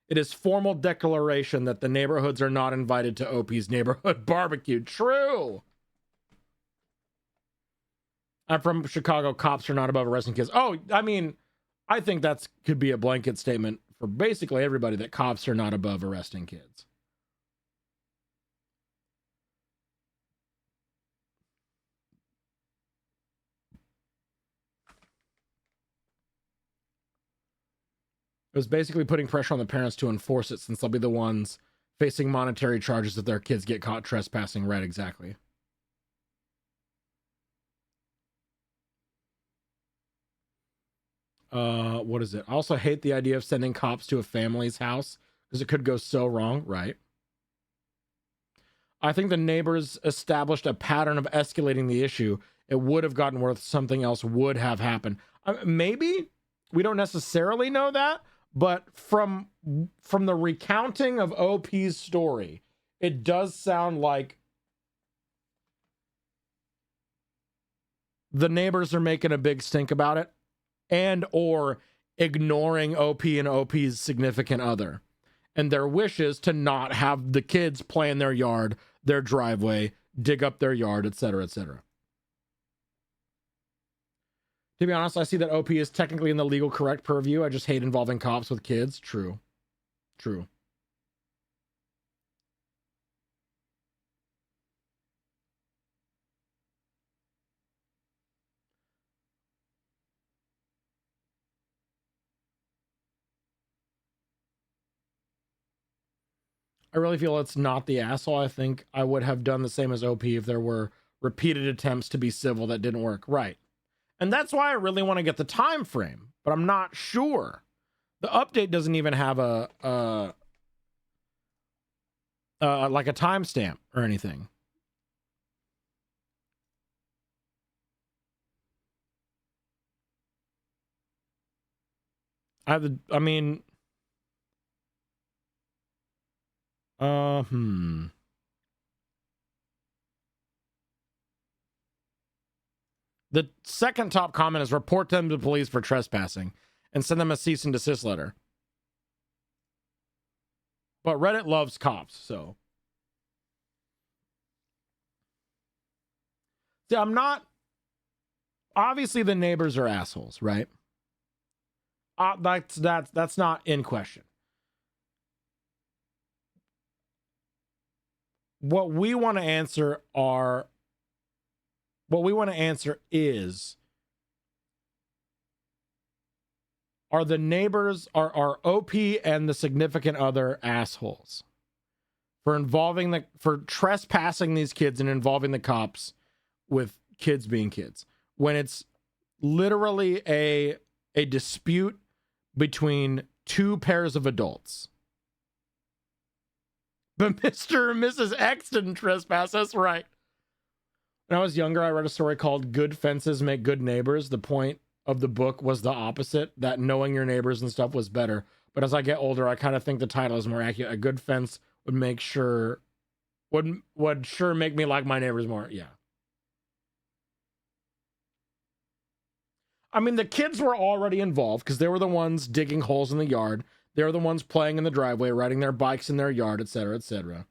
It is formal declaration that the neighborhoods are not invited to OP's neighborhood barbecue. True. I'm from Chicago. Cops are not above arresting kids. Oh, I mean, I think that's could be a blanket statement for basically everybody that cops are not above arresting kids. It was basically putting pressure on the parents to enforce it since they'll be the ones facing monetary charges if their kids get caught trespassing. Right, exactly. What is it? I also hate the idea of sending cops to a family's house because it could go so wrong, right? I think the neighbors established a pattern of escalating the issue. It would have gotten worse. Something else would have happened. Maybe we don't necessarily know that. But from the recounting of OP's story, it does sound like the neighbors are making a big stink about it and or ignoring OP and OP's significant other and their wishes to not have the kids play in their yard, their driveway, dig up their yard, etc., etc. To be honest, I see that OP is technically in the legal correct purview. I just hate involving cops with kids. True. True. I really feel it's not the asshole. I think I would have done the same as OP if there were repeated attempts to be civil that didn't work. Right. And that's why I really want to get the time frame, but I'm not sure. The update doesn't even have a like a timestamp or anything. The second top comment is report them to the police for trespassing and send them a cease and desist letter. But Reddit loves cops, so. See, I'm not. Obviously, the neighbors are assholes, right? That's not in question. What we want to answer is, are the neighbors, are OP and the significant other assholes for trespassing these kids and involving the cops with kids being kids when it's literally a dispute between two pairs of adults? But Mr. and Mrs. X didn't trespass. That's right. When I was younger, I read a story called Good Fences Make Good Neighbors. The point of the book was the opposite, that knowing your neighbors and stuff was better. but as I get older, I kind of think the title is more accurate. A good fence would make sure would sure make me like my neighbors more. Yeah. I mean, the kids were already involved because they were the ones digging holes in the yard. They were the ones playing in the driveway, riding their bikes in their yard, etc., etc.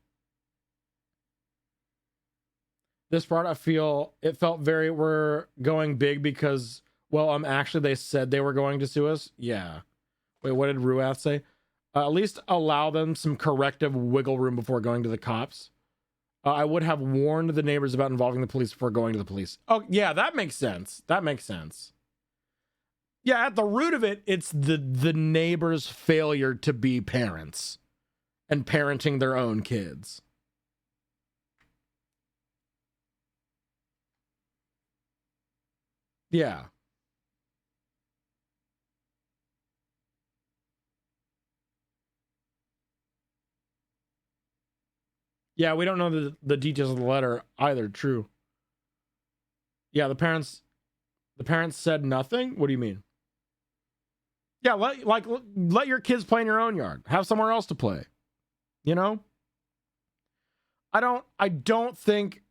This part, I feel it felt very we're going big because, well, actually they said they were going to sue us. Yeah. Wait, what did Ruath say? At least allow them some corrective wiggle room before going to the cops. I would have warned the neighbors about involving the police before going to the police. Oh, yeah, that makes sense. That makes sense. Yeah, at the root of it, it's the neighbors' failure to be parents and parenting their own kids. Yeah. Yeah, we don't know the details of the letter either. True. Yeah, the parents said nothing. What do you mean? Yeah, let your kids play in your own yard. Have somewhere else to play. You know? I don't think,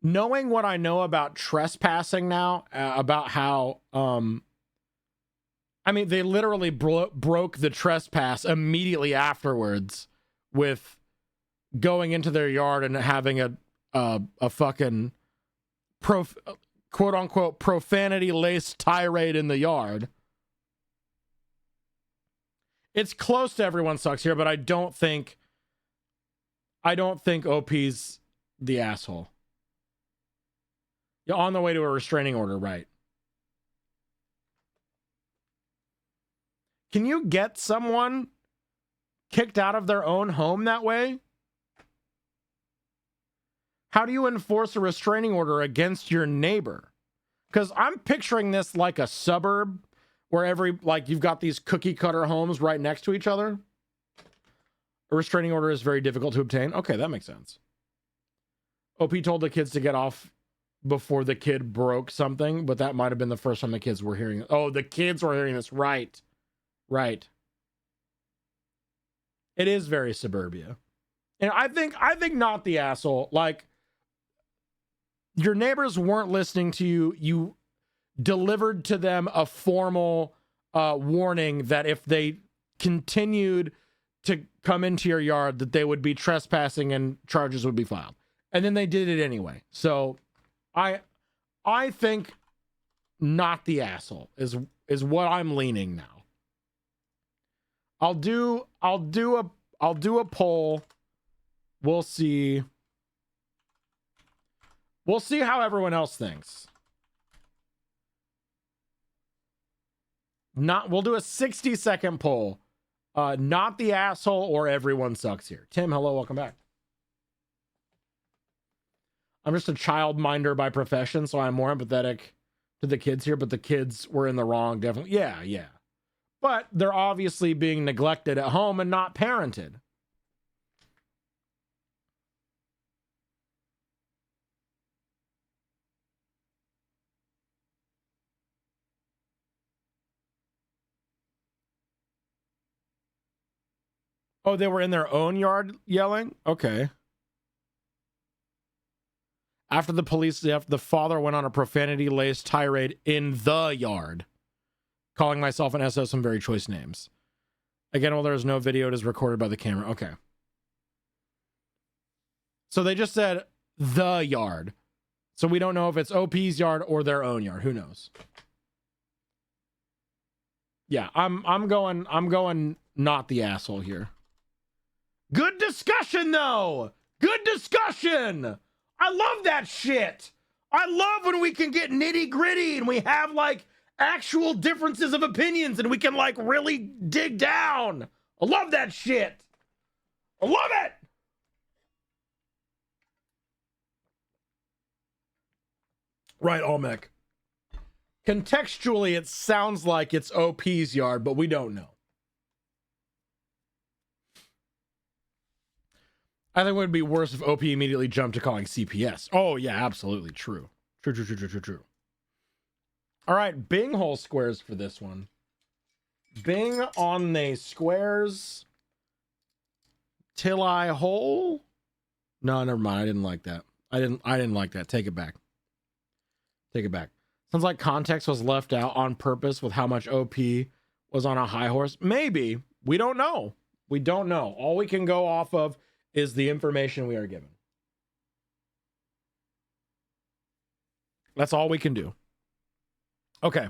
knowing what I know about trespassing now, about how I mean, they literally broke the trespass immediately afterwards with going into their yard and having a fucking quote unquote profanity laced tirade in the yard. It's close to Everyone Sucks here, but I don't think OP's the asshole. You're on the way to a restraining order, right? Can you get someone kicked out of their own home that way? How do you enforce a restraining order against your neighbor? Because I'm picturing this like a suburb where you've got these cookie cutter homes right next to each other. A restraining order is very difficult to obtain. Okay, that makes sense. OP told the kids to get off before the kid broke something, but that might have been the first time the kids were hearing it. Oh, the kids were hearing this. Right. Right. It is very suburbia. And I think not the asshole. Like, your neighbors weren't listening to you. You delivered to them a formal warning that if they continued to come into your yard, that they would be trespassing and charges would be filed. And then they did it anyway. So I think not the asshole is what I'm leaning now. I'll do a poll. We'll see. We'll see how everyone else thinks. We'll do a 60-second poll. Not the asshole or Everyone Sucks here. Tim, hello, welcome back. I'm just a child minder by profession, so I'm more empathetic to the kids here, but the kids were in the wrong, definitely. Yeah. But they're obviously being neglected at home and not parented. Oh, they were in their own yard yelling? Okay. After the father went on a profanity-laced tirade in the yard, calling myself an SO some very choice names. Again, while there is no video, it is recorded by the camera. Okay. So they just said the yard. So we don't know if it's OP's yard or their own yard. Who knows? Yeah, I'm going not the asshole here. Good discussion, though. Good discussion. I love that shit. I love when we can get nitty gritty and we have like actual differences of opinions and we can like really dig down. I love that shit. I love it. Right, Olmec. Contextually, it sounds like it's OP's yard, but we don't know. I think it would be worse if OP immediately jumped to calling CPS. Oh, yeah, absolutely. True. True. All right, Bing hole squares for this one. Bing on the squares till I hole. No, never mind. I didn't like that. I didn't like that. Take it back. Take it back. Sounds like context was left out on purpose with how much OP was on a high horse. Maybe. We don't know. We don't know. All we can go off of is the information we are given. That's all we can do. Okay.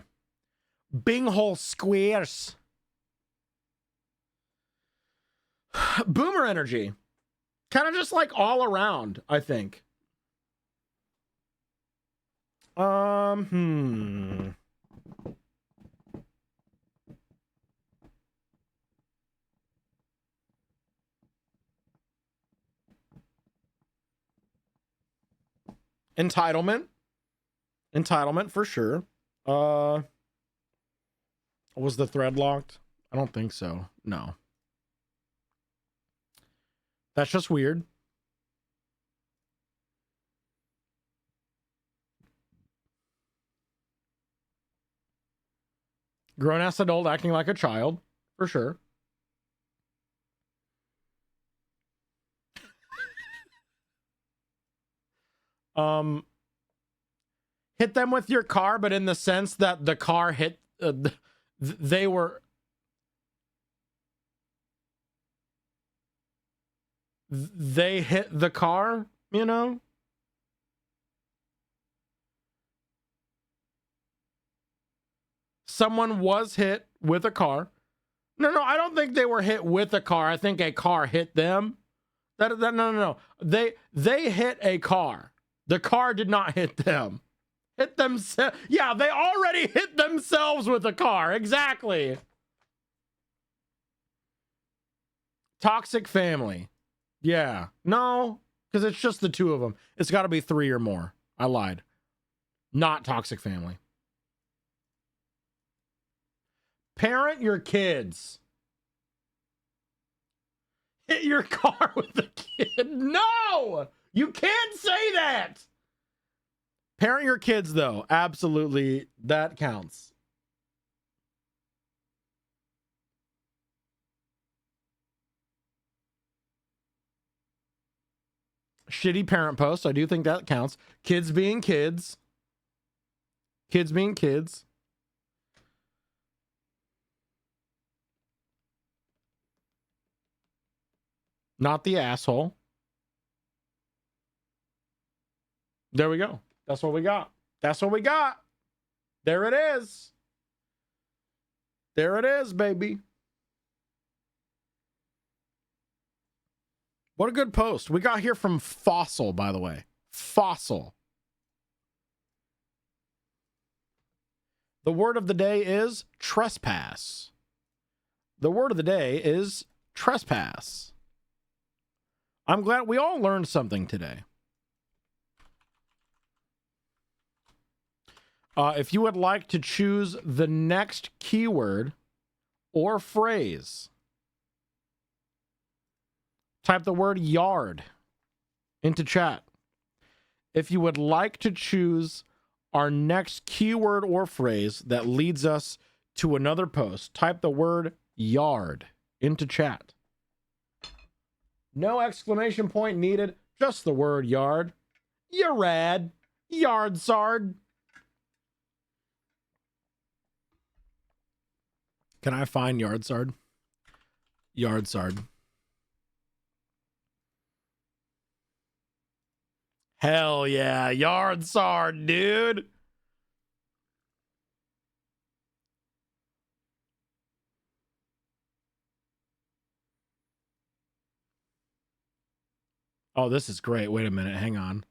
Bing hole squares. Boomer energy. Kind of just like all around, I think. Entitlement. Entitlement for sure. Was the thread locked? I don't think so. No. That's just weird. Grown-ass adult acting like a child, for sure. Hit them with your car, but in the sense that the car hit, they hit the car, you know? Someone was hit with a car. No, I don't think they were hit with a car. I think a car hit them. No. They hit a car. The car did not hit them. Hit themselves. Yeah, they already hit themselves with a car. Exactly. Toxic family. Yeah. No, because it's just the two of them. It's got to be 3 or more. I lied. Not toxic family. Parent your kids. Hit your car with a kid. No! You can't say that! Parent your kids, though. Absolutely. That counts. Shitty parent post. I do think that counts. Kids being kids. Kids being kids. Not the asshole. There we go. That's what we got. That's what we got. There it is. There it is, baby. What a good post. We got here from Fossil, by the way. Fossil. The word of the day is trespass. The word of the day is trespass. I'm glad we all learned something today. If you would like to choose the next keyword or phrase, type the word yard into chat. If you would like to choose our next keyword or phrase that leads us to another post, type the word yard into chat. No exclamation point needed, just the word yard. You're rad. Yard sard. Can I find yard sard? Yard sard. Hell yeah, yard sard, dude. Oh, this is great. Wait a minute. Hang on.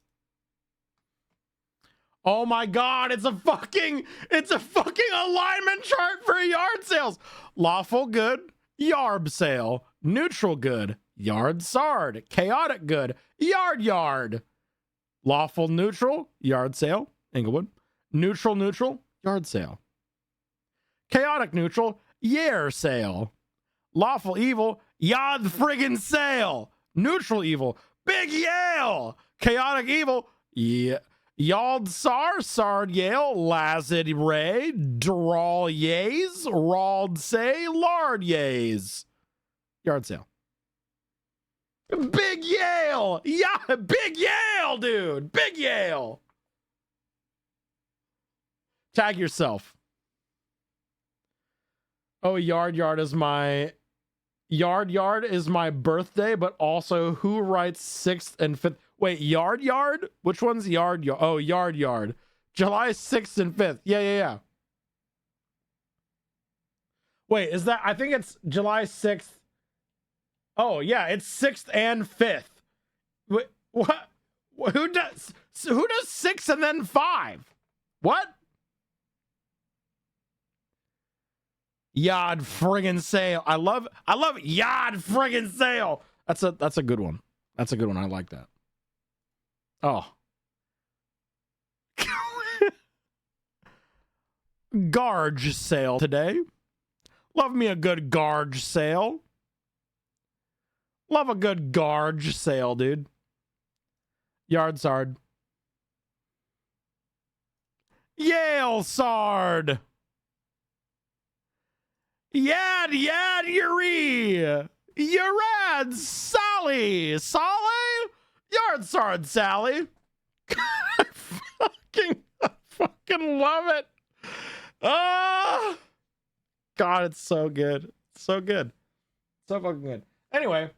Oh my God, it's a fucking alignment chart for yard sales. Lawful good, yarb sale. Neutral good, yard sard. Chaotic good, yard. Lawful neutral, yard sale, Inglewood. Neutral, yard sale. Chaotic neutral, year sale. Lawful evil, yard friggin' sale. Neutral evil, big Yale. Chaotic evil, yeah. Yald Sar, Sard Yale, Lazid Ray, Drawl Yays, Rald Say, Lard Yays. Yard sale. Big Yale! Yeah, Big Yale, dude! Big Yale! Tag yourself. Oh, Yard is my birthday, but also who writes 6th and 5th? Wait, Yard? Which one's Yard? Oh, Yard. July 6th and 5th. Yeah. Wait, is that, I think it's July 6th. Oh, yeah, it's 6th and 5th. Wait, what? Who does 6 and then 5? What? Yard friggin' sale. I love Yard friggin' sale. That's a good one. That's a good one. I like that. Oh. Garge sale today. Love me a good Garge sale. Love a good Garge sale, dude. Yard Sard. Yale Sard. Yad Yuri. Yurad Sally. Yard Sard Sally. I fucking love it. Oh, God, it's so good. So good. So fucking good. Anyway,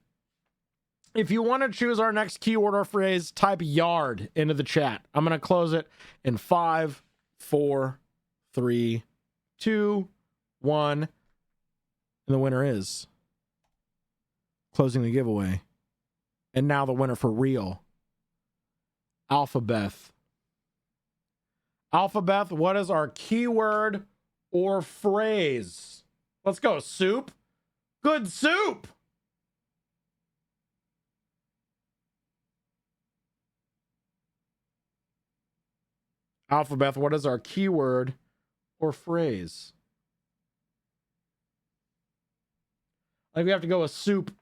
if you want to choose our next keyword or phrase, type yard into the chat. I'm going to close it in 5, 4, 3, 2, 1. And the winner is closing the giveaway. And now the winner for real. Alphabeth. Alphabeth, what is our keyword or phrase? Let's go. Soup. Good soup. Alphabeth, what is our keyword or phrase? I think we have to go with soup.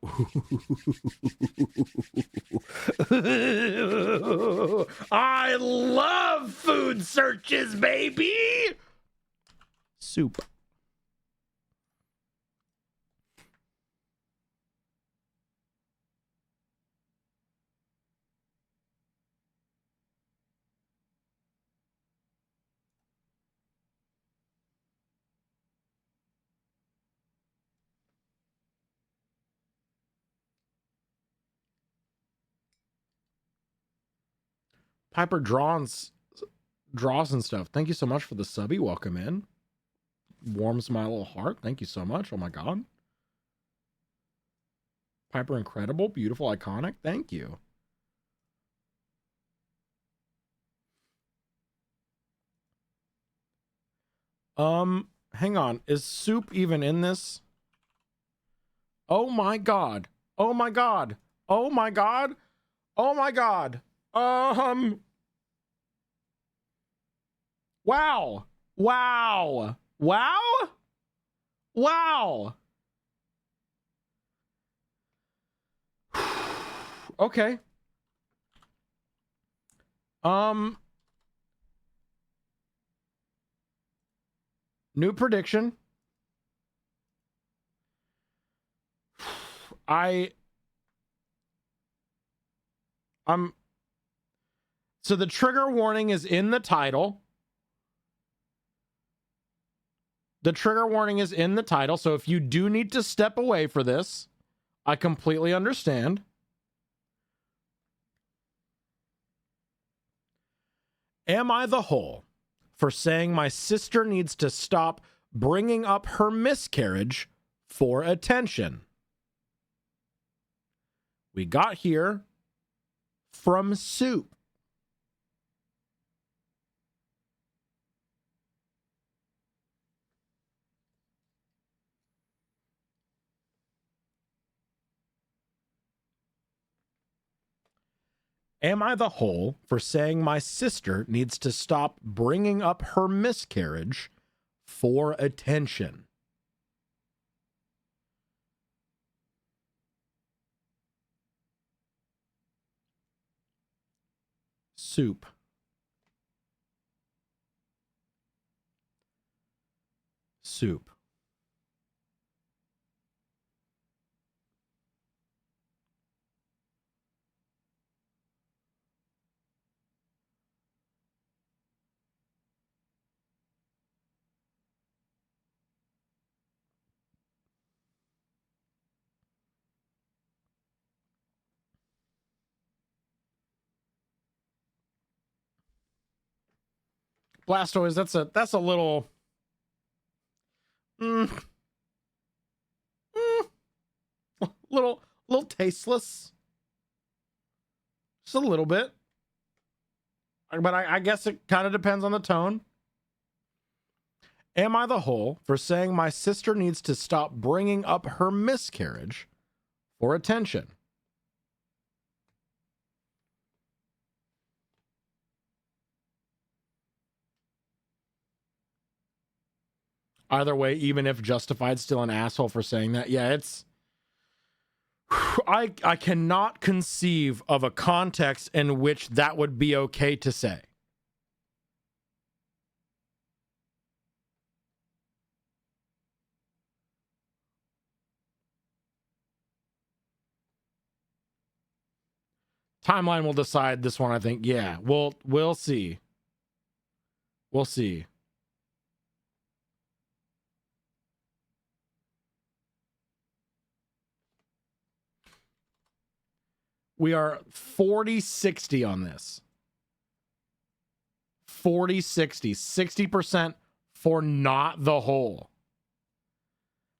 I love food searches, baby. Soup. Piper draws and stuff. Thank you so much for the subby. Welcome in. Warms my little heart. Thank you so much. Oh my God. Piper incredible, beautiful, iconic. Thank you. Hang on. Is soup even in this? Oh my God. Oh my God. Oh my God. Oh my God. Wow. Wow. Wow. Wow. Okay. New prediction. So the trigger warning is in the title. The trigger warning is in the title. So if you do need to step away for this, I completely understand. Am I the whole for saying my sister needs to stop bringing up her miscarriage for attention? We got here from soup. Am I the whole for saying my sister needs to stop bringing up her miscarriage for attention? Soup. soup. Blastoise, that's a little little tasteless. Just a little bit. But I guess it kind of depends on the tone. Am I the whole for saying my sister needs to stop bringing up her miscarriage for attention? Either way, even if justified, still an asshole for saying that. Yeah, it's... I cannot conceive of a context in which that would be okay to say. Timeline will decide this one, I think. Yeah, we'll see. We'll see. We are 40-60 on this. 40-60. 60% for not the whole.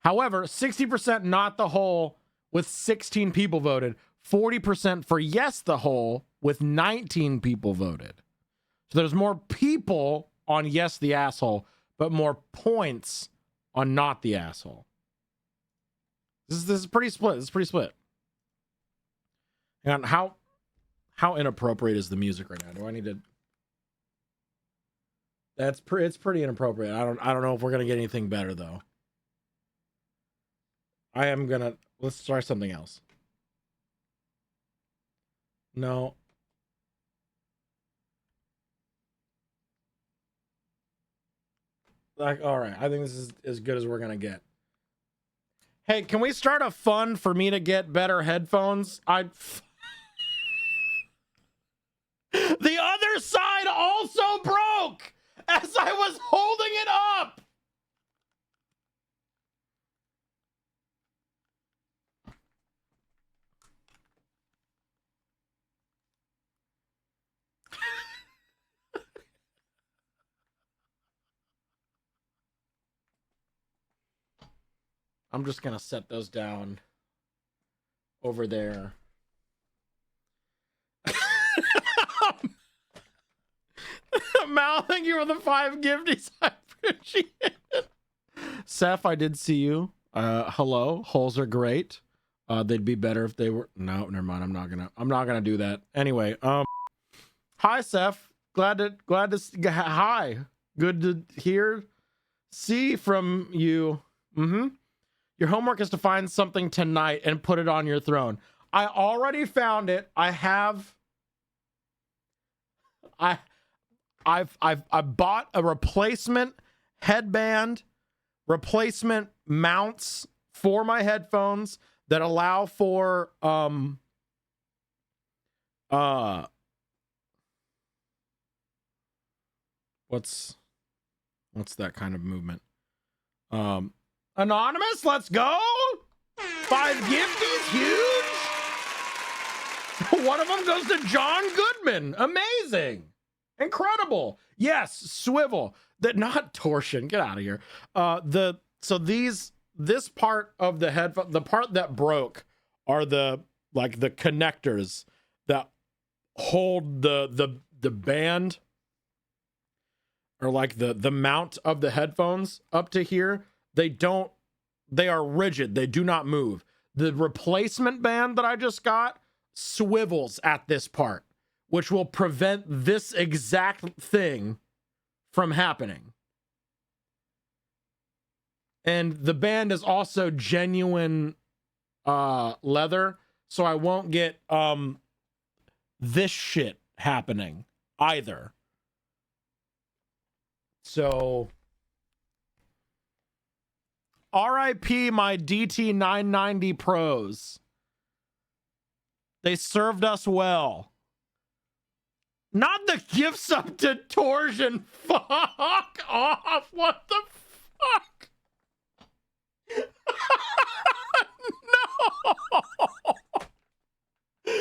However, 60% not the whole with 16 people voted. 40% for yes the whole with 19 people voted. So there's more people on yes the asshole, but more points on not the asshole. This is pretty split. This is pretty split. And how inappropriate is the music right now? Do I need to? It's pretty inappropriate. I don't know if we're gonna get anything better though. Let's try something else. No. Like, all right. I think this is as good as we're gonna get. Hey, can we start a fund for me to get better headphones? The other side also broke as I was holding it up. I'm just going to set those down over there. Mal, thank you for the 5 gifties. I appreciate it. Seth, I did see you. Hello. Holes are great. They'd be better if they were. No, never mind. I'm not gonna do that. Anyway, hi, Seth. Glad to hi. Good to see from you. Your homework is to find something tonight and put it on your throne. I already found it. I bought a replacement headband, replacement mounts for my headphones that allow for what's that kind of movement? Anonymous, let's go. 5 gifties, huge. One of them goes to John Goodman. Amazing. Incredible. Yes, swivel. That not torsion. Get out of here. This part of the headphone, the part that broke are the connectors that hold the band or like the mount of the headphones up to here. They are rigid. They do not move. The replacement band that I just got swivels at this part, which will prevent this exact thing from happening. And the band is also genuine leather, so I won't get this shit happening either. So RIP my DT 990 Pros. They served us well. Not the gift sub to Torsion. Fuck off. What the fuck? No.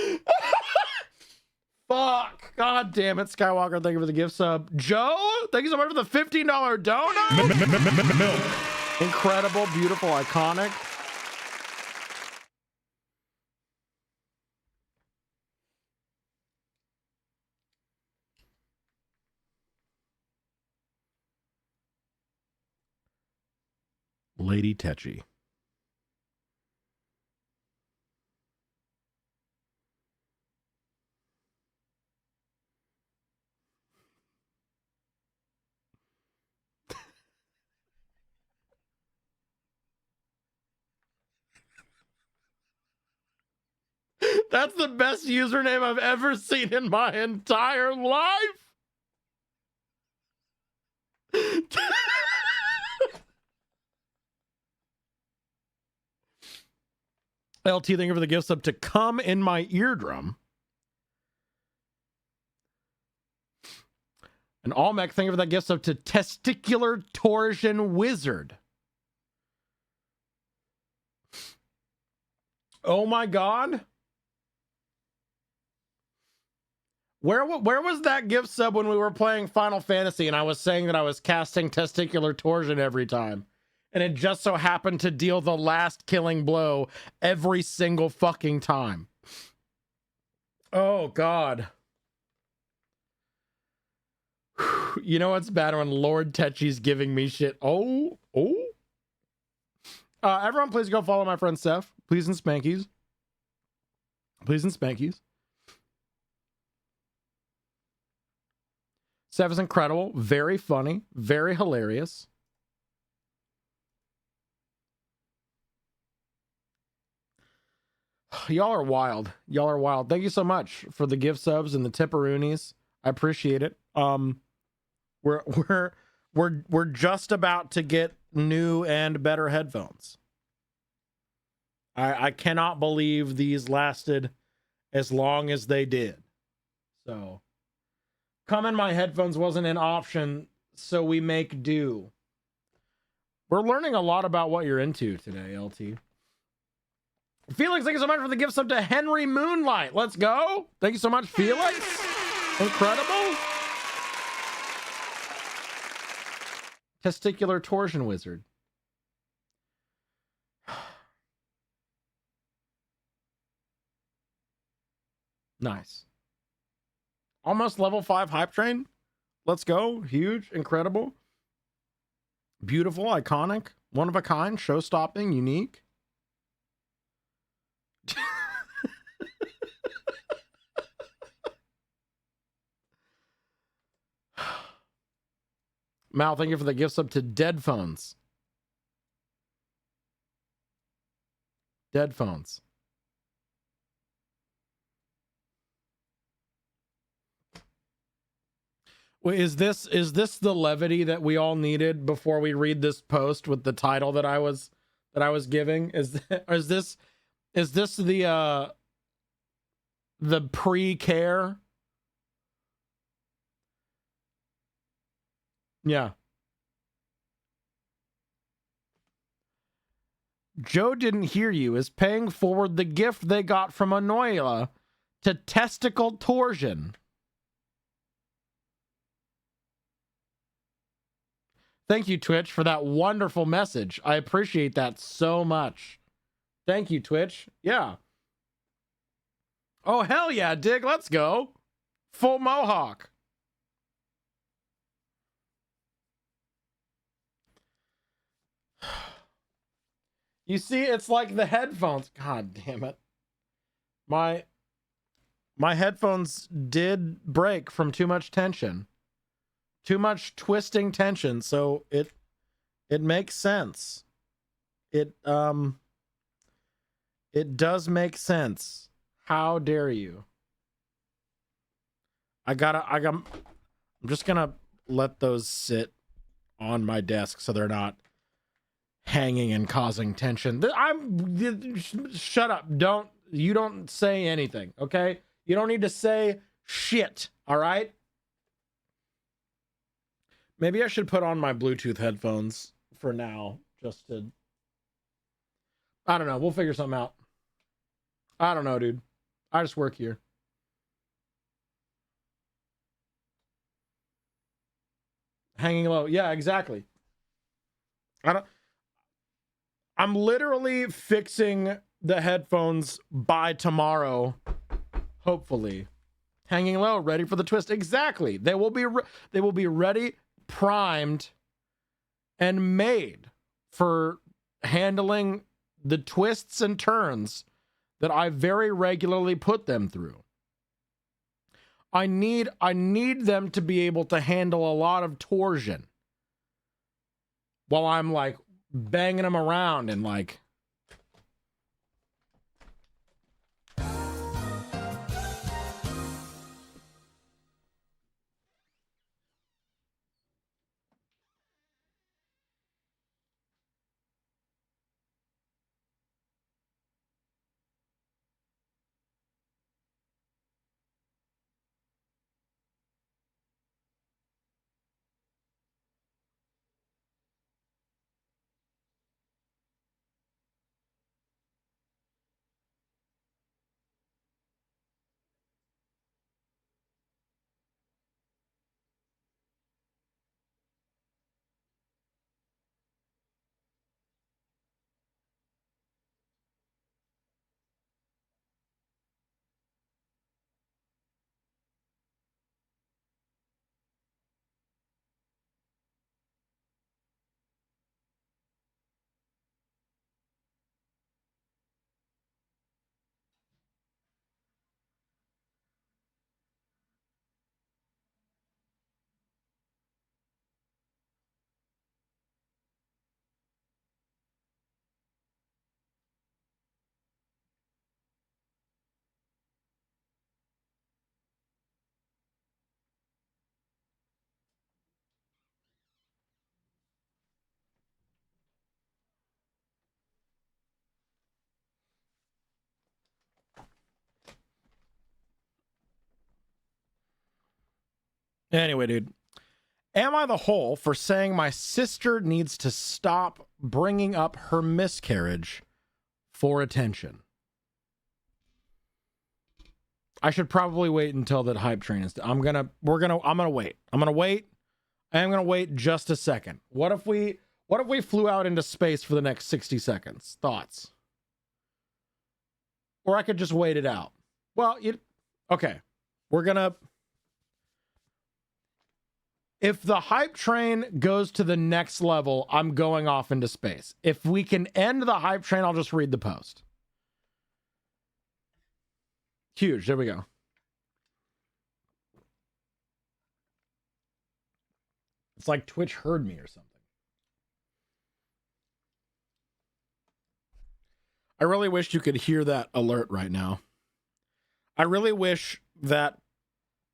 Fuck. God damn it, Skywalker. Thank you for the gift sub. Joe, thank you so much for the $15 donut. Milk. Incredible, beautiful, iconic. Lady Tetchy. That's the best username I've ever seen in my entire life. LT, thank you for the gift sub to Come in My Eardrum. And Almec, thank you for that gift sub to Testicular Torsion Wizard. Oh my God. Where was that gift sub when we were playing Final Fantasy and I was saying that I was casting Testicular Torsion every time? And it just so happened to deal the last killing blow every single fucking time. Oh, God. You know what's bad when Lord Tetchy's giving me shit? Oh. Everyone, please go follow my friend Seth. Please and spankies. Please and spankies. Seth is incredible. Very funny. Very hilarious. Y'all are wild. Y'all are wild. Thank you so much for the gift subs and the tipperoonies. I appreciate it. We're just about to get new and better headphones. I cannot believe these lasted as long as they did. So, Come in My Headphones wasn't an option, so we make do. We're learning a lot about what you're into today, LT. Felix, thank you so much for the gift sub to Henry Moonlight. Let's go. Thank you so much, Felix. Incredible. Testicular Torsion Wizard. Nice. Almost level 5 hype train. Let's go. Huge, incredible, beautiful, iconic, one of a kind, show-stopping, unique. Mal, thank you for the gift sub to Dead Phones. Dead Phones. Wait, is this the levity that we all needed before we read this post with the title that I was giving? Is this the pre-care? Yeah. Joe didn't hear you is paying forward the gift they got from Anoila to Testicle Torsion. Thank you, Twitch, for that wonderful message. I appreciate that so much. Thank you, Twitch. Yeah. Oh, hell yeah, Dig. Let's go. Full mohawk. You see, it's like the headphones. God damn it. My headphones did break from too much tension. Too much twisting tension, so it makes sense. It does make sense. How dare you? I'm just gonna let those sit on my desk so they're not hanging and causing tension. Shut up. You don't say anything, okay? You don't need to say shit, all right? Maybe I should put on my Bluetooth headphones for now, just to... I don't know. We'll figure something out. I don't know, dude. I just work here. Hanging low. Yeah, exactly. I'm literally fixing the headphones by tomorrow, hopefully. Hanging low, ready for the twist. Exactly. They will be ready, primed, and made for handling the twists and turns that I very regularly put them through. I need them to be able to handle a lot of torsion while I'm like banging them around and like... Anyway, dude, am I the whole for saying my sister needs to stop bringing up her miscarriage for attention? I should probably wait until that hype train is... I'm gonna wait. I'm gonna wait just a second. What if we flew out into space for the next 60 seconds? Thoughts? Or I could just wait it out. Well, okay. We're gonna... If the hype train goes to the next level, I'm going off into space. If we can end the hype train, I'll just read the post. Huge. There we go. It's like Twitch heard me or something. I really wish you could hear that alert right now. I really wish that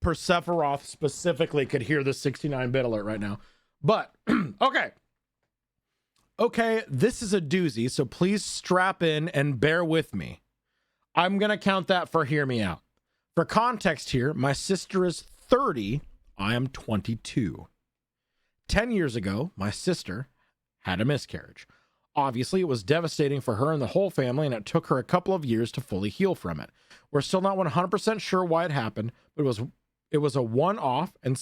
Persephoroth specifically could hear the 69-bit alert right now. But, okay, this is a doozy, so please strap in and bear with me. I'm going to count that for hear me out. For context here, my sister is 30, I am 22. 10 years ago, my sister had a miscarriage. Obviously, it was devastating for her and the whole family, and it took her a couple of years to fully heal from it. We're still not 100% sure why it happened, but it was a one-off, and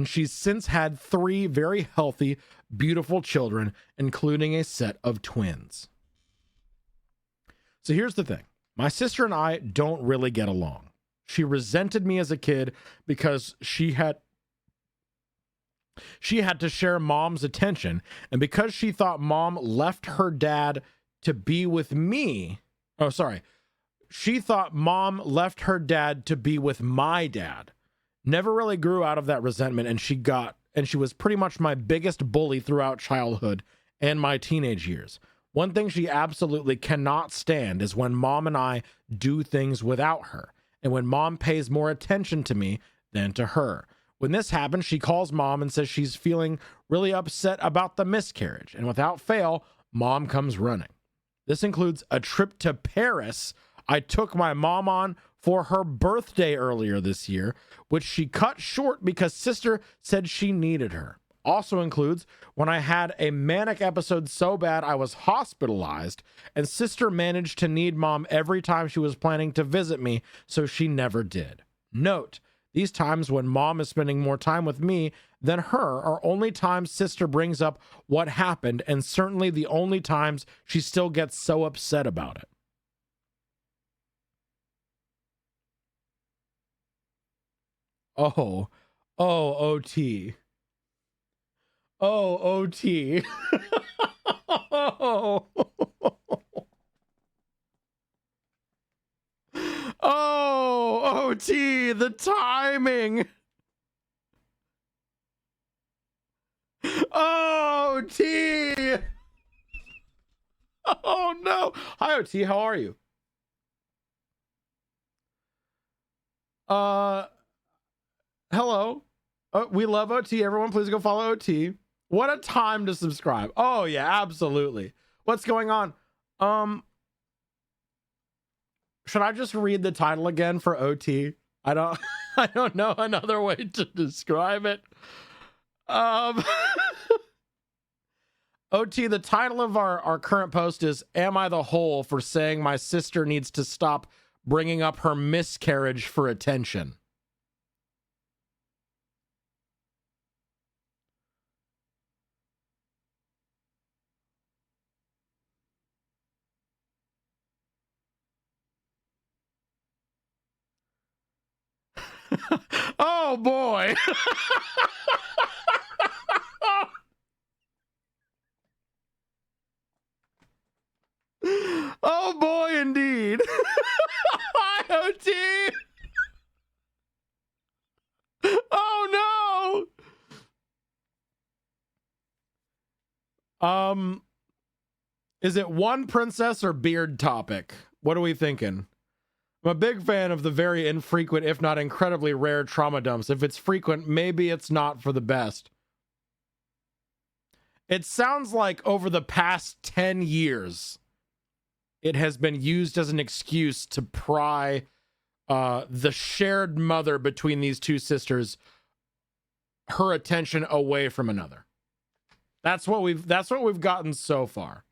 she's since had 3 very healthy, beautiful children, including a set of twins. So here's the thing. My sister and I don't really get along. She resented me as a kid because she had to share mom's attention, and because she thought mom left her dad to be with me. Oh, sorry. She thought mom left her dad to be with my dad. Never really grew out of that resentment, and she was pretty much my biggest bully throughout childhood and my teenage years. One thing she absolutely cannot stand is when mom and I do things without her, and when mom pays more attention to me than to her. When this happens, she calls mom and says she's feeling really upset about the miscarriage. And without fail, mom comes running. This includes a trip to Paris I took my mom on for her birthday earlier this year, which she cut short because sister said she needed her. Also includes when I had a manic episode so bad I was hospitalized, and sister managed to need mom every time she was planning to visit me, so she never did. Note, these times when mom is spending more time with me than her are only times sister brings up what happened, and certainly the only times she still gets so upset about it. Oh, OT. Oh, OT. Oh. Oh, OT, the timing. Oh, OT. Oh, no. Hi, OT. How are you? Hello. We love OT. Everyone, please go follow OT. What a time to subscribe. Oh, yeah, absolutely. What's going on? Should I just read the title again for OT? I don't know another way to describe it. OT, the title of our current post is, Am I the Hole for saying my sister needs to stop bringing up her miscarriage for attention? Oh boy. Oh boy, indeed. IoT. Oh no. Is it one princess or beard topic? What are we thinking? I'm a big fan of the very infrequent, if not incredibly rare, trauma dumps. If it's frequent, maybe it's not for the best. It sounds like over the past 10 years, it has been used as an excuse to pry the shared mother between these two sisters, her attention away from another. That's what we've gotten so far.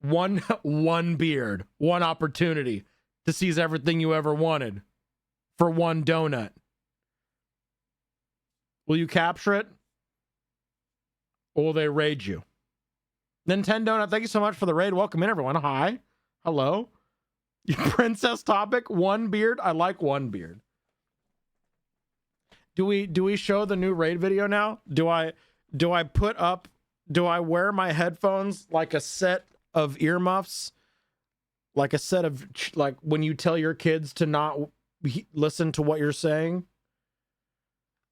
One beard, one opportunity to seize everything you ever wanted for one donut. Will you capture it? Or will they raid you? Nintendo, thank you so much for the raid. Welcome in, everyone. Hi. Hello. Princess topic, one beard. I like one beard. Do we show the new raid video now? Do I wear my headphones like a set of earmuffs, like a set of, like when you tell your kids to not listen to what you're saying?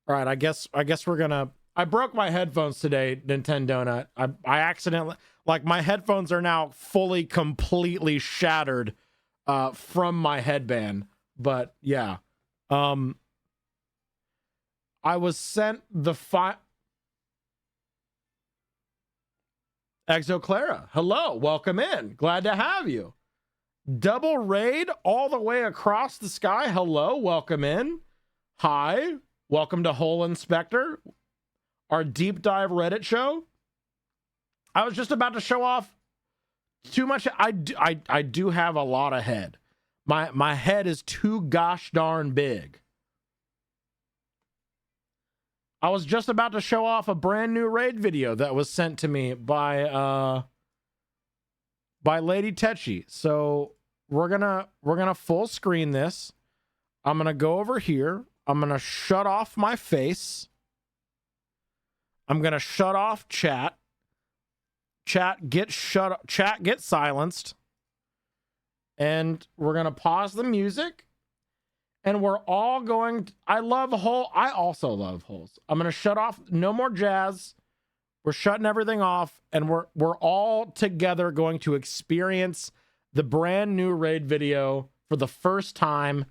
All right, I guess we're gonna. I broke my headphones today, Nintendo. I accidentally, like, my headphones are now fully, completely shattered from my headband. But yeah, I was sent the Exoclara, hello, welcome in. Glad to have you. Double raid all the way across the sky. Hello, welcome in. Hi, welcome to Hole Inspector, our deep dive Reddit show. I was just about to show off too much. I do have a lot of head. My head is too gosh darn big. I was just about to show off a brand new raid video that was sent to me by Lady Tetchy. So we're gonna full screen this. I'm gonna go over here. I'm gonna shut off my face. I'm gonna shut off chat. Chat get silenced. And we're gonna pause the music. And we're all going. I love Hole. I also love Holes. I'm gonna shut off. No more jazz. We're shutting everything off, and we're all together going to experience the brand new raid video for the first time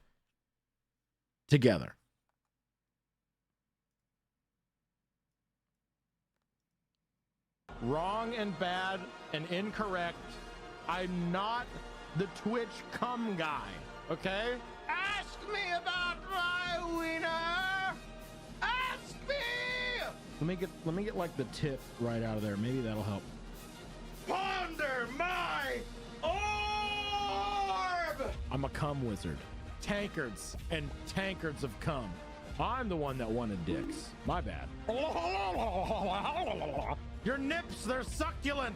together. Wrong and bad and incorrect. I'm not the Twitch cum guy, okay? Ask me about my wiener. Ask me. Let me get like the tip right out of there. Maybe that'll help. Ponder my orb. I'm a cum wizard. Tankards and tankards of cum. I'm the one that wanted dicks. My bad. Your nips, they're succulent.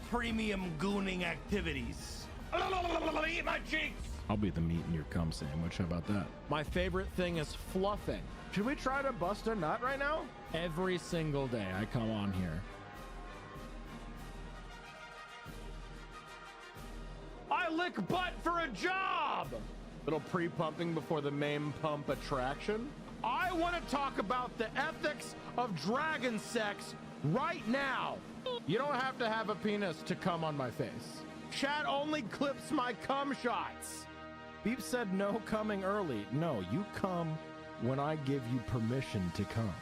Premium gooning activities. Eat my cheeks. I'll be the meat in your cum sandwich. How about that? My favorite thing is fluffing. Should we try to bust a nut right now? Every single day I come on here. I lick butt for a job. Little pre-pumping before the main pump attraction. I want to talk about the ethics of dragon sex right now. You don't have to have a penis to come on my face. Chat only clips my cum shots. Beep said no coming early. No, you come when I give you permission to come.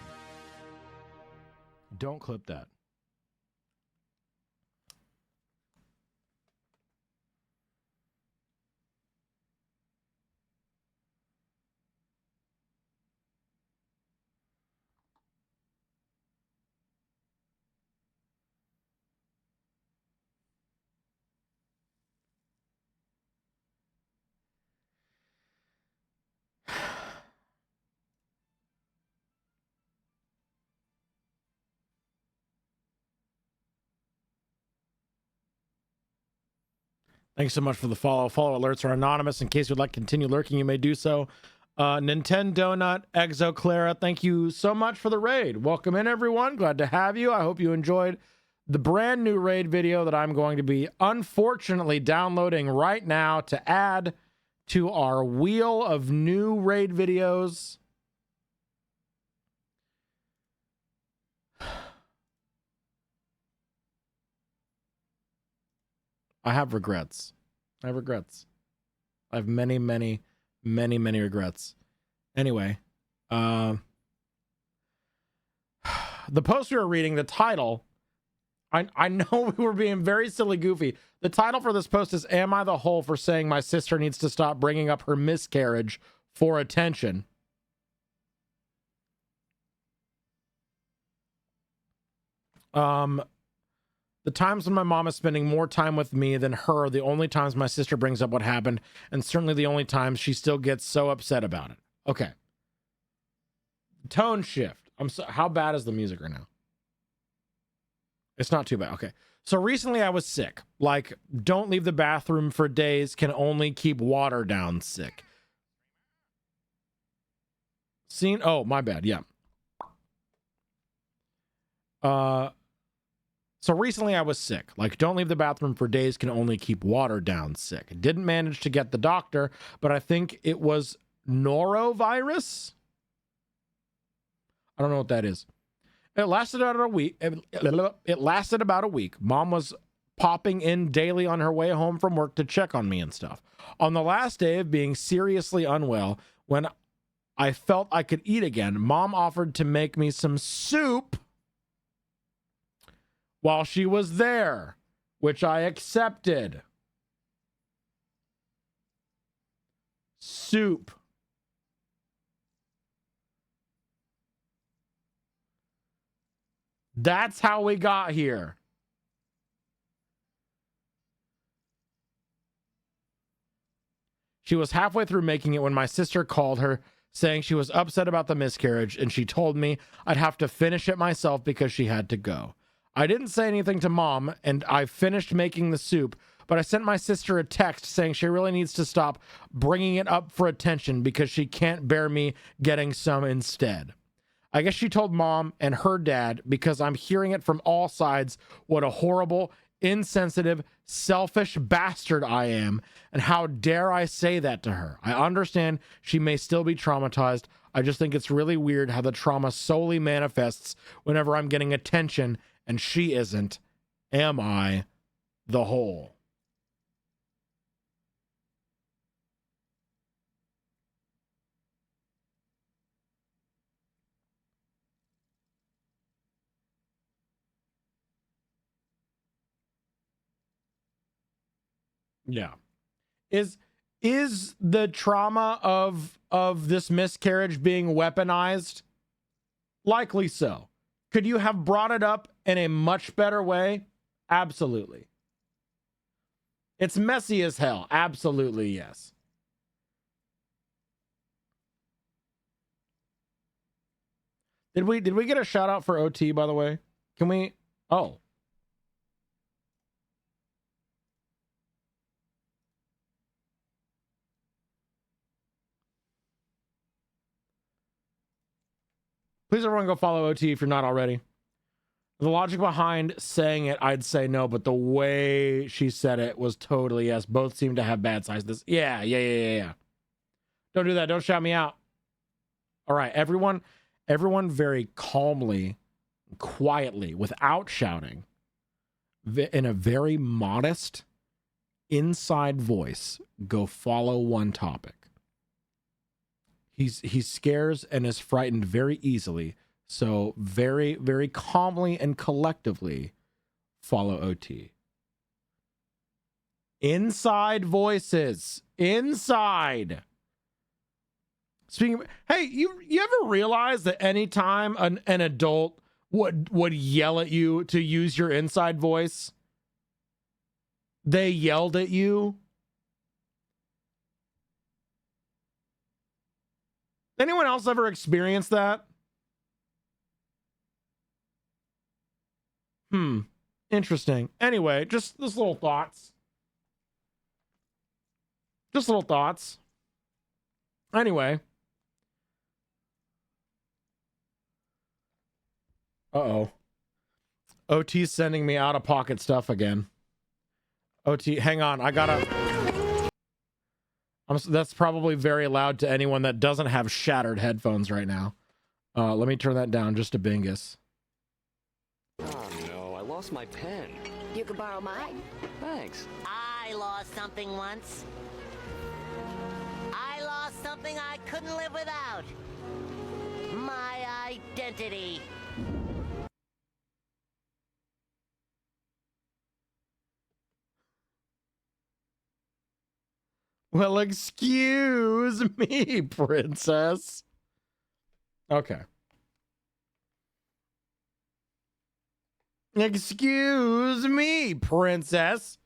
Don't clip that. Thanks so much for the follow. Follow alerts are anonymous. In case you'd like to continue lurking, you may do so. Nintendo Nut, Exo Clara, thank you so much for the raid. Welcome in, everyone. Glad to have you. I hope you enjoyed the brand new raid video that I'm going to be unfortunately downloading right now to add to our wheel of new raid videos. I have regrets. I have regrets. I have many, many, many, many regrets. Anyway, the post we were reading, the title, I know we were being very silly goofy. The title for this post is, Am I the Hole for Saying My Sister Needs to Stop Bringing Up Her Miscarriage for Attention? The times when my mom is spending more time with me than her are the only times my sister brings up what happened, and certainly the only times she still gets so upset about it. Okay. Tone shift. How bad is the music right now? It's not too bad. Okay. So recently I was sick. Like, don't leave the bathroom for days, can only keep water down sick. Seen? Oh, my bad. Yeah. So recently I was sick. Like, don't leave the bathroom for days, can only keep water down sick. Didn't manage to get the doctor, but I think it was norovirus. I don't know what that is. It lasted about a week. It lasted about a week. Mom was popping in daily on her way home from work to check on me and stuff. On the last day of being seriously unwell, when I felt I could eat again, Mom offered to make me some soup while she was there, which I accepted. Soup. That's how we got here. She was halfway through making it when my sister called her, saying she was upset about the miscarriage, and she told me I'd have to finish it myself because she had to go. I didn't say anything to Mom, and I finished making the soup, but I sent my sister a text saying she really needs to stop bringing it up for attention because she can't bear me getting some instead. I guess she told Mom and her dad, because I'm hearing it from all sides, what a horrible, insensitive, selfish bastard I am, and how dare I say that to her. I understand she may still be traumatized. I just think it's really weird how the trauma solely manifests whenever I'm getting attention and she isn't. Am I the hole? Yeah. Is the trauma of this miscarriage being weaponized? Likely so. Could you have brought it up in a much better way? Absolutely. It's messy as hell. Absolutely, yes. Did we get a shout out for OT, by the way? Can we? Oh. Please everyone go follow OT if you're not already. The logic behind saying it, I'd say no, but the way she said it was totally yes. Both seem to have bad sizes. Yeah. Don't do that. Don't shout me out. All right, everyone very calmly, quietly, without shouting, in a very modest, inside voice, go follow one topic. He scares and is frightened very easily. So very, very calmly and collectively follow OT. Inside voices. Inside. Speaking of, hey, you ever realize that anytime an adult would yell at you to use your inside voice, they yelled at you? Anyone else ever experienced that? Interesting. Anyway, just little thoughts. Just little thoughts. Anyway. Uh-oh. OT's sending me out-of-pocket stuff again. OT, hang on. I gotta... that's probably very loud to anyone that doesn't have shattered headphones right now. Let me turn that down just a bingus. Oh no, I lost my pen. You can borrow mine. Thanks. I lost something once. I lost something I couldn't live without. My identity. Well, excuse me, princess. Okay. Excuse me, princess.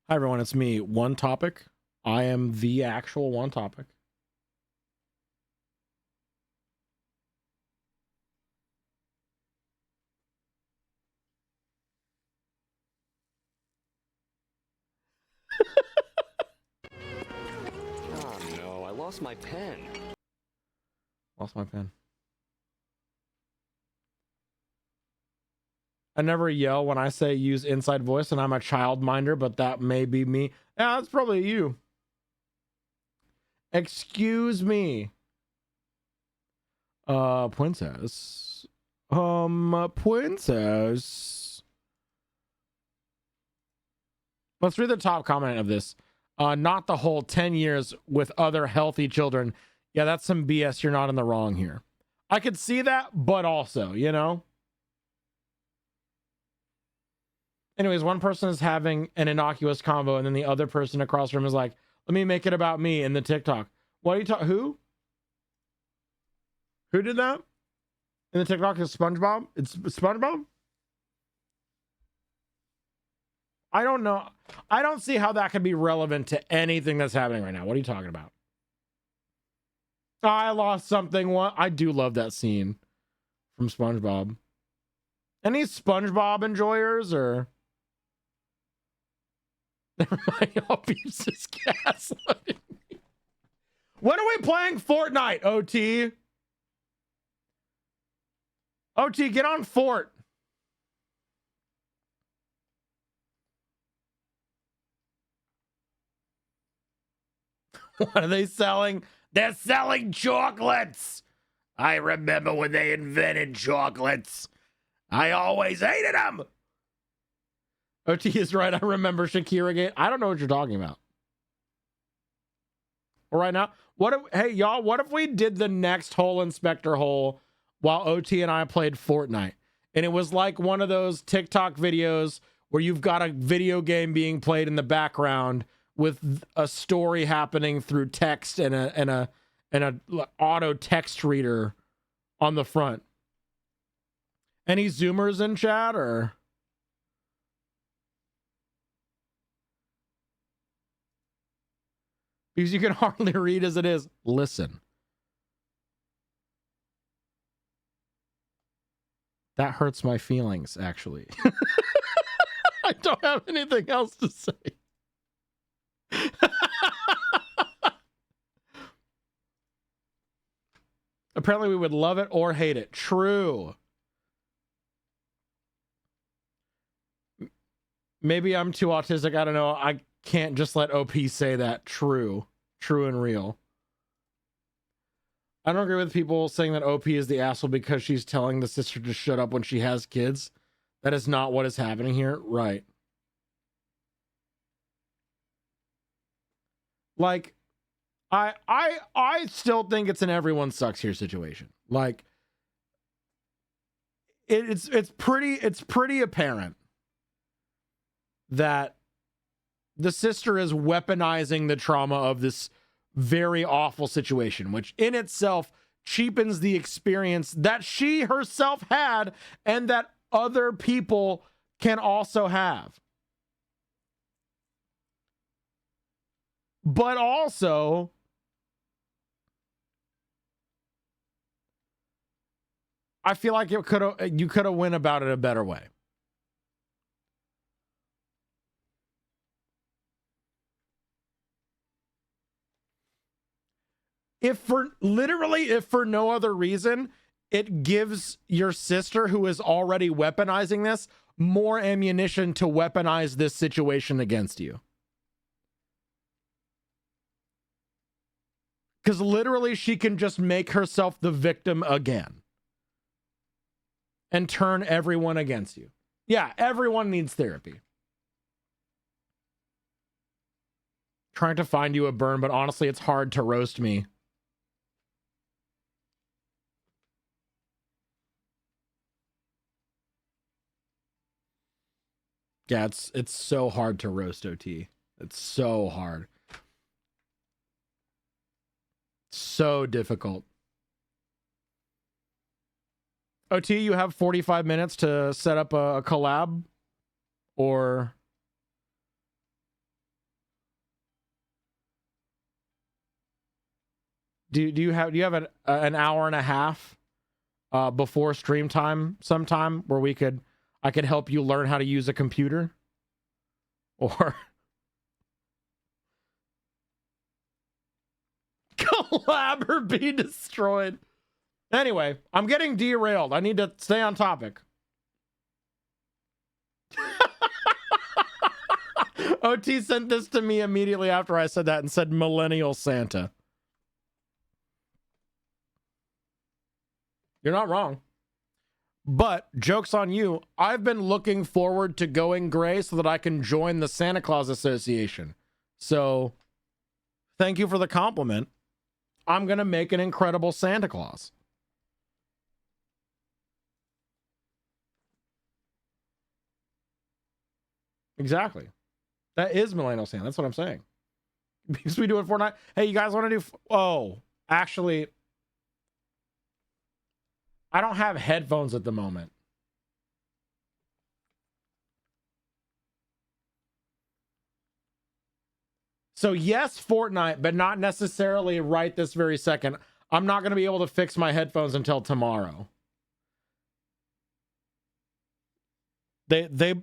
Hi, everyone. It's me, One Topic. I am the actual One Topic. Oh no, I lost my pen. Lost my pen. I never yell when I say use inside voice, and I'm a childminder, but that may be me. Yeah, that's probably you. Excuse me. Princess. Princess. Let's read the top comment of this. Not the whole 10 years with other healthy children. Yeah, that's some BS. You're not in the wrong here. I could see that, but also, you know? Anyways, one person is having an innocuous convo, and then the other person across from is like, let me make it about me in the TikTok. What are you talking? Who? Who did that? In the TikTok is SpongeBob? It's SpongeBob? I don't know. I don't see how that could be relevant to anything that's happening right now. What are you talking about? I lost something. I do love that scene from SpongeBob. Any SpongeBob enjoyers or? Everybody else is gaslighting me. When are we playing Fortnite, OT? OT, get on Fort. What are they selling? They're selling chocolates. I remember when they invented chocolates. I always hated them. OT is right. I remember Shakira Gate. I don't know what you're talking about. Well, right now, hey, y'all, what if we did the next hole inspector hole while OT and I played Fortnite? And it was like one of those TikTok videos where you've got a video game being played in the background with a story happening through text and a auto text reader on the front. Any Zoomers in chat or? Because you can hardly read as it is. Listen. That hurts my feelings, actually. I don't have anything else to say. Apparently we would love it or hate it. True. Maybe I'm too autistic. I don't know. I can't just let OP say that. True. True and real. I don't agree with people saying that OP is the asshole because she's telling the sister to shut up when she has kids. That is not what is happening here. Right. Like, I still think it's an everyone sucks here situation. Like, it's pretty apparent that the sister is weaponizing the trauma of this very awful situation, which in itself cheapens the experience that she herself had and that other people can also have. But also, I feel like you could have went about it a better way. If for no other reason, it gives your sister, who is already weaponizing this, more ammunition to weaponize this situation against you. Because literally she can just make herself the victim again and turn everyone against you. Yeah, everyone needs therapy. Trying to find you a burn, but honestly, it's hard to roast me. Yeah, it's so hard to roast OT. It's so hard. So difficult. OT, you have 45 minutes to set up a collab, or do you have an hour and a half before stream time sometime where I could help you learn how to use a computer? Or collab or be destroyed. Anyway, I'm getting derailed. I need to stay on topic. OT sent this to me immediately after I said that and said Millennial Santa. You're not wrong. But, joke's on you, I've been looking forward to going gray so that I can join the Santa Claus Association. So, thank you for the compliment. I'm going to make an incredible Santa Claus. Exactly. That is Millennial Santa. That's what I'm saying. Because we do it Fortnite. Hey, you guys want to do... Oh, actually... I don't have headphones at the moment. So yes, Fortnite, but not necessarily right this very second. I'm not going to be able to fix my headphones until tomorrow. They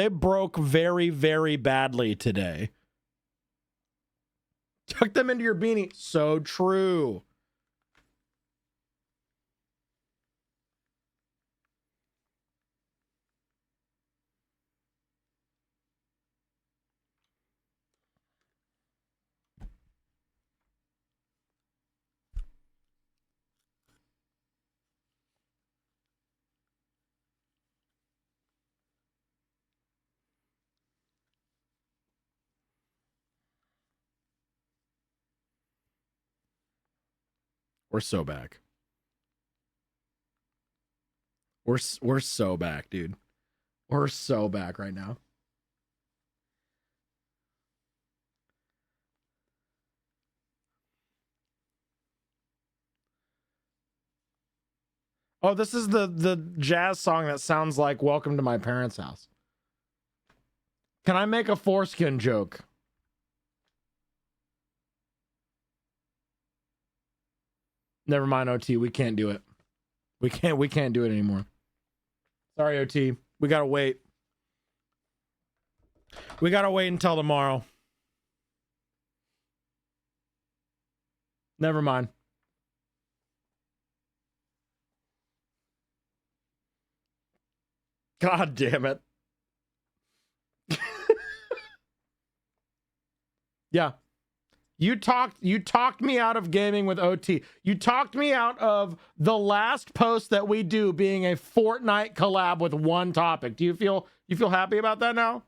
broke very, very badly today. Tuck them into your beanie. So true. We're so back. We're so back, dude. We're so back right now. Oh, this is the jazz song that sounds like Welcome to My Parents' House. Can I make a foreskin joke? Never mind, OT. We can't do it. We can't do it anymore. Sorry, OT. We gotta wait. We gotta wait until tomorrow. Never mind. God damn it. Yeah. You talked me out of gaming with OT. You talked me out of the last post that we do being a Fortnite collab with one topic. Do you feel happy about that now?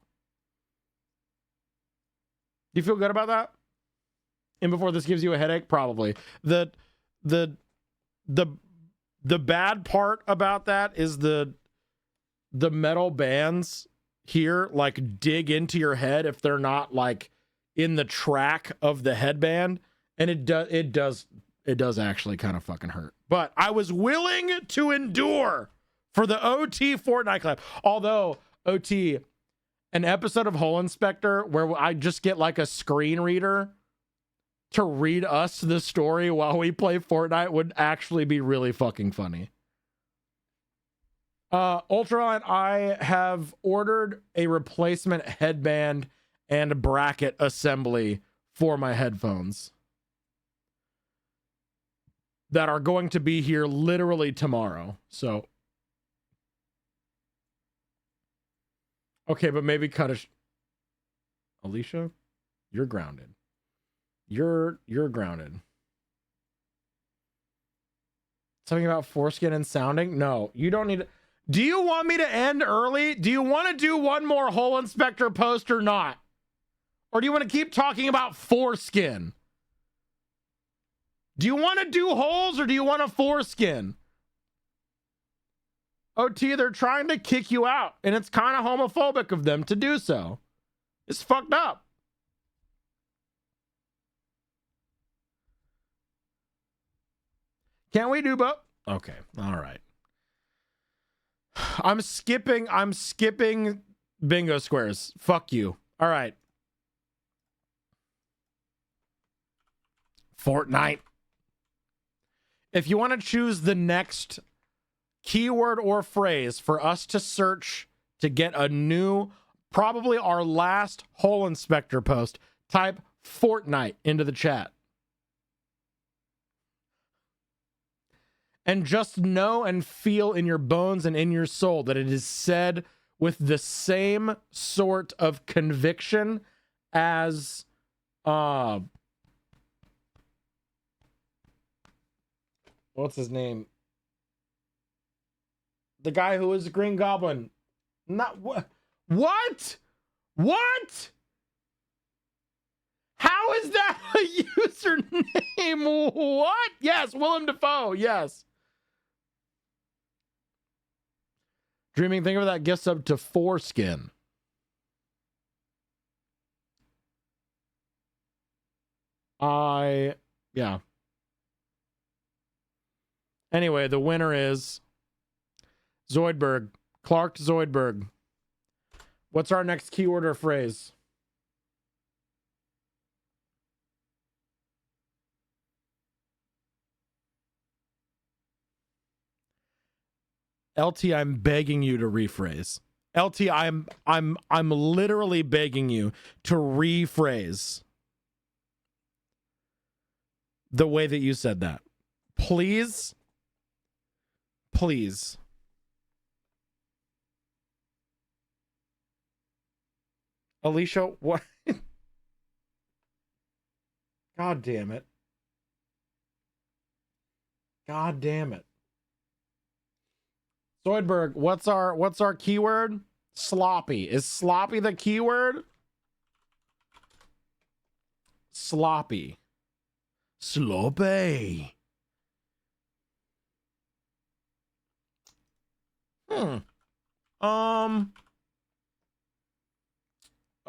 Do you feel good about that? And before this gives you a headache, probably. The bad part about that is the metal bands here like dig into your head if they're not like in the track of the headband, and it does actually kind of fucking hurt. But I was willing to endure for the OT Fortnite collab. Although OT, an episode of Hole Inspector where I just get like a screen reader to read us the story while we play Fortnite would actually be really fucking funny. Ultra and I have ordered a replacement headband and bracket assembly for my headphones that are going to be here literally tomorrow. So, okay, but maybe cut a Alicia, you're grounded. You're grounded. Something about foreskin and sounding? No, you don't need to. Do you want me to end early? Do you want to do one more Hole Inspector post or not? Or do you want to keep talking about foreskin? Do you want to do holes or do you want a foreskin? OT, they're trying to kick you out, and it's kind of homophobic of them to do so. It's fucked up. Can't we do both? Okay, all right. I'm skipping bingo squares. Fuck you. All right. Fortnite. If you want to choose the next keyword or phrase for us to search to get a new, probably our last Hole Inspector post, type Fortnite into the chat. And just know and feel in your bones and in your soul that it is said with the same sort of conviction as what's his name? The guy who was the Green Goblin. Not what? What? What? How is that a username? What? Yes, Willem Dafoe. Yes. Dreaming, think of that gift sub to Foreskin. Yeah. Anyway, the winner is Zoidberg. Clark Zoidberg. What's our next keyword or phrase? LT, I'm begging you to rephrase. LT, I'm literally begging you to rephrase the way that you said that. Please. Please. Alicia, what? God damn it. God damn it. Zoidberg, what's our keyword? Sloppy. Is sloppy the keyword? Sloppy. Sloppy.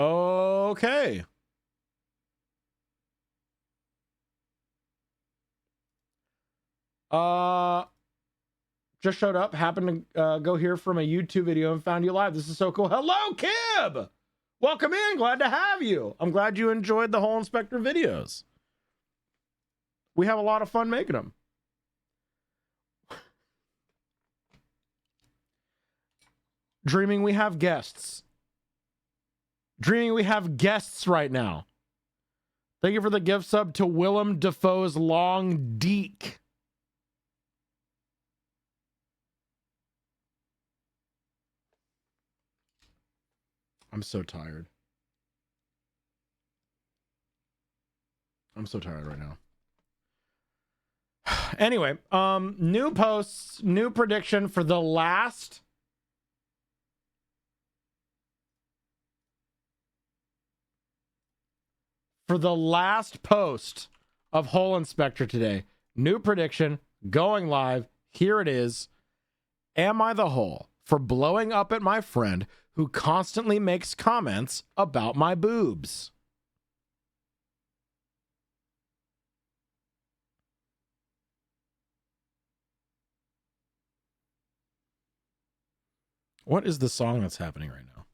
Okay. Just showed up, happened to go here from a YouTube video and found you live. This is so cool. Hello, Kib! Welcome in. Glad to have you. I'm glad you enjoyed the Hole Inspector videos. We have a lot of fun making them. Dreaming we have guests. Dreaming we have guests right now. Thank you for the gift sub to Willem Dafoe's Long Deek. I'm so tired. I'm so tired right now. Anyway, new posts, new prediction for the last post of Hole Inspector today. New prediction going live. Here it is. Am I the hole for blowing up at my friend who constantly makes comments about my boobs? What is the song that's happening right now?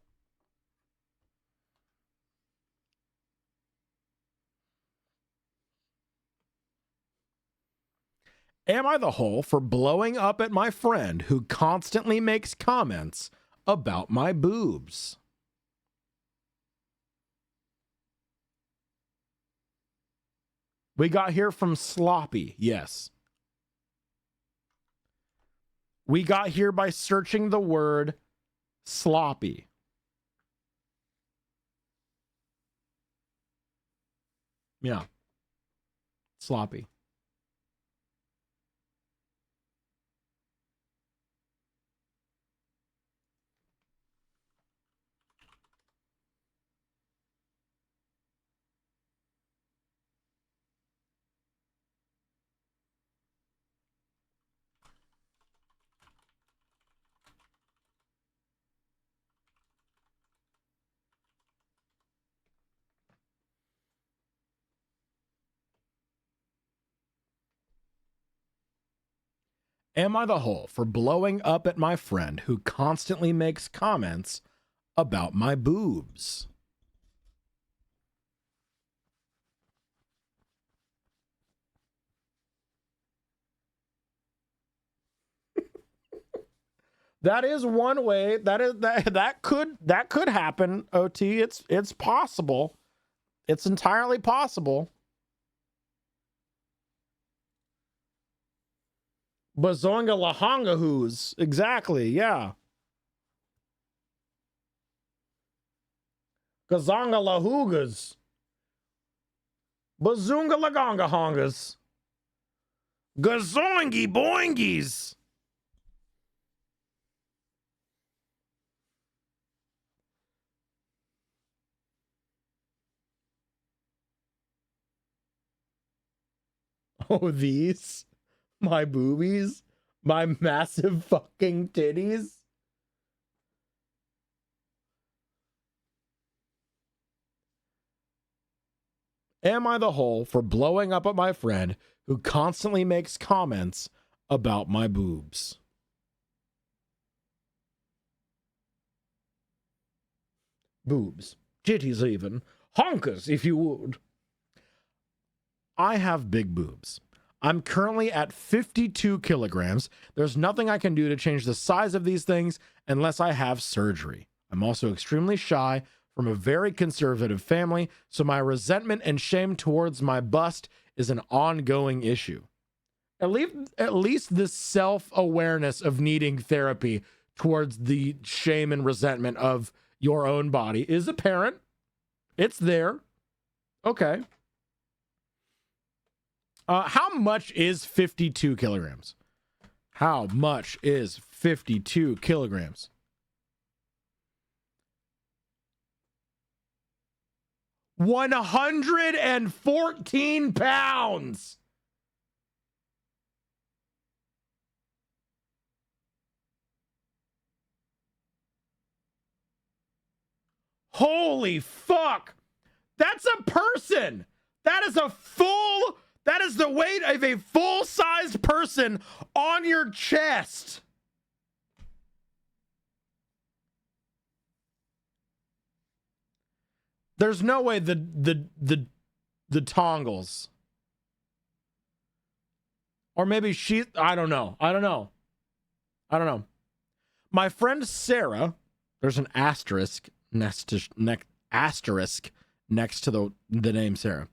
Am I the hole for blowing up at my friend who constantly makes comments about my boobs? We got here from Sloppy, yes. We got here by searching the word sloppy. Yeah. Sloppy. Am I the hole for blowing up at my friend who constantly makes comments about my boobs? That is one way. That could happen, OT. It's possible. It's entirely possible. Bazonga lahanga who's exactly, yeah. Gazonga lahugas. Bazunga laganga hongas. Gazoingy boingies. Oh, these? My boobies? My massive fucking titties? Am I the hole for blowing up at my friend who constantly makes comments about my boobs? Boobs. Titties even. Honkers, if you would. I have big boobs. I'm currently at 52 kilograms. There's nothing I can do to change the size of these things unless I have surgery. I'm also extremely shy from a very conservative family, so my resentment and shame towards my bust is an ongoing issue. At least the self-awareness of needing therapy towards the shame and resentment of your own body is apparent. It's there. Okay. How much is 52 kilograms? How much is 52 kilograms? £114. Holy fuck. That's a person. That is is the weight of a full-sized person on your chest. There's no way the tongles. Or maybe she, I don't know. My friend Sarah, there's an asterisk next to the name Sarah,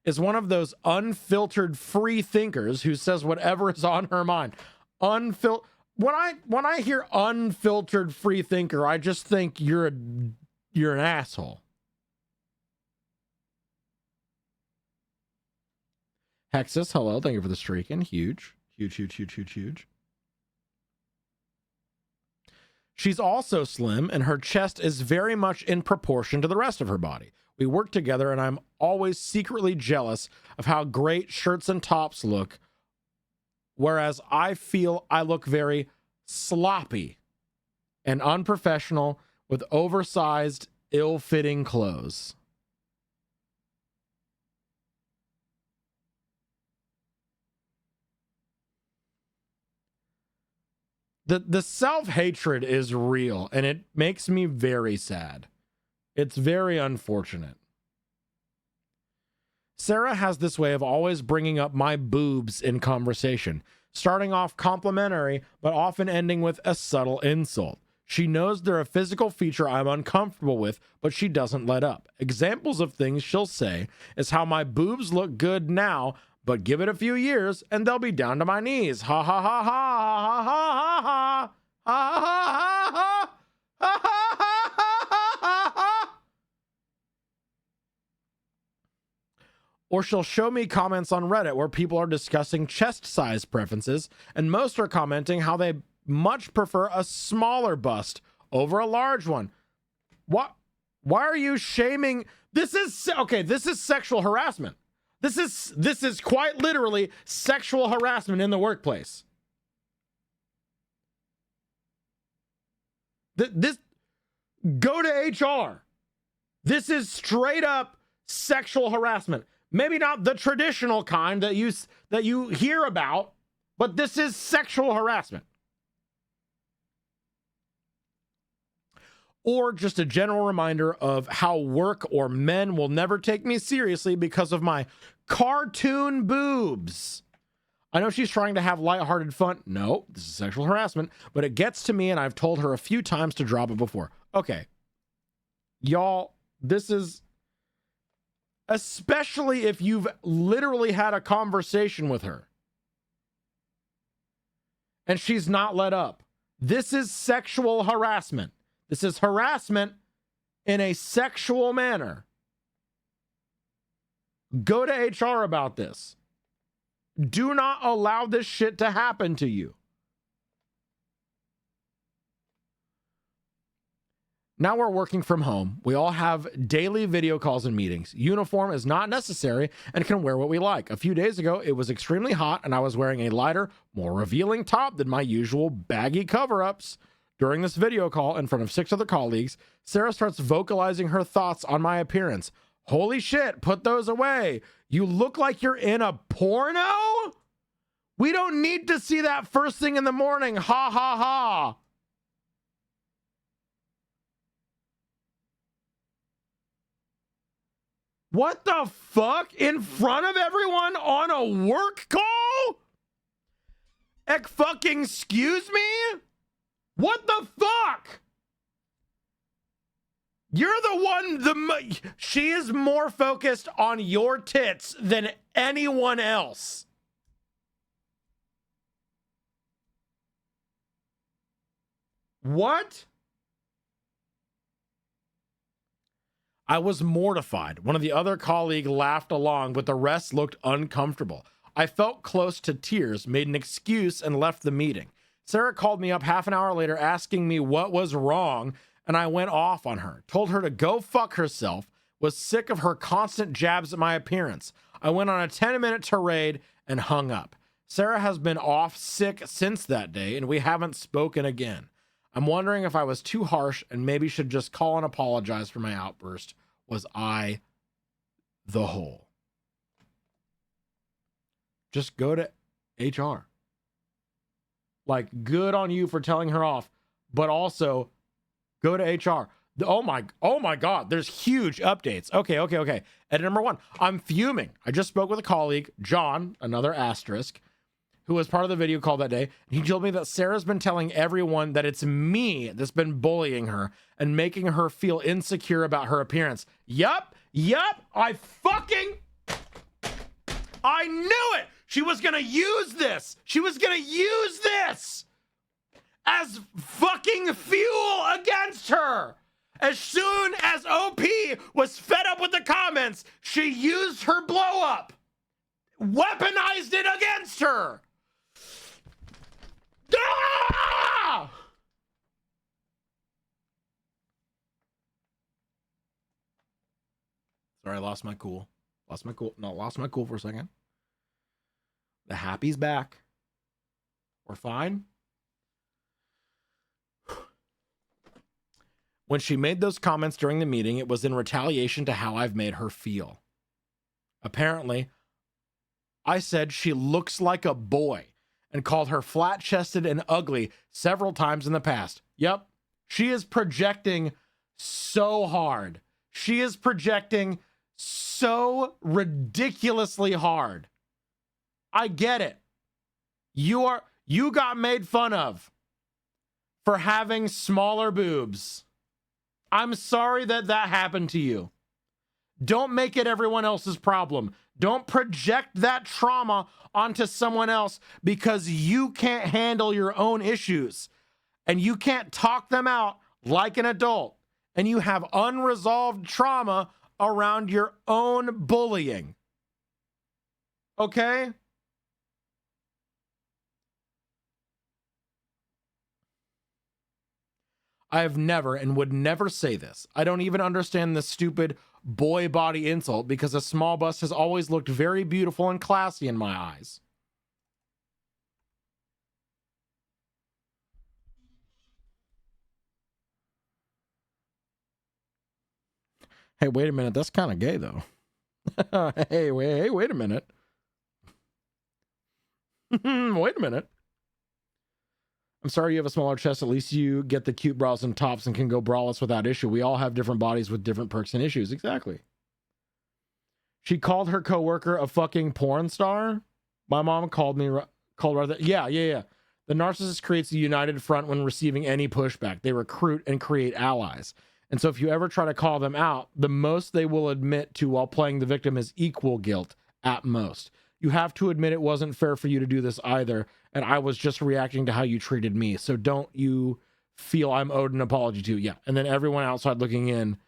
is one of those unfiltered free thinkers who says whatever is on her mind. When I hear unfiltered free thinker, I just think you're an asshole. Hexus, hello. Thank you for the streaking. Huge. She's also slim, and her chest is very much in proportion to the rest of her body. We work together, and I'm always secretly jealous of how great shirts and tops look, whereas I feel I look very sloppy and unprofessional with oversized, ill-fitting clothes. The self-hatred is real, and it makes me very sad. It's very unfortunate. Sarah has this way of always bringing up my boobs in conversation, starting off complimentary, but often ending with a subtle insult. She knows they're a physical feature I'm uncomfortable with, but she doesn't let up. Examples of things she'll say is how my boobs look good now, but give it a few years and they'll be down to my knees. Ha ha ha ha ha ha ha ha ha ha ha ha ha. Or she'll show me comments on Reddit where people are discussing chest size preferences, and most are commenting how they much prefer a smaller bust over a large one. What? Why are you shaming? This is sexual harassment. This is quite literally sexual harassment in the workplace. This go to HR. This is straight up sexual harassment. Maybe not the traditional kind that you hear about, but this is sexual harassment. Or just a general reminder of how work or men will never take me seriously because of my cartoon boobs. I know she's trying to have lighthearted fun. No, this is sexual harassment, but it gets to me, and I've told her a few times to drop it before. Okay. Y'all, this is, especially if you've literally had a conversation with her and she's not let up. This is sexual harassment. This is harassment in a sexual manner. Go to HR about this. Do not allow this shit to happen to you. Now we're working from home. We all have daily video calls and meetings. Uniform is not necessary and can wear what we like. A few days ago, it was extremely hot and I was wearing a lighter, more revealing top than my usual baggy cover-ups. During this video call in front of 6 other colleagues, Sarah starts vocalizing her thoughts on my appearance. Holy shit, put those away. You look like you're in a porno? We don't need to see that first thing in the morning. Ha ha ha. What the fuck? In front of everyone on a work call? Fucking excuse me? What the fuck? You're the one, she is more focused on your tits than anyone else. What? I was mortified. One of the other colleagues laughed along, but the rest looked uncomfortable. I felt close to tears, made an excuse, and left the meeting. Sarah called me up half an hour later asking me what was wrong, and I went off on her. Told her to go fuck herself, was sick of her constant jabs at my appearance. I went on a 10-minute tirade and hung up. Sarah has been off sick since that day, and we haven't spoken again. I'm wondering if I was too harsh and maybe should just call and apologize for my outburst. Was I the hole? just go to HR. Like, good on you for telling her off, but also go to HR. Oh my God, there's huge updates. Okay. Edit number 1, I'm fuming. I just spoke with a colleague, John, another asterisk, who was part of the video call that day. He told me that Sarah's been telling everyone that it's me that's been bullying her and making her feel insecure about her appearance. Yup, I knew it. She was gonna use this. As fucking fuel against her. As soon as OP was fed up with the comments, she used her blow up, weaponized it against her. Ah! Sorry, I lost my cool. Lost my cool for a second. The happy's back. We're fine. When she made those comments during the meeting, it was in retaliation to how I've made her feel. Apparently, I said she looks like a boy and called her flat-chested and ugly several times in the past. Yep, she is projecting so hard. She is projecting so ridiculously hard. I get it. You got made fun of for having smaller boobs. I'm sorry that happened to you. Don't make it everyone else's problem. Don't project that trauma onto someone else because you can't handle your own issues and you can't talk them out like an adult and you have unresolved trauma around your own bullying. Okay? I have never and would never say this. I don't even understand the stupid boy body insult because a small bust has always looked very beautiful and classy in my eyes. Hey, wait a minute. That's kind of gay, though. Hey, wait a minute. Wait a minute. I'm sorry you have a smaller chest. At least you get the cute bras and tops and can go braless without issue. We all have different bodies with different perks and issues. Exactly. She called her coworker a fucking porn star. My mom called her that. Yeah. The narcissist creates a united front when receiving any pushback. They recruit and create allies. And so if you ever try to call them out, the most they will admit to while playing the victim is equal guilt at most. You have to admit it wasn't fair for you to do this either, and I was just reacting to how you treated me. So don't you feel I'm owed an apology to? Yeah. And then everyone outside looking in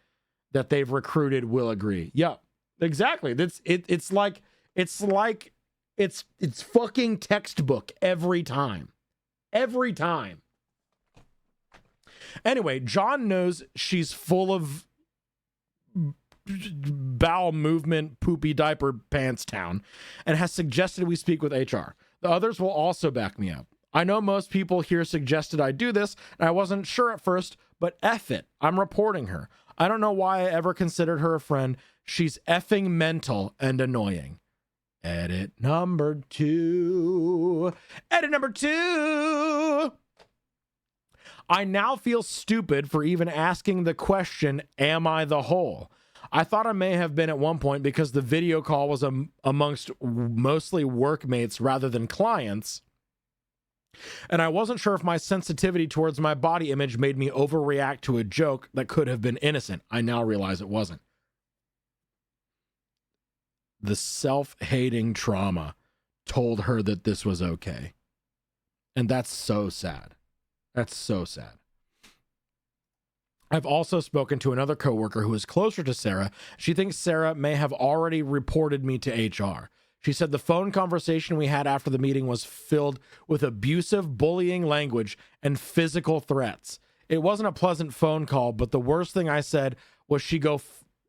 that they've recruited will agree. Yeah, exactly. It's fucking textbook every time. Every time. Anyway, John knows she's full of bowel movement, poopy diaper pants town, and has suggested we speak with HR. The others will also back me up. I know most people here suggested I do this, and I wasn't sure at first, but F it. I'm reporting her. I don't know why I ever considered her a friend. She's effing mental and annoying. Edit number 2. Edit number 2. I now feel stupid for even asking the question, am I the whole? I thought I may have been at one point because the video call was amongst mostly workmates rather than clients. And I wasn't sure if my sensitivity towards my body image made me overreact to a joke that could have been innocent. I now realize it wasn't. The self-hating trauma told her that this was okay. And that's so sad. That's so sad. I've also spoken to another coworker who is closer to Sarah. She thinks Sarah may have already reported me to HR. She said the phone conversation we had after the meeting was filled with abusive, bullying language and physical threats. It wasn't a pleasant phone call, but the worst thing I said was she go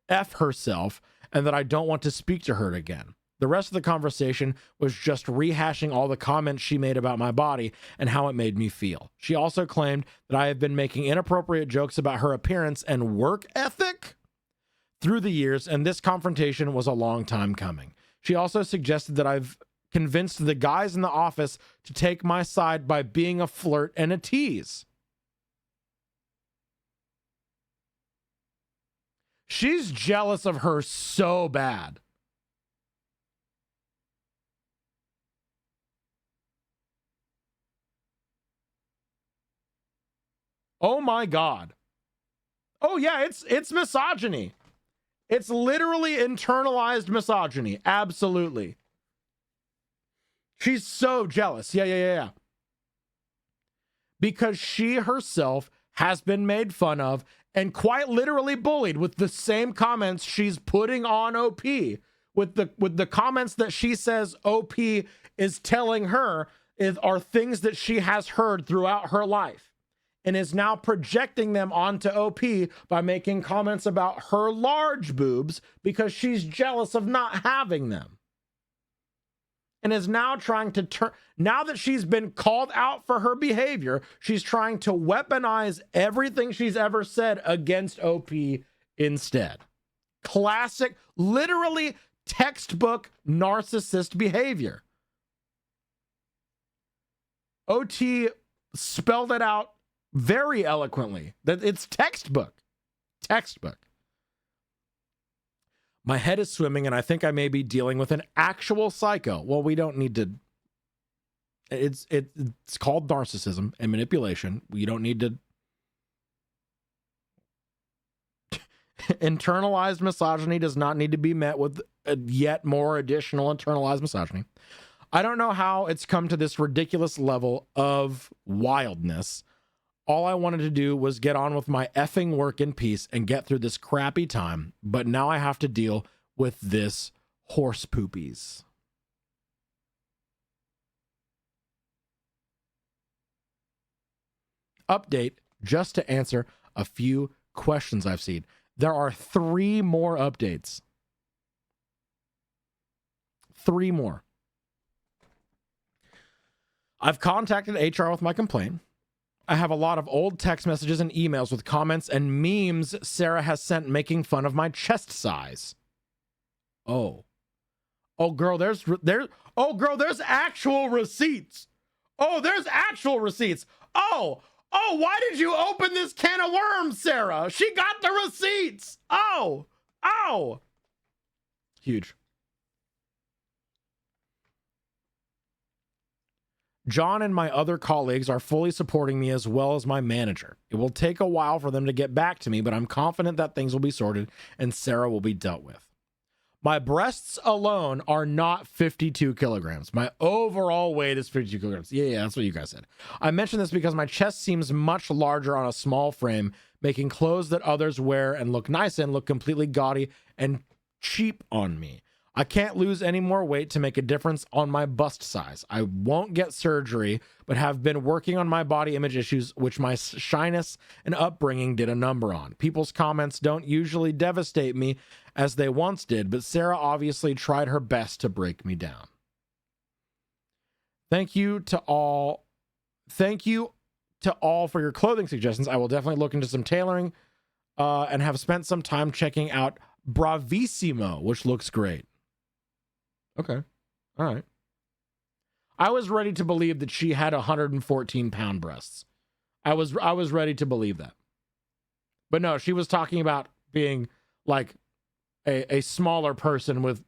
F herself and that I don't want to speak to her again. The rest of the conversation was just rehashing all the comments she made about my body and how it made me feel. She also claimed that I have been making inappropriate jokes about her appearance and work ethic through the years, and this confrontation was a long time coming. She also suggested that I've convinced the guys in the office to take my side by being a flirt and a tease. She's jealous of her so bad. Oh my God. Oh yeah, it's misogyny. It's literally internalized misogyny. Absolutely. She's so jealous. Yeah. Because she herself has been made fun of and quite literally bullied with the same comments she's putting on OP. With the comments that she says OP is telling her are things that she has heard throughout her life, and is now projecting them onto OP by making comments about her large boobs because she's jealous of not having them. And is now trying to turn, now that she's been called out for her behavior, she's trying to weaponize everything she's ever said against OP instead. Classic, literally textbook narcissist behavior. OT spelled it out very eloquently that it's textbook. My head is swimming and I think I may be dealing with an actual psycho. Well, we don't need to. It's called narcissism and manipulation. We don't need to. Internalized misogyny does not need to be met with yet more additional internalized misogyny. I don't know how it's come to this ridiculous level of wildness. All I wanted to do was get on with my effing work in peace and get through this crappy time, but now I have to deal with this horse poopies. Update, just to answer a few questions I've seen. There are 3 more updates. 3 more. I've contacted HR with my complaint. I have a lot of old text messages and emails with comments and memes Sarah has sent making fun of my chest size. Oh girl, there's actual receipts. There's actual receipts. Why did you open this can of worms, Sarah? She got the receipts. Huge. John and my other colleagues are fully supporting me as well as my manager. It will take a while for them to get back to me, but I'm confident that things will be sorted and Sarah will be dealt with. My breasts alone are not 52 kilograms. My overall weight is 52 kilograms. Yeah, that's what you guys said. I mention this because my chest seems much larger on a small frame, making clothes that others wear and look nice in look completely gaudy and cheap on me. I can't lose any more weight to make a difference on my bust size. I won't get surgery, but have been working on my body image issues, which my shyness and upbringing did a number on. People's comments don't usually devastate me as they once did, but Sarah obviously tried her best to break me down. Thank you to all for your clothing suggestions. I will definitely look into some tailoring and have spent some time checking out Bravissimo, which looks great. Okay. All right. I was ready to believe that she had 114-pound breasts. I was ready to believe that. But no, she was talking about being like a smaller person with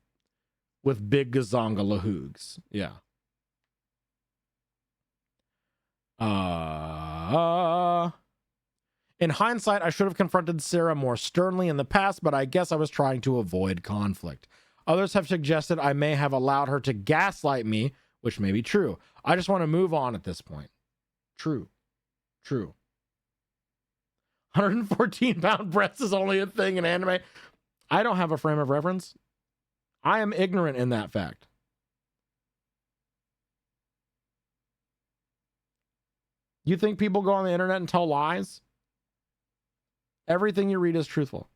big gazonga lahoogs. Yeah. In hindsight, I should have confronted Sarah more sternly in the past, but I guess I was trying to avoid conflict. Others have suggested I may have allowed her to gaslight me, which may be true. I just want to move on at this point. True. 114-pound breasts is only a thing in anime. I don't have a frame of reference. I am ignorant in that fact. You think people go on the internet and tell lies? Everything you read is truthful.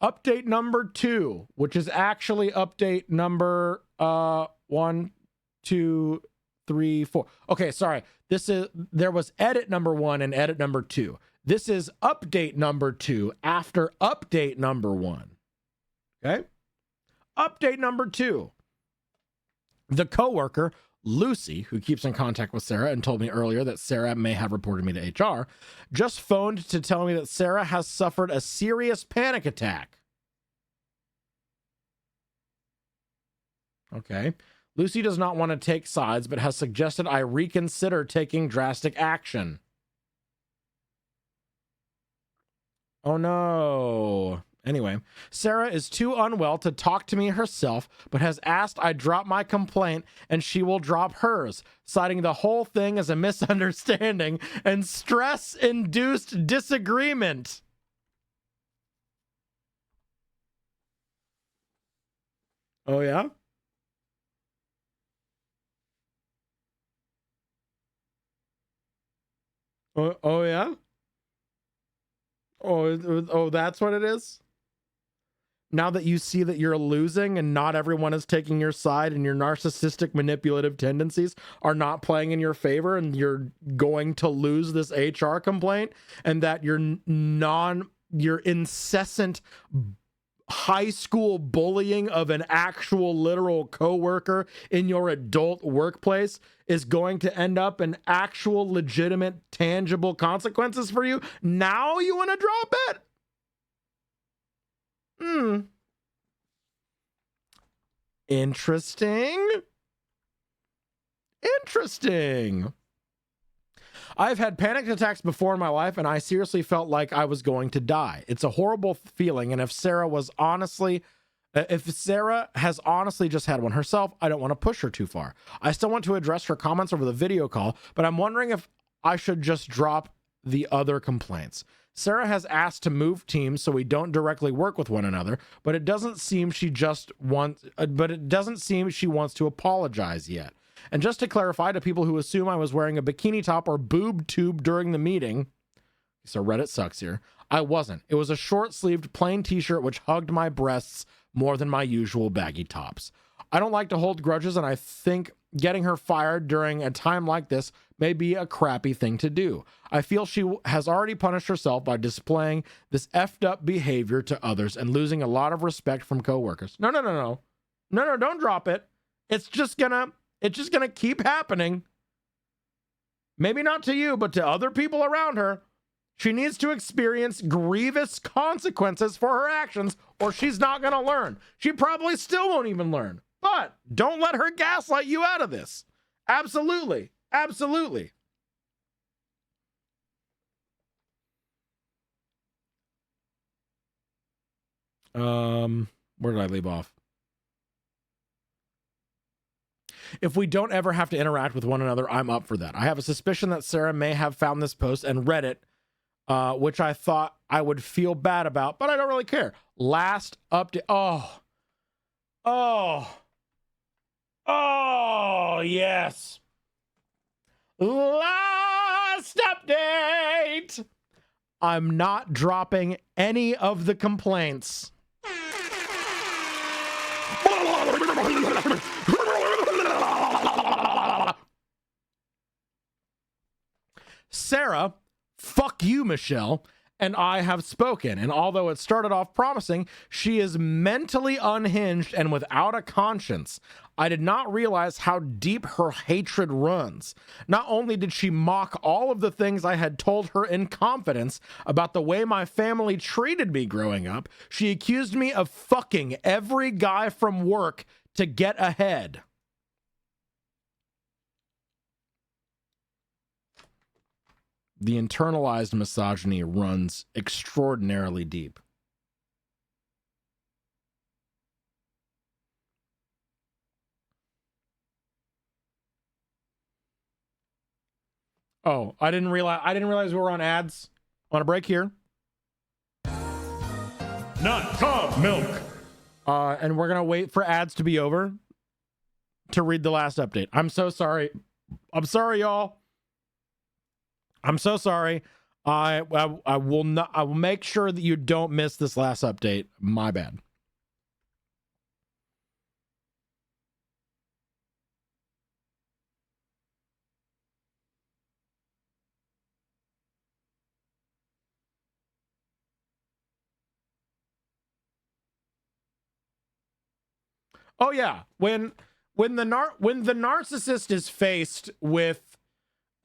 Update number 2, which is actually update number 1, 2, 3, 4. Okay, sorry. There was edit number 1 and edit number 2. This is update number 2 after update number 1. Okay? update number 2. The coworker, Lucy, who keeps in contact with Sarah and told me earlier that Sarah may have reported me to HR, just phoned to tell me that Sarah has suffered a serious panic attack. Okay. Lucy does not want to take sides, but has suggested I reconsider taking drastic action. Oh no. Anyway, Sarah is too unwell to talk to me herself, but has asked I drop my complaint and she will drop hers, citing the whole thing as a misunderstanding and stress-induced disagreement. Oh yeah? Oh yeah? Oh, that's what it is? Now that you see that you're losing and not everyone is taking your side and your narcissistic manipulative tendencies are not playing in your favor and you're going to lose this HR complaint, and that your incessant high school bullying of an actual literal coworker in your adult workplace is going to end up in actual legitimate tangible consequences for you. Now you want to drop it? Interesting. I've had panic attacks before in my life, and I seriously felt like I was going to die. It's a horrible feeling, and if Sarah has honestly just had one herself, I don't want to push her too far. I still want to address her comments over the video call, but I'm wondering if I should just drop the other complaints. Sarah has asked to move teams so we don't directly work with one another, but it doesn't seem she wants to apologize yet. And just to clarify to people who assume I was wearing a bikini top or boob tube during the meeting, so Reddit sucks here, I wasn't. It was a short-sleeved plain t-shirt which hugged my breasts more than my usual baggy tops. I don't like to hold grudges, and I think getting her fired during a time like this may be a crappy thing to do. I feel she has already punished herself by displaying this effed up behavior to others and losing a lot of respect from coworkers. No, don't drop it. It's just gonna keep happening. Maybe not to you, but to other people around her. She needs to experience grievous consequences for her actions, or she's not gonna learn. She probably still won't even learn. But don't let her gaslight you out of this. Absolutely. Where did I leave off? If we don't ever have to interact with one another, I'm up for that. I have a suspicion that Sarah may have found this post and read it, which I thought I would feel bad about, but I don't really care. Last update. Oh, yes. Last update. I'm not dropping any of the complaints. Sarah, fuck you, Michelle, and I have spoken, and although it started off promising, she is mentally unhinged and without a conscience. I did not realize how deep her hatred runs. Not only did she mock all of the things I had told her in confidence about the way my family treated me growing up, she accused me of fucking every guy from work to get ahead. The internalized misogyny runs extraordinarily deep. Oh, I didn't realize we were on ads. On a break here. Not calm milk. And we're gonna wait for ads to be over to read the last update. I'm so sorry. I'm sorry, y'all. I'm so sorry. I will make sure that you don't miss this last update. My bad. Oh yeah, when the narcissist is faced with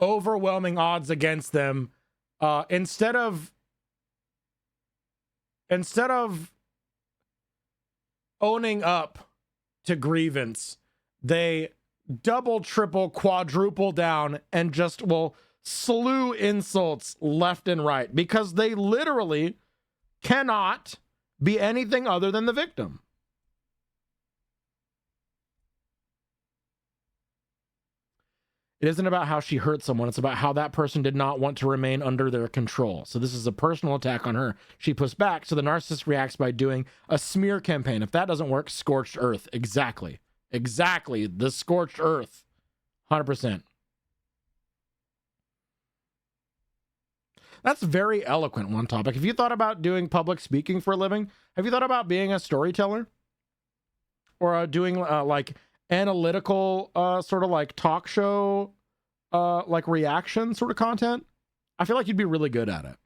overwhelming odds against them, instead of owning up to grievance, they double, triple, quadruple down and just will slew insults left and right because they literally cannot be anything other than the victim. It isn't about how she hurt someone. It's about how that person did not want to remain under their control. So this is a personal attack on her. She pushed back, so the narcissist reacts by doing a smear campaign. If that doesn't work, scorched earth. Exactly. Exactly. The scorched earth. 100%. That's very eloquent, one topic. Have you thought about doing public speaking for a living? Have you thought about being a storyteller? Or doing like analytical sort of like talk show like reaction sort of content? I feel like you'd be really good at it.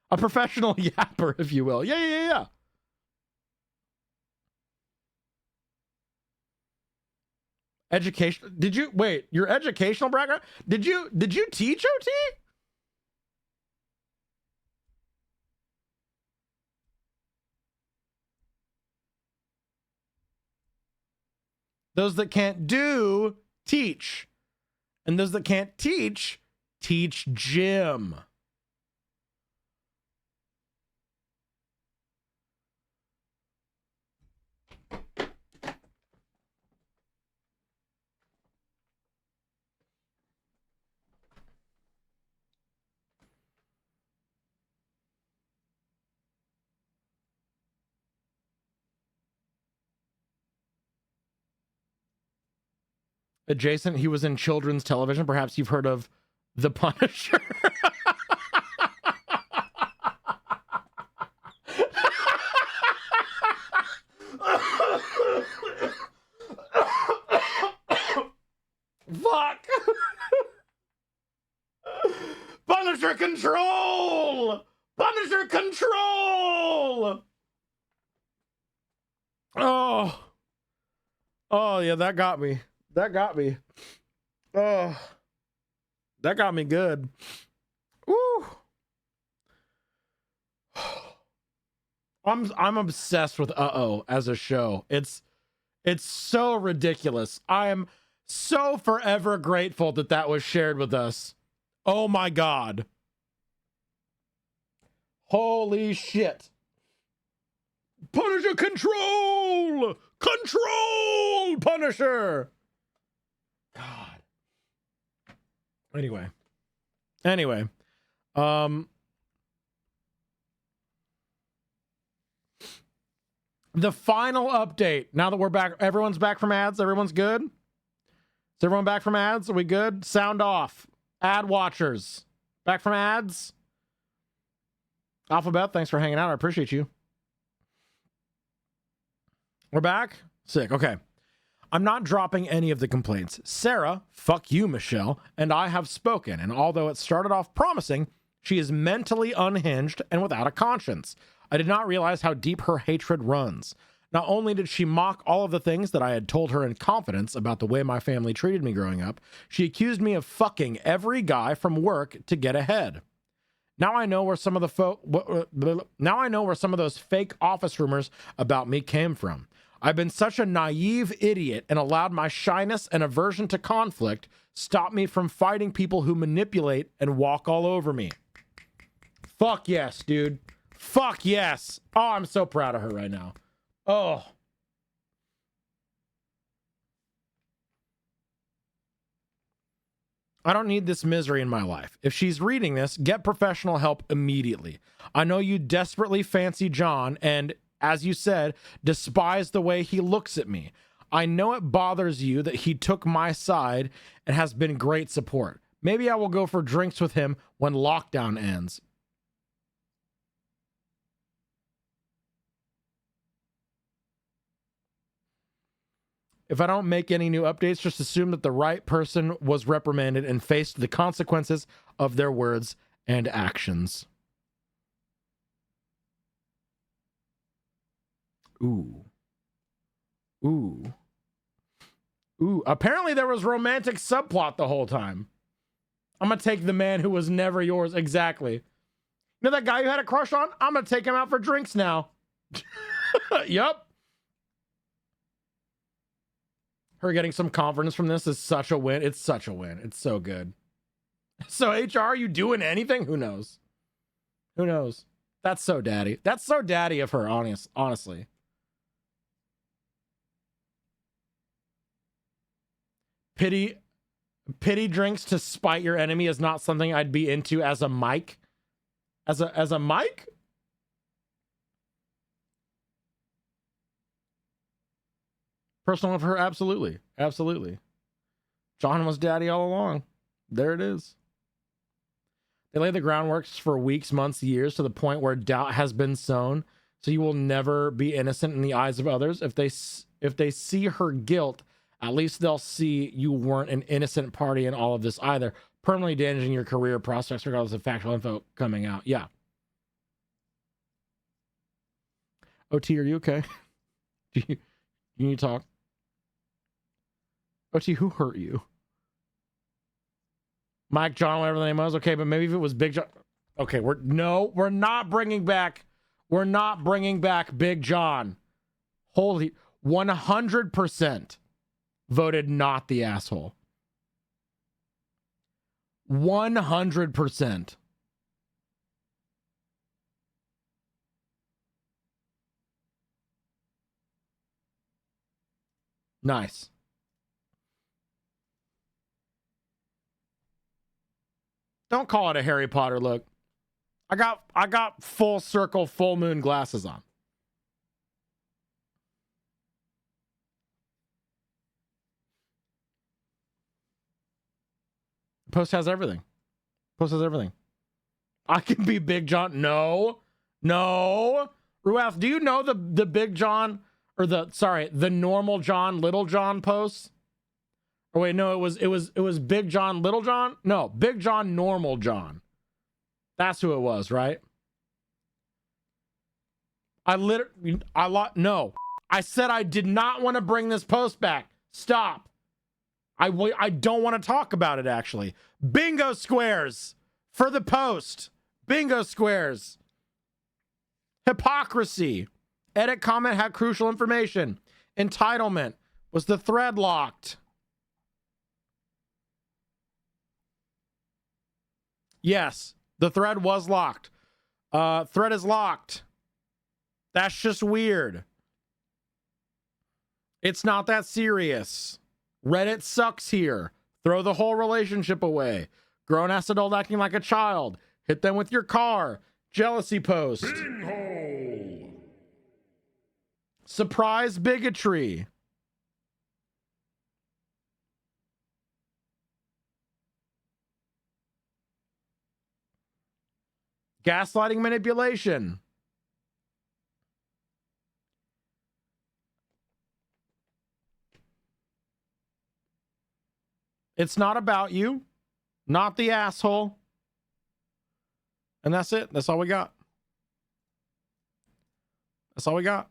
A professional yapper, if you will. Yeah. Education. Did you wait? Your educational background? Did you teach OT? Those that can't do, teach. And those that can't teach gym. Adjacent, he was in children's television. Perhaps you've heard of The Punisher. Fuck. Punisher control. Punisher control. Oh yeah, that got me. That got me. Oh, that got me good. Woo. I'm obsessed with Uh-Oh as a show. It's so ridiculous. I am so forever grateful that that was shared with us. Oh my God. Holy shit. Punisher control! Control, Punisher! God. Anyway. The final update. Now that we're back, everyone's back from ads. Everyone's good? Is everyone back from ads? Are we good? Sound off. Ad watchers. Back from ads? Alphabet, thanks for hanging out. I appreciate you. We're back? Sick. Okay. I'm not dropping any of the complaints. Sarah, fuck you, Michelle, and I have spoken, and although it started off promising, she is mentally unhinged and without a conscience. I did not realize how deep her hatred runs. Not only did she mock all of the things that I had told her in confidence about the way my family treated me growing up, she accused me of fucking every guy from work to get ahead. Now I know where some of those fake office rumors about me came from. I've been such a naive idiot and allowed my shyness and aversion to conflict stop me from fighting people who manipulate and walk all over me. Fuck yes, dude. Fuck yes. Oh, I'm so proud of her right now. Oh. I don't need this misery in my life. If she's reading this, get professional help immediately. I know you desperately fancy John and, as you said, despise the way he looks at me. I know it bothers you that he took my side and has been great support. Maybe I will go for drinks with him when lockdown ends. If I don't make any new updates, just assume that the right person was reprimanded and faced the consequences of their words and actions. Ooh. Ooh. Ooh. Apparently there was romantic subplot the whole time. I'm gonna take the man who was never yours. Exactly. You know that guy you had a crush on? I'm gonna take him out for drinks now. Yup. Her getting some confidence from this is such a win. It's such a win. It's so good. So HR, are you doing anything? Who knows? Who knows? That's so daddy. That's so daddy of her, honestly. Pity drinks to spite your enemy is not something I'd be into as a mic. As a mic? Personal of her, absolutely. Absolutely. John was daddy all along. There it is. They lay the groundwork for weeks, months, years, to the point where doubt has been sown, so you will never be innocent in the eyes of others. If they see her guilt, at least they'll see you weren't an innocent party in all of this either, permanently damaging your career prospects regardless of factual info coming out. Yeah. OT, are you okay? Do you need to talk? OT, who hurt you? Mike, John, whatever the name was. Okay, but maybe if it was Big John. Okay, we're not bringing back Big John. Holy, 100% voted not the asshole. 100%. Nice. Don't call it a Harry Potter look. I got full circle, full moon glasses on. Post has everything. Post has everything. I can be Big John. No. Ruaf, do you know the Big John or the normal John, Little John posts? Oh wait, no, it was Big John, Little John? No, Big John, Normal John. That's who it was, right? No. I said I did not want to bring this post back. Stop. I don't want to talk about it, actually. Bingo squares for the post. Bingo squares. Hypocrisy. Edit comment had crucial information. Entitlement. Was the thread locked? Yes, the thread was locked. Thread is locked. That's just weird. It's not that serious. Reddit sucks here. Throw the whole relationship away. Grown-ass adult acting like a child. Hit them with your car. Jealousy post. Surprise bigotry. Gaslighting manipulation. It's not about you, not the asshole. And that's it. That's all we got. That's all we got.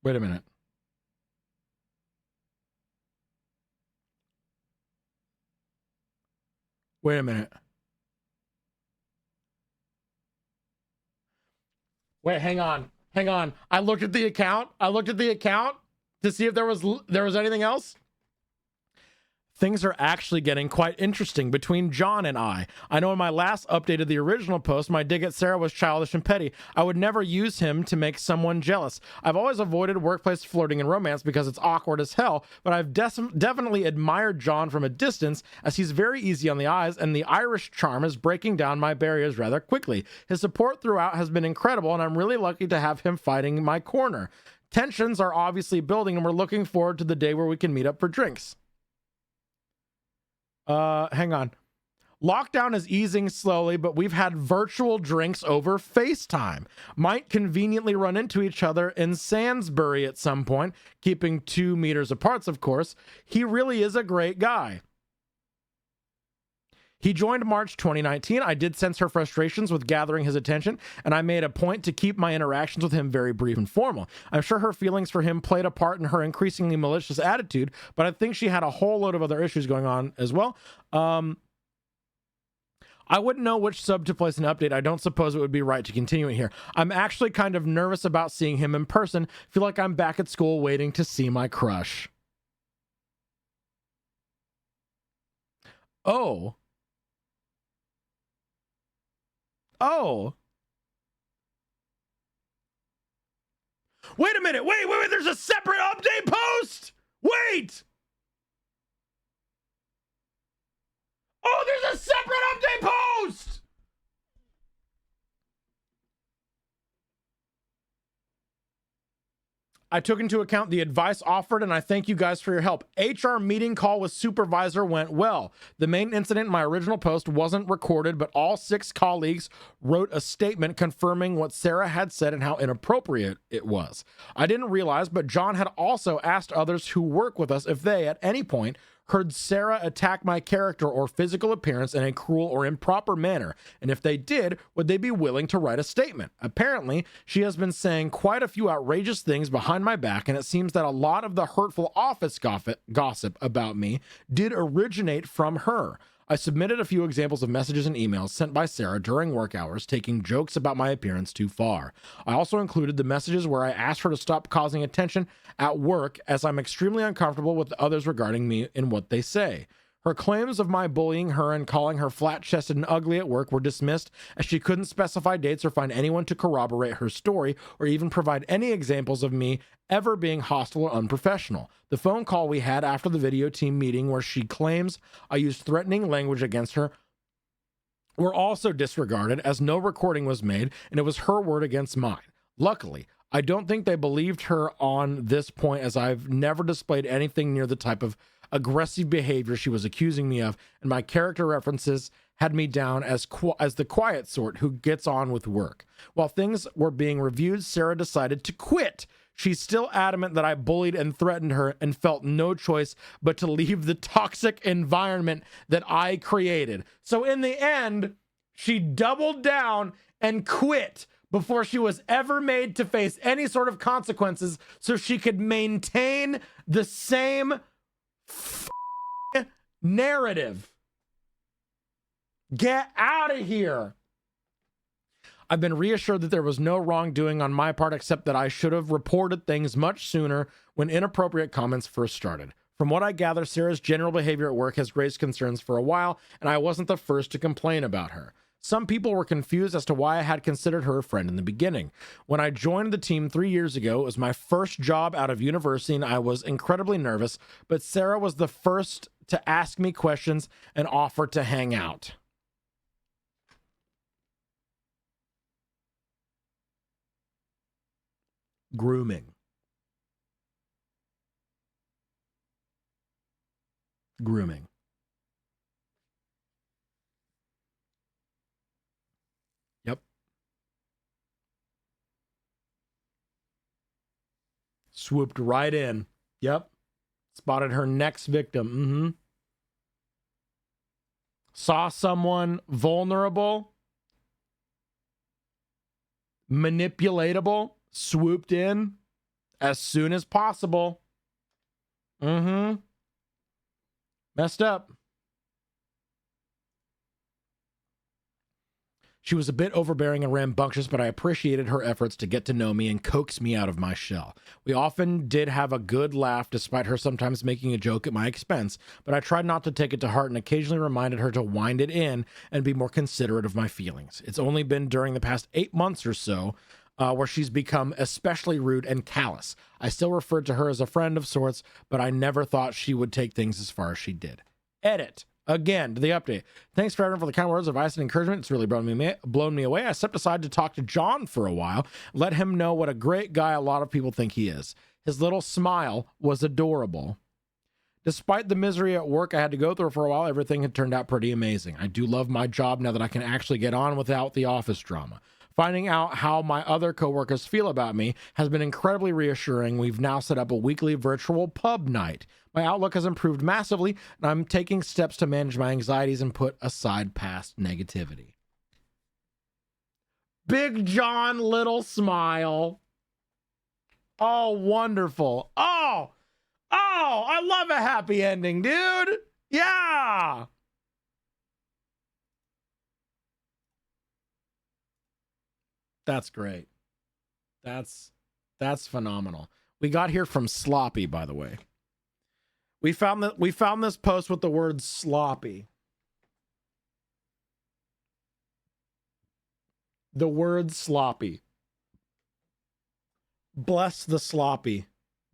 Wait a minute. Wait a minute. Wait, hang on. Hang on. I looked at the account. To see if there was anything else. Things are actually getting quite interesting between John and I. I know in my last update of the original post, my dig at Sarah was childish and petty. I would never use him to make someone jealous. I've always avoided workplace flirting and romance because it's awkward as hell, but I've definitely admired John from a distance as he's very easy on the eyes and the Irish charm is breaking down my barriers rather quickly. His support throughout has been incredible and I'm really lucky to have him fighting my corner. Tensions are obviously building and we're looking forward to the day where we can meet up for drinks. Hang on. Lockdown is easing slowly, but we've had virtual drinks over FaceTime. Might conveniently run into each other in Sainsbury at some point, keeping 2 meters apart, of course. He really is a great guy. He joined March 2019. I did sense her frustrations with gathering his attention, and I made a point to keep my interactions with him very brief and formal. I'm sure her feelings for him played a part in her increasingly malicious attitude, but I think she had a whole load of other issues going on as well. I wouldn't know which sub to place an update. I don't suppose it would be right to continue it here. I'm actually kind of nervous about seeing him in person. Feel like I'm back at school waiting to see my crush. Oh. Wait a minute. Wait. There's a separate update post. Wait. Oh, there's a separate update post. I took into account the advice offered, and I thank you guys for your help. HR meeting call with supervisor went well. The main incident in my original post wasn't recorded, but all 6 colleagues wrote a statement confirming what Sarah had said and how inappropriate it was. I didn't realize, but John had also asked others who work with us if they, at any point, heard Sarah attack my character or physical appearance in a cruel or improper manner, and if they did, would they be willing to write a statement? Apparently, she has been saying quite a few outrageous things behind my back, and it seems that a lot of the hurtful office gossip about me did originate from her. I submitted a few examples of messages and emails sent by Sarah during work hours, taking jokes about my appearance too far. I also included the messages where I asked her to stop causing attention at work, as I'm extremely uncomfortable with others regarding me and what they say. Her claims of my bullying her and calling her flat-chested and ugly at work were dismissed, as she couldn't specify dates or find anyone to corroborate her story or even provide any examples of me ever being hostile or unprofessional. The phone call we had after the video team meeting where she claims I used threatening language against her were also disregarded, as no recording was made and it was her word against mine. Luckily, I don't think they believed her on this point, as I've never displayed anything near the type of aggressive behavior she was accusing me of, and my character references had me down as the quiet sort who gets on with work. While things were being reviewed, Sarah decided to quit. She's still adamant that I bullied and threatened her and felt no choice but to leave the toxic environment that I created. So in the end, she doubled down and quit before she was ever made to face any sort of consequences, so she could maintain the same narrative. Get out of here. I've been reassured that there was no wrongdoing on my part, except that I should have reported things much sooner when inappropriate comments first started. From what I gather, Sarah's general behavior at work has raised concerns for a while, and I wasn't the first to complain about her. Some people were confused as to why I had considered her a friend in the beginning. When I joined the team 3 years ago, it was my first job out of university and I was incredibly nervous, but Sarah was the first to ask me questions and offer to hang out. Grooming. Yep. Swooped right in. Yep. Spotted her next victim. Saw someone vulnerable, manipulatable, swooped in as soon as possible. Messed up. She was a bit overbearing and rambunctious, but I appreciated her efforts to get to know me and coax me out of my shell. We often did have a good laugh, despite her sometimes making a joke at my expense, but I tried not to take it to heart and occasionally reminded her to wind it in and be more considerate of my feelings. It's only been during the past 8 months or so where she's become especially rude and callous. I still referred to her as a friend of sorts, but I never thought she would take things as far as she did. Edit. Again, to the update. Thanks for everyone for the kind words of advice and encouragement. It's really blown me away. I stepped aside to talk to John for a while, let him know what a great guy a lot of people think he is. His little smile was adorable. Despite the misery at work I had to go through for a while, everything had turned out pretty amazing. I do love my job now that I can actually get on without the office drama. Finding out how my other coworkers feel about me has been incredibly reassuring. We've now set up a weekly virtual pub night. My outlook has improved massively, and I'm taking steps to manage my anxieties and put aside past negativity. Big John, little smile. Oh, wonderful. Oh, I love a happy ending, dude. Yeah. That's great. That's phenomenal. We got here from Sloppy, by the way. We found this post with the word sloppy. The word sloppy. Bless the sloppy.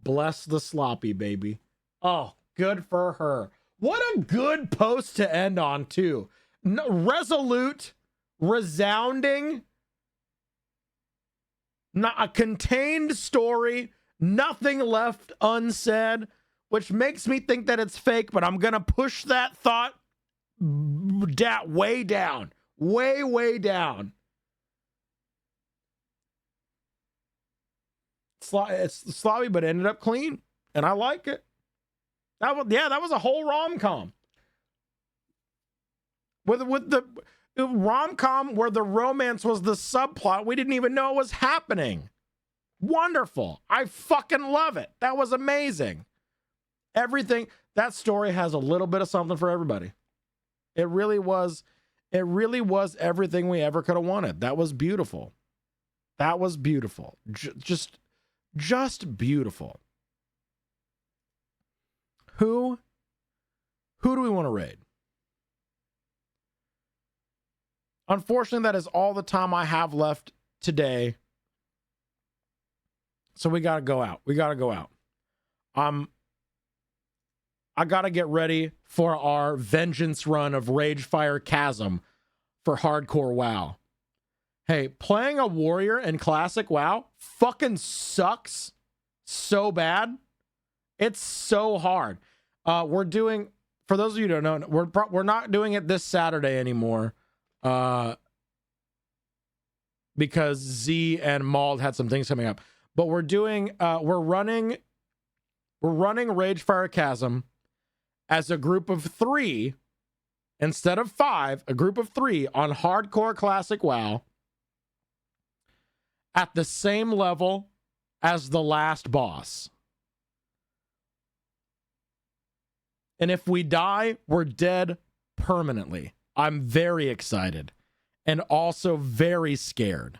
Bless the sloppy, baby. Oh, good for her. What a good post to end on, too. Resolute, resounding, not a contained story, nothing left unsaid, which makes me think that it's fake, but I'm going to push that thought way down. Way down. It's sloppy, but ended up clean, and I like it. That was a whole rom-com. With the rom-com where the romance was the subplot, we didn't even know it was happening. Wonderful. I fucking love it. That was amazing. Everything, that story has a little bit of something for everybody. It really was everything we ever could have wanted. That was beautiful. That was beautiful. Just beautiful. Who do we want to raid? Unfortunately, that is all the time I have left today. So we got to go out. I got to get ready for our vengeance run of Ragefire Chasm for hardcore WoW. Hey, playing a warrior in classic WoW fucking sucks so bad. It's so hard. We're doing, for those of you who don't know, we're not doing it this Saturday anymore. Because Z and Mauld had some things coming up. But we're running Ragefire Chasm as a group of 3 instead of 5, a group of 3 on hardcore classic WoW at the same level as the last boss. And if we die, we're dead permanently. I'm very excited and also very scared.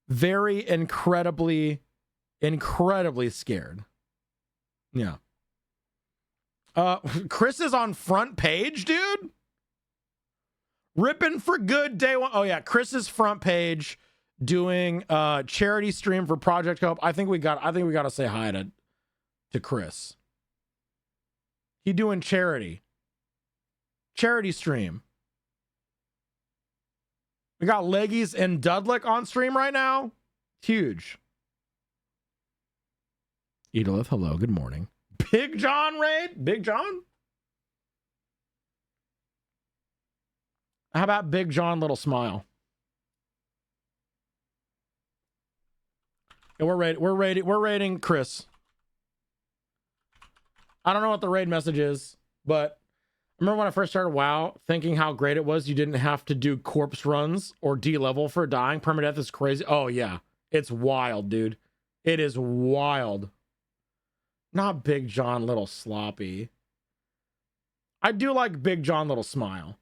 Very incredibly scared. Yeah. Chris is on front page, dude. Ripping for good day one. Oh yeah, Chris is front page doing charity stream for Project Hope. I think we got to say hi to Chris. He doing charity stream. We got Leggies and Dudlick on stream right now. Huge. Edolith, hello, good morning. Big John raid? Big John? How about Big John little smile? Yeah, we're raiding Chris. I don't know what the raid message is, but I remember when I first started WoW, thinking how great it was you didn't have to do corpse runs or D-level for dying. Permadeath is crazy. Oh, yeah. It's wild, dude. It is wild. Not Big John little sloppy. I do like Big John little smile.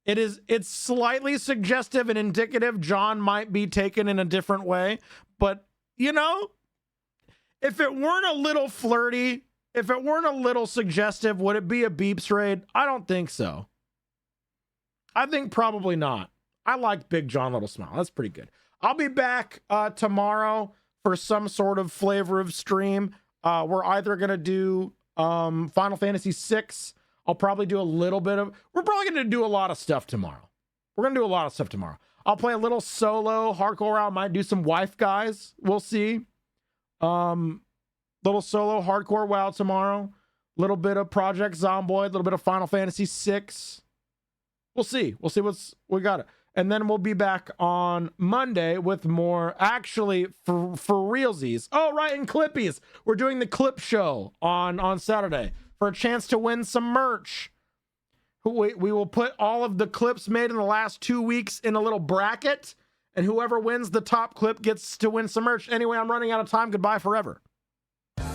It's slightly suggestive and indicative John might be taken in a different way, but, you know, if it weren't a little flirty, if it weren't a little suggestive, would it be a beeps raid? I don't think so. I think probably not. I like Big John little smile. That's pretty good. I'll be back tomorrow for some sort of flavor of stream. We're either going to do Final Fantasy VI. I'll probably do a little bit of... We're probably going to do a lot of stuff tomorrow. I'll play a little solo hardcore round. Might do some wife guys. We'll see. Little solo hardcore WoW tomorrow. little bit of Project Zomboid, a little bit of Final Fantasy VI. We'll see. We'll see we got it. And then we'll be back on Monday with more, actually, for realsies. Oh, right, and Clippies. We're doing the clip show on Saturday for a chance to win some merch. We will put all of the clips made in the last 2 weeks in a little bracket, and whoever wins the top clip gets to win some merch. Anyway, I'm running out of time. Goodbye forever.